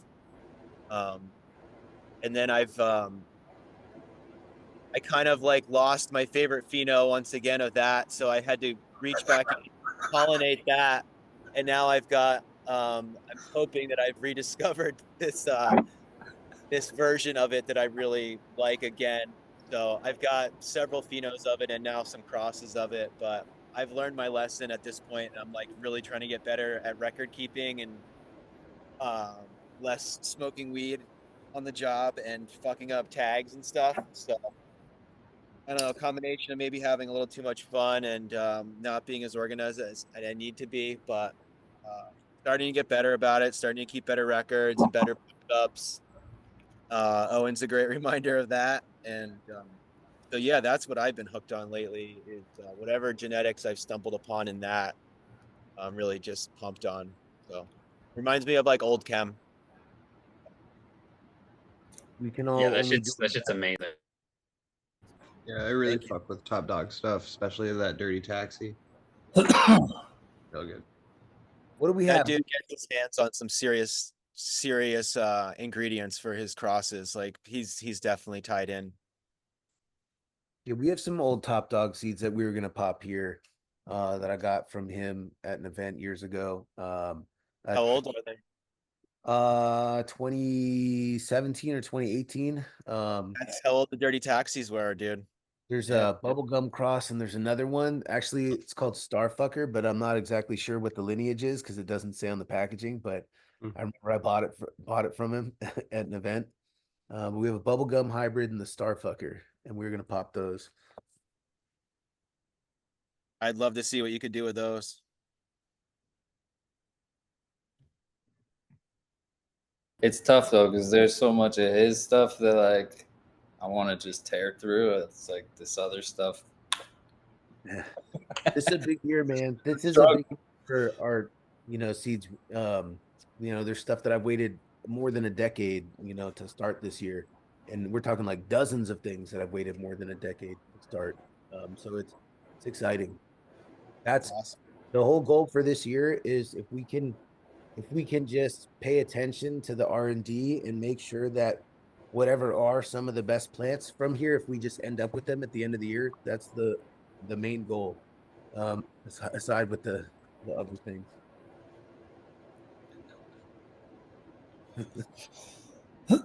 Speaker 1: And then I kind of like lost my favorite pheno once again of that. So I had to reach back and pollinate that. And now I've got, I'm hoping that I've rediscovered this version of it that I really like again. So I've got several phenos of it and now some crosses of it, but I've learned my lesson at this point. I'm like really trying to get better at record keeping and less smoking weed on the job and fucking up tags and stuff. So I don't know, a combination of maybe having a little too much fun and not being as organized as I need to be, but starting to get better about it, starting to keep better records and better ups. Owen's a great reminder of that. And so, yeah, that's what I've been hooked on lately is whatever genetics I've stumbled upon in that, I'm really just pumped on. So reminds me of like old chem.
Speaker 5: We can all
Speaker 2: Yeah,
Speaker 5: only
Speaker 2: that shit's amazing.
Speaker 8: Yeah, I really
Speaker 5: Thank you.
Speaker 8: fuck with Top Dog stuff, especially that dirty taxi. Real good.
Speaker 5: What do we
Speaker 1: That
Speaker 5: have?
Speaker 1: dude gets his hands on some serious ingredients for his crosses. Like he's definitely tied in.
Speaker 5: Yeah, we have some old Top Dog seeds that we were gonna pop here, that I got from him at an event years ago.
Speaker 1: How old are they?
Speaker 5: 2017 or 2018.
Speaker 1: That's how old the dirty taxis were, dude.
Speaker 5: There's
Speaker 1: Yeah.
Speaker 5: a bubblegum cross and there's another one. Actually, it's called Starfucker, but I'm not exactly sure what the lineage is because it doesn't say on the packaging. But I remember I bought it from him at an event. We have a bubblegum hybrid and the Starfucker, and we're gonna pop those.
Speaker 1: I'd love to see what you could do with those.
Speaker 6: It's tough though, because there's so much of his stuff that like I want to just tear through. It's like this other stuff.
Speaker 5: Yeah. This is a big year, man. This is a big year for our, seeds. There's stuff that I've waited more than a decade, to start this year. And we're talking like dozens of things that I've waited more than a decade to start. So it's exciting. That's
Speaker 1: Awesome.
Speaker 5: the whole goal for this year is if we can just pay attention to the R&D and make sure that whatever are some of the best plants from here, if we just end up with them at the end of the year, that's the main goal. Aside with the other things.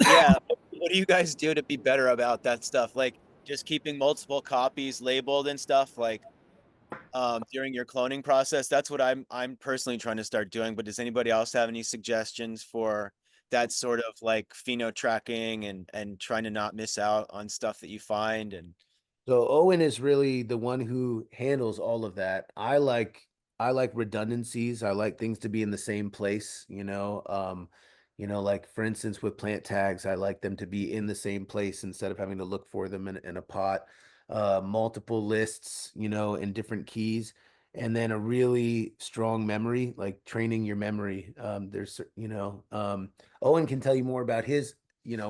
Speaker 1: Yeah. What do you guys do to be better about that stuff? Like just keeping multiple copies labeled and stuff like during your cloning process. That's what I'm personally trying to start doing. But does anybody else have any suggestions for that sort of like pheno tracking and trying to not miss out on stuff that you find? And
Speaker 5: So Owen is really the one who handles all of that. I like redundancies. I like things to be in the same place, like for instance with plant tags, I like them to be in the same place instead of having to look for them in a pot. Multiple lists, in different keys, and then a really strong memory, like training your memory. Owen can tell you more about his,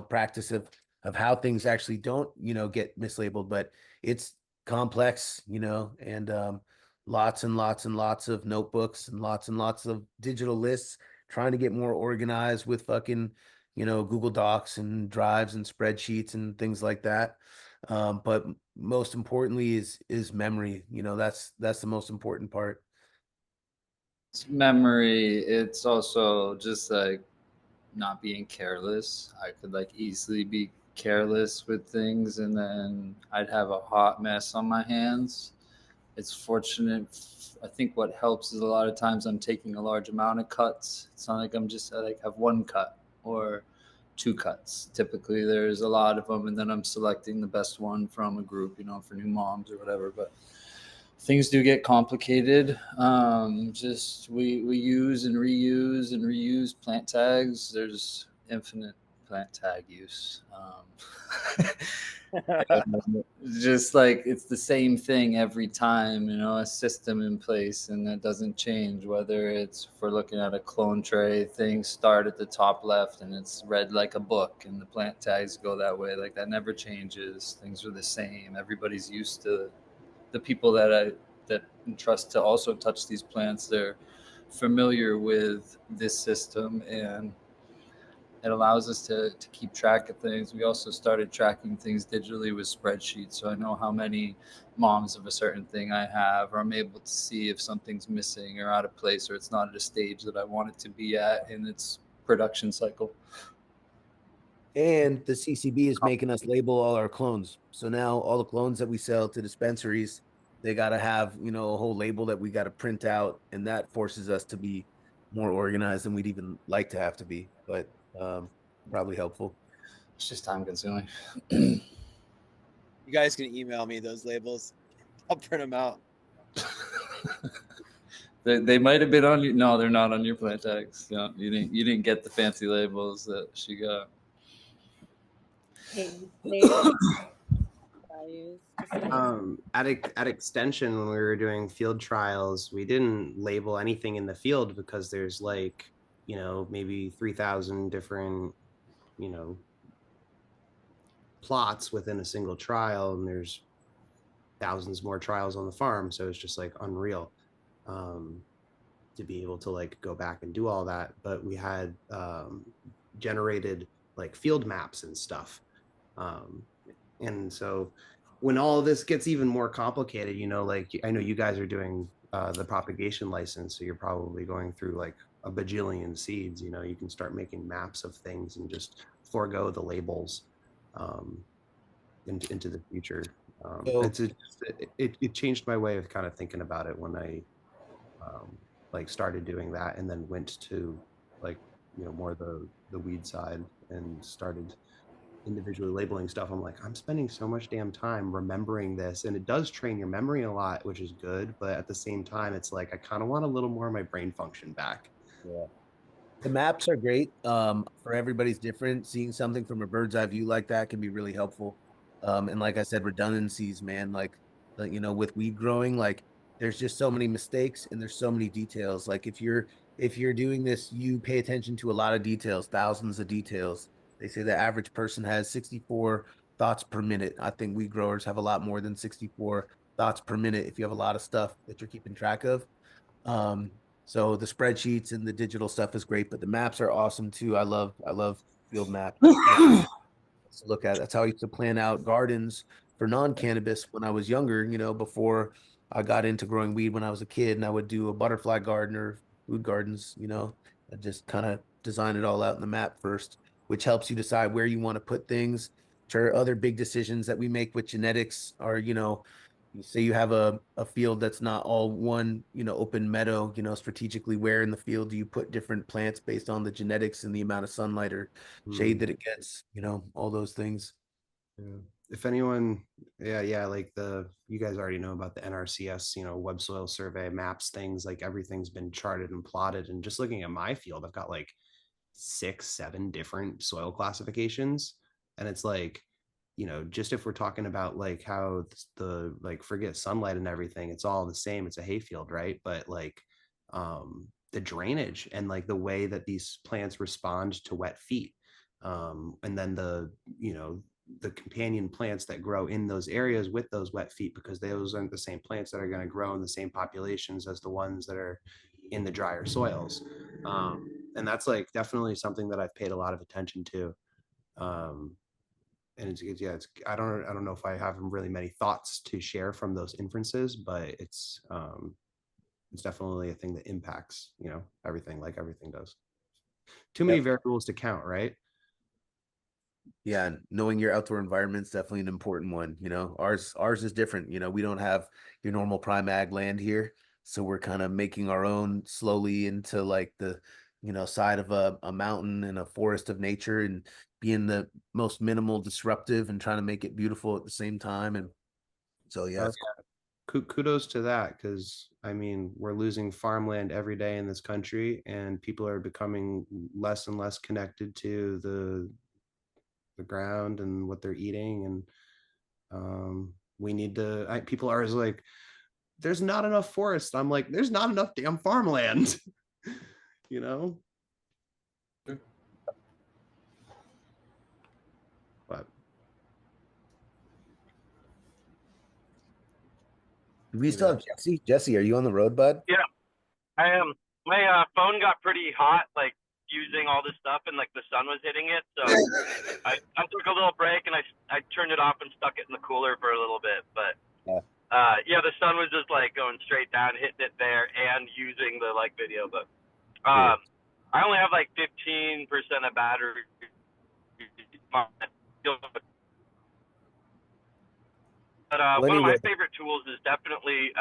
Speaker 5: practice of how things actually don't, get mislabeled, but it's complex, and lots and lots and lots of notebooks and lots of digital lists, trying to get more organized with fucking, Google Docs and drives and spreadsheets and things like that. But most importantly is memory. That's the most important part.
Speaker 6: It's memory. It's also just like not being careless. I could like easily be careless with things and then I'd have a hot mess on my hands. It's fortunate. I think what helps is a lot of times I'm taking a large amount of cuts. It's not like I'm just I like have one cut or two cuts. Typically there's a lot of them and then I'm selecting the best one from a group, for new moms or whatever. But things do get complicated. Just we use and reuse plant tags. There's infinite plant tag use. Just like it's the same thing every time, a system in place, and that doesn't change. Whether it's if we're looking at a clone tray, things start at the top left and it's read like a book, and the plant tags go that way. Like that never changes. Things are the same. Everybody's used to the people that entrust to also touch these plants. They're familiar with this system and it allows us to keep track of things. We also started tracking things digitally with spreadsheets. So I know how many moms of a certain thing I have, or I'm able to see if something's missing or out of place, or it's not at a stage that I want it to be at in its production cycle.
Speaker 5: And the CCB is making us label all our clones. So now all the clones that we sell to dispensaries, they got to have, a whole label that we got to print out. And that forces us to be more organized than we'd even like to have to be. But probably helpful.
Speaker 6: It's just time consuming.
Speaker 1: You guys can email me those labels. I'll print them out.
Speaker 6: They might have been on you. No, they're not on your plant tags. You didn't get the fancy labels that she got.
Speaker 3: Hey, values.
Speaker 8: At Extension, when we were doing field trials, we didn't label anything in the field because there's like, maybe 3,000 different, plots within a single trial, and there's thousands more trials on the farm. So it's just like unreal to be able to like go back and do all that. But we had generated like field maps and stuff. And so when all of this gets even more complicated, like I know you guys are doing the propagation license, so you're probably going through like a bajillion seeds. You know, you can start making maps of things and just forego the labels into the future.
Speaker 5: So
Speaker 8: It changed my way of kind of thinking about it when I like started doing that, and then went to like, you know, more the weed side and started individually labeling stuff. I'm like, I'm spending so much damn time remembering this, and it does train your memory a lot, which is good, but at the same time it's like I kind of want a little more of my brain function back.
Speaker 5: yeah. The maps are great. For everybody's different. Seeing something from a bird's eye view like that can be really helpful. And like I said, redundancies, man, like, you know, with weed growing, like there's just so many mistakes and there's so many details. Like if you're doing this, you pay attention to a lot of details, thousands of details. They say the average person has 64 thoughts per minute. I think weed growers have a lot more than 64 thoughts per minute if you have a lot of stuff that you're keeping track of. Um, so the spreadsheets and the digital stuff is great, but the maps are awesome too. I love field maps. To look at. That's how I used to plan out gardens for non-cannabis when I was younger, you know, before I got into growing weed when I was a kid, and I would do a butterfly garden or food gardens, you know, I just kind of design it all out in the map first, which helps you decide where you want to put things. Sure, other big decisions that we make with genetics are, you know, you say you have a field that's not all one, you know, open meadow, you know, strategically where in the field do you put different plants based on the genetics and the amount of sunlight or shade that it gets, you know, all those things.
Speaker 8: Yeah. If anyone, yeah, like you guys already know about the NRCS, you know, web soil survey maps, things like everything's been charted and plotted. And just looking at my field, I've got like 6, 7 different soil classifications. And it's like, you know, just if we're talking about like how the like forget sunlight and everything, it's all the same. It's a hayfield, right? But like the drainage and like the way that these plants respond to wet feet. And then you know, the companion plants that grow in those areas with those wet feet, because those aren't the same plants that are going to grow in the same populations as the ones that are in the drier soils. And that's like definitely something that I've paid a lot of attention to. And it's I don't know if I have really many thoughts to share from those inferences, but it's definitely a thing that impacts, you know, everything, like everything does. Too many variables to count, right?
Speaker 5: Yeah, and knowing your outdoor environment's definitely an important one. You know, ours is different. You know, we don't have your normal prime ag land here, so we're kind of making our own slowly into like the, you know, side of a mountain and a forest of nature, and being the most minimal disruptive and trying to make it beautiful at the same time. And so yeah, it's
Speaker 8: Kudos to that, because I mean, we're losing farmland every day in this country, and people are becoming less and less connected to the ground and what they're eating. And we need to people are always like, there's not enough forest. I'm like, there's not enough damn farmland. You know. But
Speaker 5: do we still have Jesse? Jesse, are you on the road, bud?
Speaker 4: Yeah, I am. My phone got pretty hot, like using all this stuff, and like the sun was hitting it. So I took a little break and I turned it off and stuck it in the cooler for a little bit. But yeah, the sun was just like going straight down, hitting it there, and using the like video. But I only have like 15% of battery. But one of my favorite tools is definitely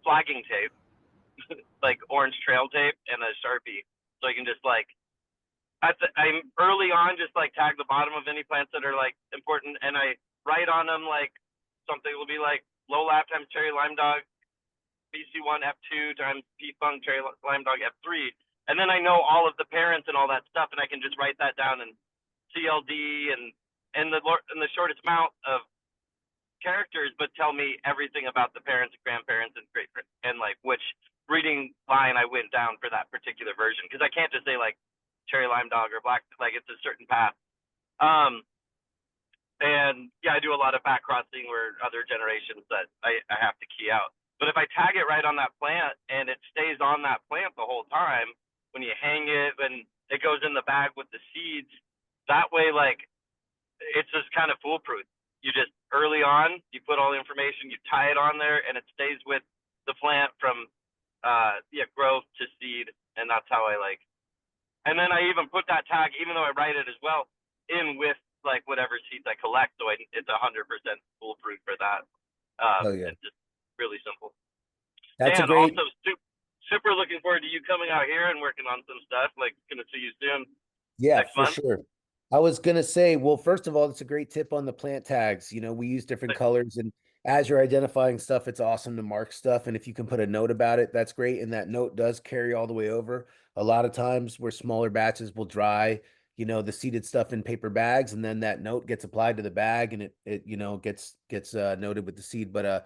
Speaker 4: flagging tape, like orange trail tape and a Sharpie. So I can just like, I'm early on just like tag the bottom of any plants that are like important, and I write on them like something will be like low lap times cherry lime dog, BC1 F2 times P fung cherry lime dog F3. And then I know all of the parents and all that stuff, and I can just write that down in CLD and the shortest amount of characters, but tell me everything about the parents and grandparents and great and like which breeding line I went down for that particular version, because I can't just say like cherry lime dog or black, like it's a certain path. And yeah, I do a lot of back crossing where other generations that I have to key out. But if I tag it right on that plant and it stays on that plant the whole time, when you hang it, when it goes in the bag with the seeds, that way like it's just kind of foolproof. You just early on, you put all the information, you tie it on there, and it stays with the plant from growth to seed. and that's how I like. And then I even put that tag, even though I write it as well, in with like whatever seeds I collect, so it's 100% foolproof for that.
Speaker 5: Oh yeah,
Speaker 4: It's just really simple.
Speaker 5: that's a
Speaker 4: And
Speaker 5: great.
Speaker 4: also super looking forward to you coming out here and working on some stuff. Like, gonna see you soon.
Speaker 5: Yeah,
Speaker 4: Next
Speaker 5: for
Speaker 4: month.
Speaker 5: sure. I was gonna say, well, first of all, it's a great tip on the plant tags. You know, we use different colors, and as you're identifying stuff, it's awesome to mark stuff. And if you can put a note about it, that's great. And that note does carry all the way over. A lot of times where smaller batches will dry, you know, the seeded stuff in paper bags, and then that note gets applied to the bag and it you know gets noted with the seed. But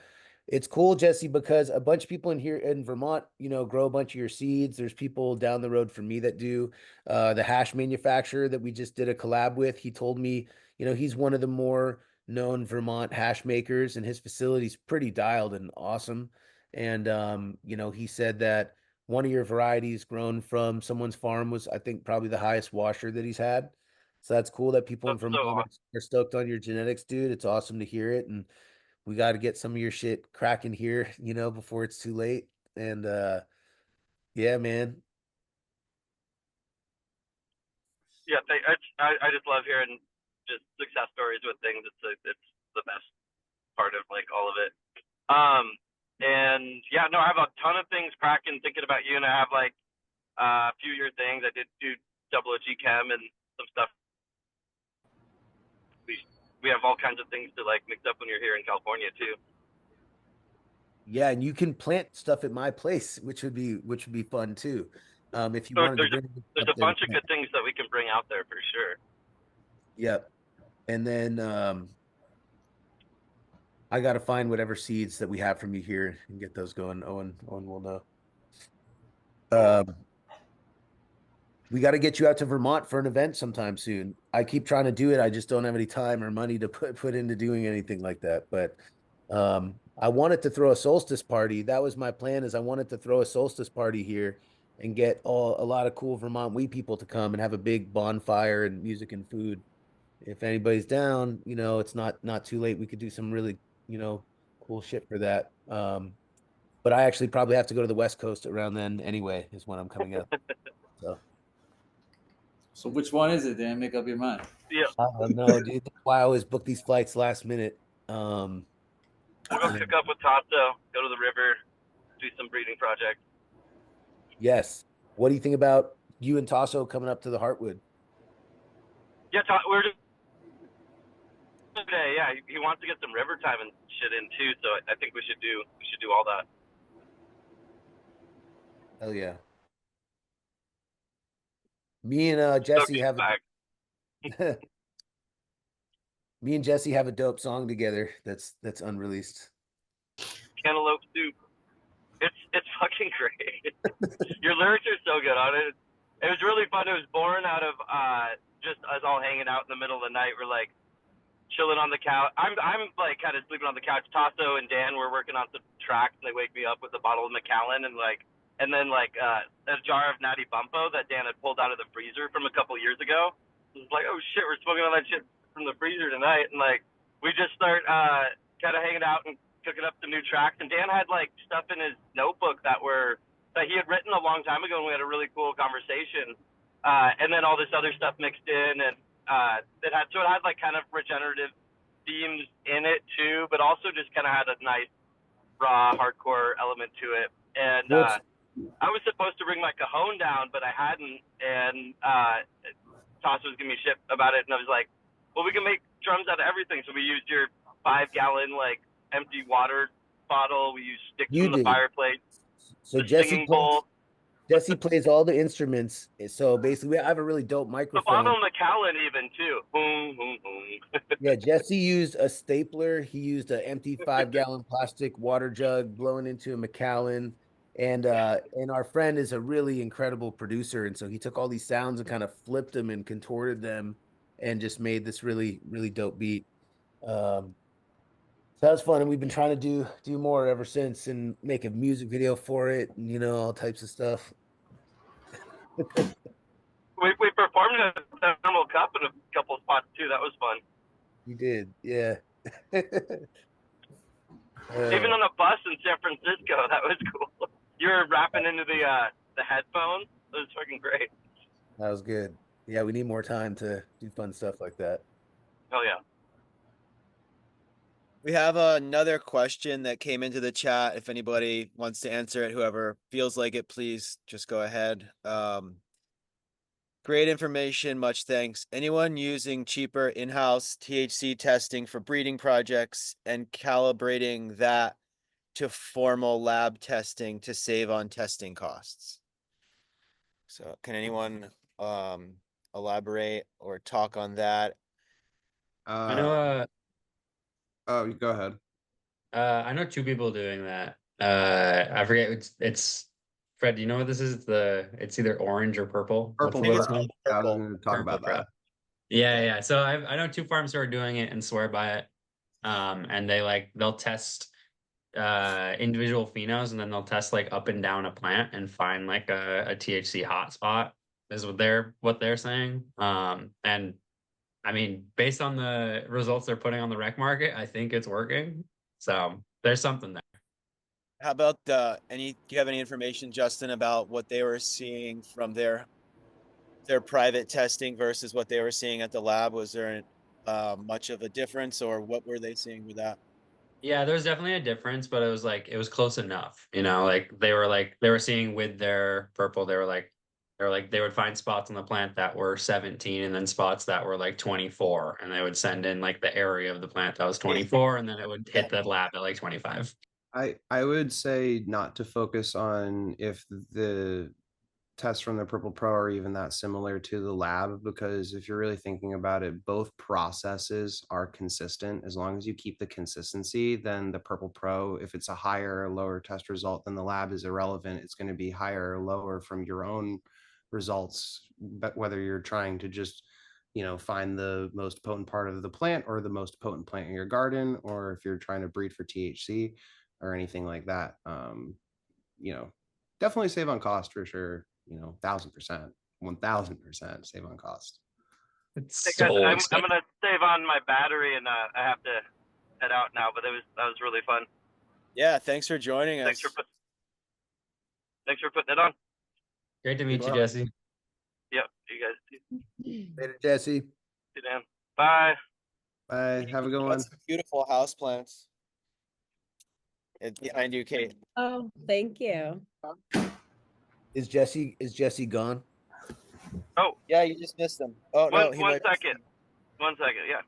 Speaker 5: it's cool, Jesse, because a bunch of people in here in Vermont, you know, grow a bunch of your seeds. There's people down the road from me that do. The hash manufacturer that we just did a collab with, he told me, you know, he's one of the more known Vermont hash makers, and his facility's pretty dialed and awesome. And you know, he said that one of your varieties grown from someone's farm was, I think, probably the highest washer that he's had. So that's cool that people in
Speaker 4: That's so
Speaker 5: Vermont are stoked on your genetics, dude. It's awesome to hear it. And we got to get some of your shit cracking here, you know, before it's too late. And yeah, man.
Speaker 4: Yeah, I just love hearing just success stories with things. It's the best part of like all of it. And yeah, no, I have a ton of things cracking thinking about you, and I have like a few of your things. I did do double OG chem and some stuff. We have all kinds of things to like mix up when you're here in California too.
Speaker 5: Yeah, and you can plant stuff at my place, which would be fun too. If you
Speaker 4: So
Speaker 5: wanted to bring
Speaker 4: there's
Speaker 5: up
Speaker 4: a
Speaker 5: there to
Speaker 4: bunch of
Speaker 5: plant.
Speaker 4: good things that we can bring out there for sure.
Speaker 5: Yep. And then I gotta find whatever seeds that we have from you here and get those going. Owen will know. We got to get you out to Vermont for an event sometime soon. I keep trying to do it. I just don't have any time or money to put into doing anything like that. But I wanted to throw a solstice party. That was my plan. Is I wanted to throw a solstice party here and get a lot of cool Vermont weed people to come and have a big bonfire and music and food. If anybody's down, you know, it's not too late. We could do some really, you know, cool shit for that. But I actually probably have to go to the West Coast around then anyway, is when I'm coming up. So.
Speaker 6: So which one is it, Dan? Make up your mind.
Speaker 4: Yeah,
Speaker 5: I don't know, dude. That's why I always book these flights last minute.
Speaker 4: we'll go pick up with Tasso, go to the river, do some breeding project.
Speaker 5: Yes. What do you think about you and Tasso coming up to the Heartwood?
Speaker 4: Yeah, we're just today. Yeah, he wants to get some river time and shit in too. So I think we should do all that.
Speaker 5: Hell yeah. Me and Jesse have me and Jesse have a dope song together that's unreleased.
Speaker 4: Cantaloupe soup. It's fucking great. Your lyrics are so good on it. It was really fun. It was born out of just us all hanging out in the middle of the night. We're like chilling on the couch. I'm like kind of sleeping on the couch. Tasso and Dan were working on some tracks, and they wake me up with a bottle of Macallan and then a jar of Natty Bumpo that Dan had pulled out of the freezer from a couple years ago. It was like, oh shit, we're smoking on that shit from the freezer tonight, and like we just start kind of hanging out and cooking up some new tracks. And Dan had like stuff in his notebook that he had written a long time ago, and we had a really cool conversation. And then all this other stuff mixed in, and it had like kind of regenerative themes in it too, but also just kind of had a nice raw hardcore element to it. And I was supposed to bring my cajon down, but I hadn't, and Toss was giving me shit about it, and I was like, well, we can make drums out of everything. So we used your 5-gallon like empty water bottle. We used sticks from the fireplace.
Speaker 5: So Jesse plays all the instruments. So basically, I have a really dope microphone.
Speaker 4: The bottle Macallan even too. Boom, boom, boom.
Speaker 5: Yeah, Jesse used a stapler. He used an empty 5-gallon plastic water jug blowing into a Macallan. And our friend is a really incredible producer. And so he took all these sounds and kind of flipped them and contorted them and just made this really, really dope beat. So that was fun. And we've been trying to do more ever since and make a music video for it and, you know, all types of stuff.
Speaker 4: We performed at the Thermal Cup in a couple of spots too. That was fun.
Speaker 5: You did, yeah.
Speaker 4: Even on a bus in San Francisco, that was cool. You were rapping into the headphones. It was fucking great.
Speaker 5: That was good. Yeah, we need more time to do fun stuff like that.
Speaker 4: Hell yeah.
Speaker 1: We have another question that came into the chat. If anybody wants to answer it, whoever feels like it, please just go ahead. Great information. Much thanks. Anyone using cheaper in-house THC testing for breeding projects and calibrating that to formal lab testing to save on testing costs? So can anyone elaborate or talk on that?
Speaker 2: I know
Speaker 8: Oh, you go ahead.
Speaker 2: I know two people doing that. I forget it's Fred, do you know what this is? It's either orange or purple.
Speaker 8: Purple
Speaker 2: What's
Speaker 8: Pro.
Speaker 2: called?
Speaker 8: I was
Speaker 1: Purple.
Speaker 8: going to talk
Speaker 2: Purple
Speaker 8: about
Speaker 2: Pro.
Speaker 8: that.
Speaker 2: Yeah. So I know two farms who are doing it and swear by it. And they'll test individual phenos, and then they'll test like up and down a plant and find like a THC hotspot is what they're saying. And I mean, based on the results they're putting on the rec market, I think it's working. So there's something there.
Speaker 1: How about do you have any information, Justin, about what they were seeing from their private testing versus what they were seeing at the lab? Was there much of a difference, or what were they seeing with that?
Speaker 2: Yeah, there's definitely a difference, but it was close enough. Like they were seeing with their purple, they would find spots on the plant that were 17 and then spots that were like 24, and they would send in like the area of the plant that was 24, and then it would hit the lab at like 25.
Speaker 8: I would say not to focus on if the tests from the Purple Pro are even that similar to the lab, because if you're really thinking about it, both processes are consistent. As long as you keep the consistency, then the Purple Pro, if it's a higher or lower test result than the lab, is irrelevant. It's going to be higher or lower from your own results, but whether you're trying to just find the most potent part of the plant or the most potent plant in your garden, or if you're trying to breed for THC or anything like that. Definitely save on cost for sure. 1,000%, 1,000% save on cost.
Speaker 2: It's
Speaker 4: Hey guys,
Speaker 2: so
Speaker 4: I'm
Speaker 2: expensive.
Speaker 4: gonna save on my battery and I have to head out now. But that was really fun.
Speaker 1: Yeah, thanks for joining
Speaker 4: Thanks
Speaker 1: us.
Speaker 4: thanks for putting it on.
Speaker 2: Great to meet you,
Speaker 1: Well,
Speaker 2: Jesse.
Speaker 4: Yep, you guys.
Speaker 5: Later, Jesse.
Speaker 4: See you, Dan. Bye.
Speaker 8: Bye. Have a good
Speaker 1: got
Speaker 8: one.
Speaker 1: some beautiful house plants behind you, Kate.
Speaker 3: Oh, thank you.
Speaker 5: Is Jesse gone?
Speaker 4: Oh,
Speaker 1: Yeah, you just missed them. Oh no, he
Speaker 4: one
Speaker 1: might.
Speaker 4: second. 1 second. Yeah.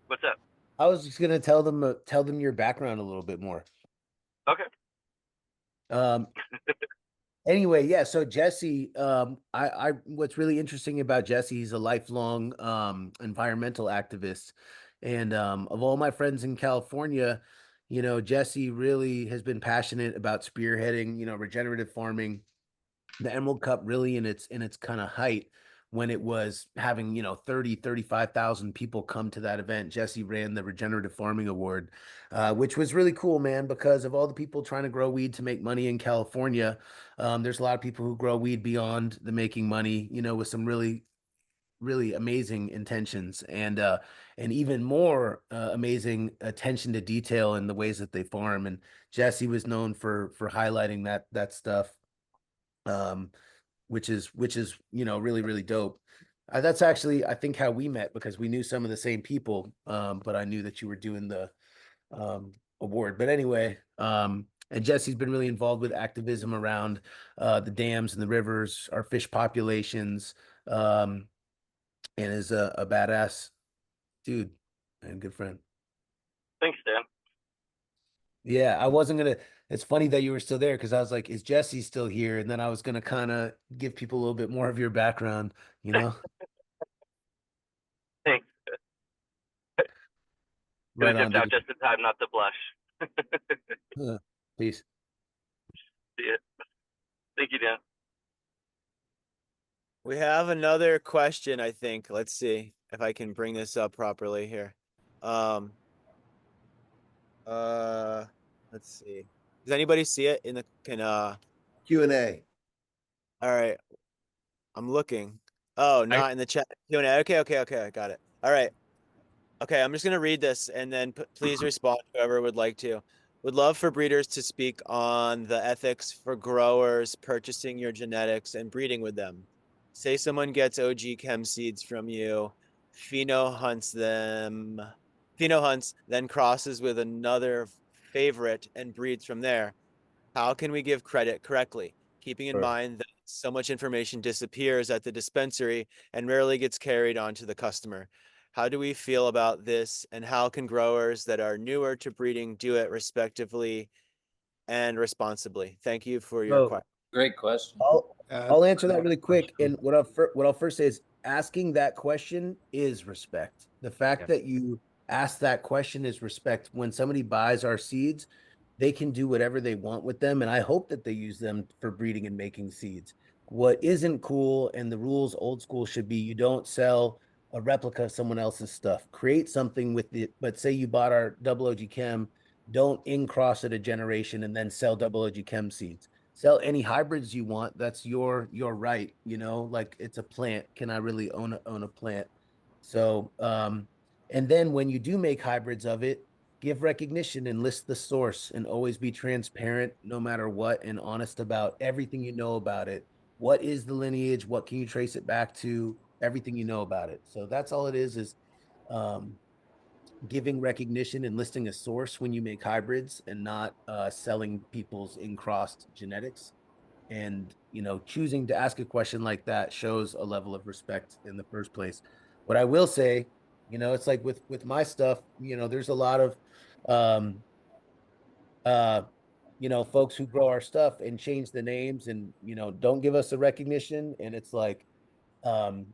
Speaker 4: What's up?
Speaker 5: I was just gonna tell them your background a little bit more.
Speaker 4: Okay.
Speaker 5: Anyway, yeah, so Jesse, I what's really interesting about Jesse, he's a lifelong environmental activist. And of all my friends in California, Jesse really has been passionate about spearheading, regenerative farming. The Emerald Cup really in its kind of height, when it was having 35,000 people come to that event. Jesse ran the Regenerative Farming Award, which was really cool, man, because of all the people trying to grow weed to make money in California. There's a lot of people who grow weed beyond the making money, with some really really amazing intentions, and even more amazing attention to detail in the ways that they farm. And Jesse was known for highlighting that stuff, which is really really dope. That's actually, I think, how we met, because we knew some of the same people, but I knew that you were doing the award. But anyway, and Jesse's been really involved with activism around the dams and the rivers, our fish populations, and is a badass dude and good friend.
Speaker 4: Thanks, Dan.
Speaker 5: Yeah, I wasn't gonna. It's funny that you were still there, because I was like, is Jesse still here? And then I was gonna kind of give people a little bit more of your background,
Speaker 4: Thanks.
Speaker 5: Right
Speaker 4: Gonna
Speaker 5: on,
Speaker 4: dipped out
Speaker 5: dude.
Speaker 4: just in time not to blush.
Speaker 5: Peace.
Speaker 4: See it. Thank you, Dan.
Speaker 1: We have another question, I think. Let's see if I can bring this up properly here. Let's see. Does anybody see it in the
Speaker 9: Q&A.
Speaker 1: All right. I'm looking. Oh, not in the chat. Q&A. Okay, I got it. All right. Okay, I'm just gonna read this, and then please respond, whoever would like to. Would love for breeders to speak on the ethics for growers purchasing your genetics and breeding with them. Say someone gets OG chem seeds from you, pheno hunts them, pheno hunts, then crosses with another favorite and breeds from there. How can we give credit correctly, keeping in
Speaker 5: Sure.
Speaker 1: mind that so much information disappears at the dispensary and rarely gets carried on to the customer? How do we feel about this, and how can growers that are newer to breeding do it respectively and responsibly? Thank you for your
Speaker 5: So
Speaker 1: question.
Speaker 6: Great question.
Speaker 5: I'll answer that really quick. And what I'll first say is asking that question is respect. The fact that you ask that question is respect. When somebody buys our seeds, they can do whatever they want with them, and I hope that they use them for breeding and making seeds. What isn't cool, and the rules old school should be, you don't sell a replica of someone else's stuff. Create something with it. But say you bought our double OG chem, don't in cross it a generation and then sell double OG chem seeds. Sell any hybrids you want. That's your right. You know, like it's a plant. Can I really own a plant? So and then when you do make hybrids of it, give recognition and list the source, and always be transparent no matter what, and honest about everything you know about it. What is the lineage? What can you trace it back to? Everything you know about it. So that's all it is um, giving recognition and listing a source when you make hybrids, and not selling people's in-crossed genetics. And, you know, choosing to ask a question like that shows a level of respect in the first place. What I will say, you know, it's like with my stuff, you know, there's a lot of um uh you know, folks who grow our stuff and change the names, and, you know, don't give us the recognition. And it's like um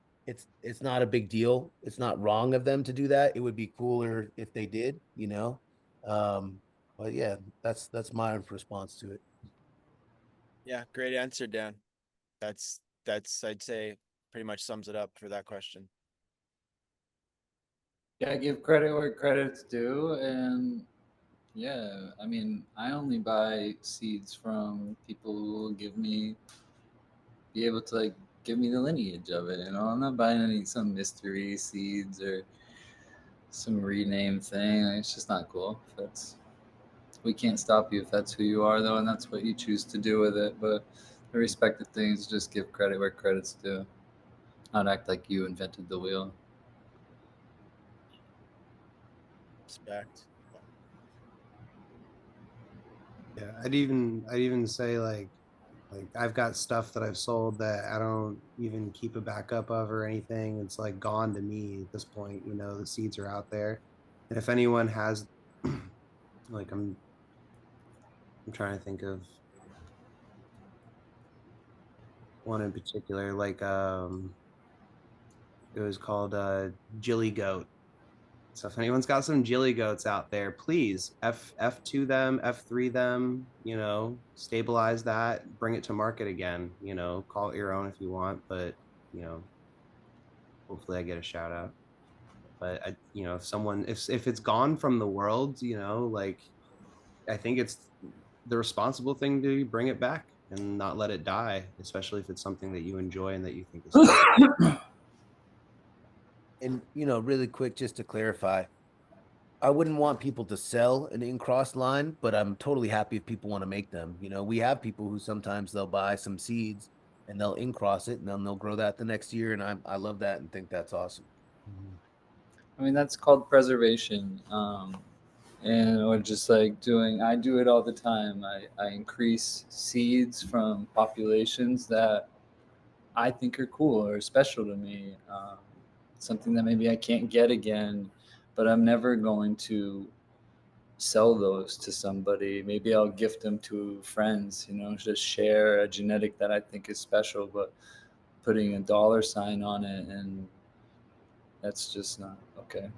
Speaker 5: it's not a big deal. It's not wrong of them to do that. It would be cooler if they did, you know. But yeah, that's my response to it.
Speaker 1: Yeah, great answer, Dan. That's I'd say pretty much sums it up for that question.
Speaker 6: Yeah, give credit where credit's due. And yeah, I mean, I only buy seeds from people who will be able to like give me the lineage of it. You know, I'm not buying some mystery seeds or some rename thing. Like, it's just not cool. We can't stop you if that's who you are, though, and that's what you choose to do with it. But the respected things, just give credit where credit's due. Not act like you invented the wheel.
Speaker 1: Respect.
Speaker 8: Yeah, I'd even say like I've got stuff that I've sold that I don't even keep a backup of or anything. It's like gone to me at this point. You know, the seeds are out there, and if anyone has, like, I'm trying to think of one in particular. Like it was called Jilly Goat. So if anyone's got some Jilly Goats out there, please F2 them, F3 them, you know, stabilize that, bring it to market again, you know, call it your own if you want, but, you know, hopefully I get a shout out. But you know, if it's gone from the world, you know, like, I think it's the responsible thing to bring it back and not let it die, especially if it's something that you enjoy and that you think is special.
Speaker 5: And, you know, really quick, just to clarify, I wouldn't want people to sell an in-cross line, but I'm totally happy if people want to make them. You know, we have people who sometimes they'll buy some seeds and they'll in-cross it, and then they'll grow that the next year. And I love that and think that's awesome.
Speaker 6: I mean, that's called preservation. And or just like I do it all the time. I increase seeds from populations that I think are cool or special to me. Something that maybe I can't get again, but I'm never going to sell those to somebody. Maybe I'll gift them to friends, you know, just share a genetic that I think is special, but putting a dollar sign on it, and that's just not okay.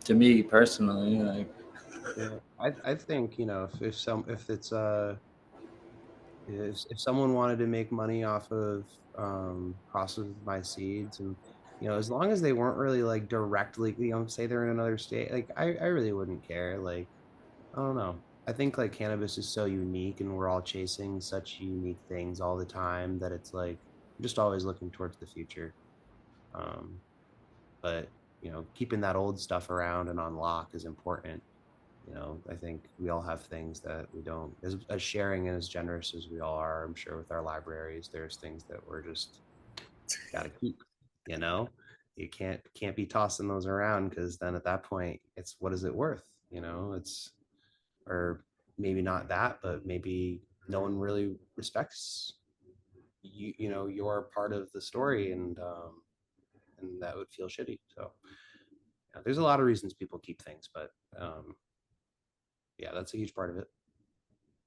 Speaker 6: To me personally, like,
Speaker 8: Yeah, I think, you know, if it's if someone wanted to make money off of crosses with my seeds, and, you know, as long as they weren't really like directly, you know, say they're in another state, like, I really wouldn't care. Like, I don't know. I think like cannabis is so unique, and we're all chasing such unique things all the time, that it's like I'm just always looking towards the future. Um, but keeping that old stuff around and on lock is important. I think we all have things that we don't, as sharing and as generous as we all are, I'm sure with our libraries, there's things that we're just got to keep. You can't be tossing those around, because then at that point, it's, what is it worth? It's, or maybe not that, but maybe no one really respects you're part of the story, and that would feel shitty. So yeah, there's a lot of reasons people keep things, but yeah, that's a huge part of it.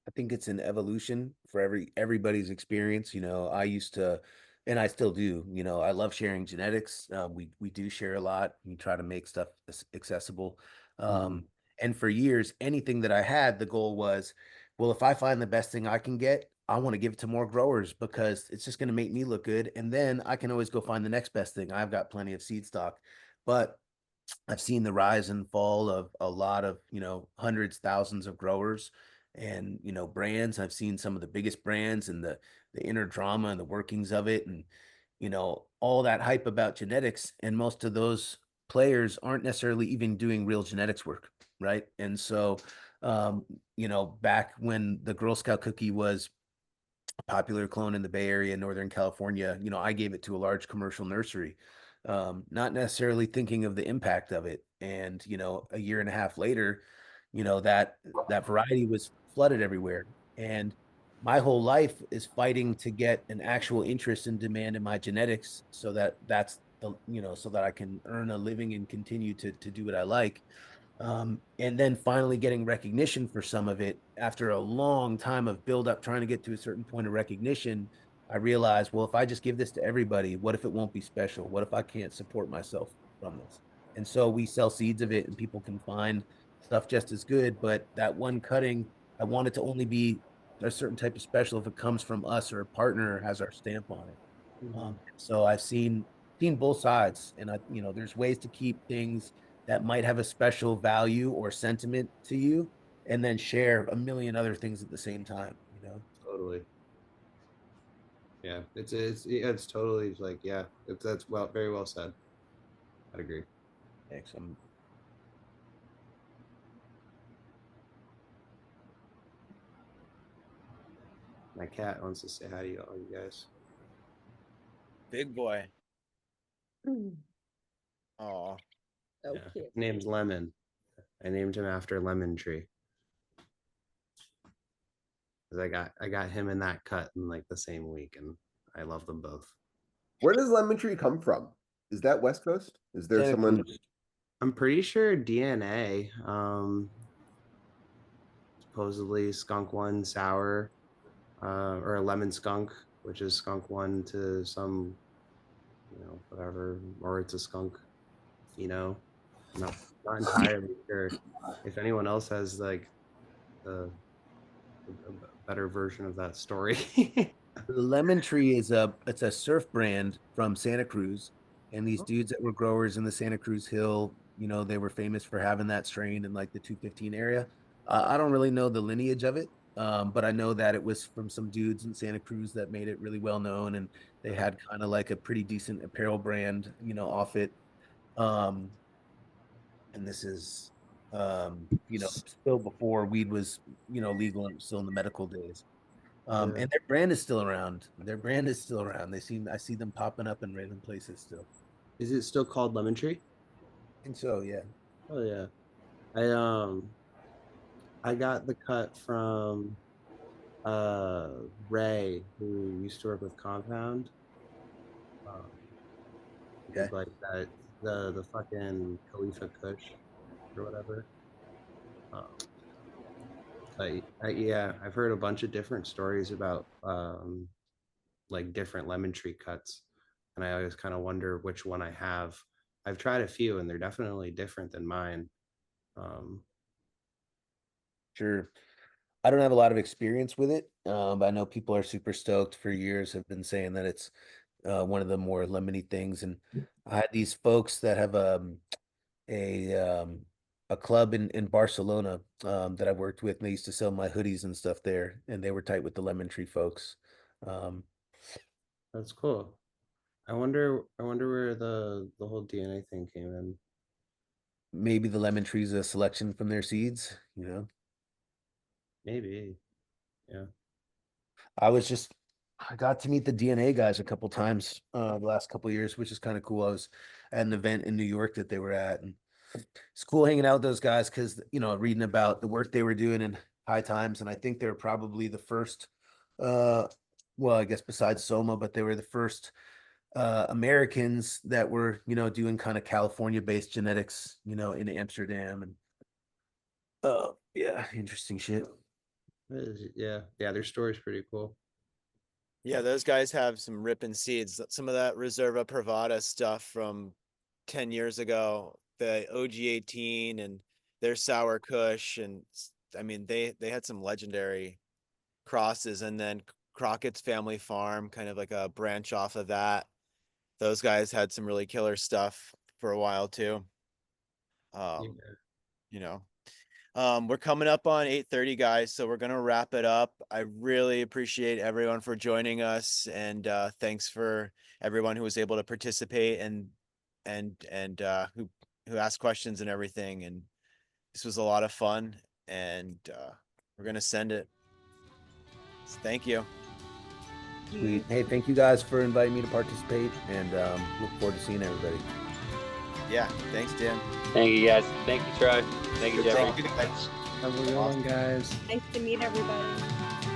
Speaker 5: I think it's an evolution for everybody's experience. I used to, and I still do. I love sharing genetics. We do share a lot. We try to make stuff accessible. And for years, anything that I had, the goal was, well, if I find the best thing I can get, I want to give it to more growers because it's just going to make me look good. And then I can always go find the next best thing. I've got plenty of seed stock, but I've seen the rise and fall of a lot of, hundreds, thousands of growers and, brands. I've seen some of the biggest brands and the inner drama and the workings of it and, all that hype about genetics. And most of those players aren't necessarily even doing real genetics work, right? And so, back when the Girl Scout cookie was popular clone in the Bay Area, Northern California, I gave it to a large commercial nursery, not necessarily thinking of the impact of it. And, a year and a half later, that variety was flooded everywhere. And my whole life is fighting to get an actual interest and demand in my genetics so that so that I can earn a living and continue to do what I like. And then finally getting recognition for some of it after a long time of build up, trying to get to a certain point of recognition. I realized, well, if I just give this to everybody, what if it won't be special? What if I can't support myself from this? And so we sell seeds of it and people can find stuff just as good. But that one cutting, I want it to only be a certain type of special if it comes from us or a partner has our stamp on it. So I've seen both sides, and there's ways to keep things that might have a special value or sentiment to you, and then share a million other things at the same time.
Speaker 8: Totally. Yeah, it's totally like, yeah, that's very well said. I'd agree.
Speaker 5: Thanks.
Speaker 8: My cat wants to say hi to all you guys.
Speaker 1: Big boy.
Speaker 3: Mm.
Speaker 1: Oh,
Speaker 3: So
Speaker 8: Yeah.
Speaker 3: cute.
Speaker 8: Name's Lemon. I named him after lemon tree. Because I got him in that cut in like the same week, and I love them both.
Speaker 9: Where does lemon tree come from? Is that West Coast? Is there
Speaker 5: Santa
Speaker 9: someone?
Speaker 5: Cruz.
Speaker 8: I'm pretty sure DNA. Supposedly skunk one sour, or a lemon skunk, which is skunk one to some, whatever, or it's a skunk, not entirely sure. If anyone else has like a, a better version of that story.
Speaker 5: The Lemon Tree it's a surf brand from Santa Cruz, and these dudes that were growers in the Santa Cruz Hill, they were famous for having that strain in like the 215 area. I don't really know the lineage of it, but I know that it was from some dudes in Santa Cruz that made it really well known, and they had kind of like a pretty decent apparel brand, off it. Um, and this is, still before weed was, legal and still in the medical days. And their brand is still around. Their brand is still around. I see them popping up in random places still.
Speaker 8: Is it still called lemon tree?
Speaker 5: I think so, yeah.
Speaker 8: Oh yeah. I got the cut from Ray, who used to work with Compound. Um,
Speaker 5: Okay.
Speaker 8: did like that, the fucking Khalifa Kush or whatever. Yeah, I've heard a bunch of different stories about like different lemon tree cuts, and I always kind of wonder which one I have. I've tried a few, and they're definitely different than mine.
Speaker 5: Sure. I don't have a lot of experience with it, but I know people are super stoked for years, have been saying that it's one of the more lemony things. And I had these folks that have a um, a club in Barcelona that I worked with, and they used to sell my hoodies and stuff there, and they were tight with the Lemon Tree folks. Um,
Speaker 8: That's cool. I wonder where the whole DNA thing came in.
Speaker 5: Maybe the lemon tree's a selection from their seeds, you know.
Speaker 8: Maybe. Yeah.
Speaker 5: I got to meet the DNA guys a couple times the last couple years, which is kind of cool. I was at an event in New York that they were at, and it's cool hanging out with those guys because reading about the work they were doing in high times, and I think they were probably the first, well, I guess besides Soma, but they were the first Americans that were doing kind of California-based genetics, in Amsterdam, and yeah, interesting shit.
Speaker 8: Yeah, their story's pretty cool.
Speaker 1: Yeah, those guys have some ripping seeds. Some of that Reserva Privada stuff from 10 years ago, the OG18 and their Sour Kush. And I mean, they had some legendary crosses. And then Crockett's Family Farm, kind of like a branch off of that. Those guys had some really killer stuff for a while too.
Speaker 8: Yeah.
Speaker 1: You know, we're coming up on 8:30, guys, so we're gonna wrap it up. I really appreciate everyone for joining us, and thanks for everyone who was able to participate and who asked questions and everything. And this was a lot of fun, and we're gonna send it. So thank you.
Speaker 5: Sweet. Hey, thank you guys for inviting me to participate, and look forward to seeing everybody.
Speaker 1: Yeah, thanks, Dan.
Speaker 2: Thank you guys. Thank you, Troy. Thank you, Jeffrey.
Speaker 1: Thank you, guys.
Speaker 8: Have a good one, guys.
Speaker 3: Nice to meet everybody.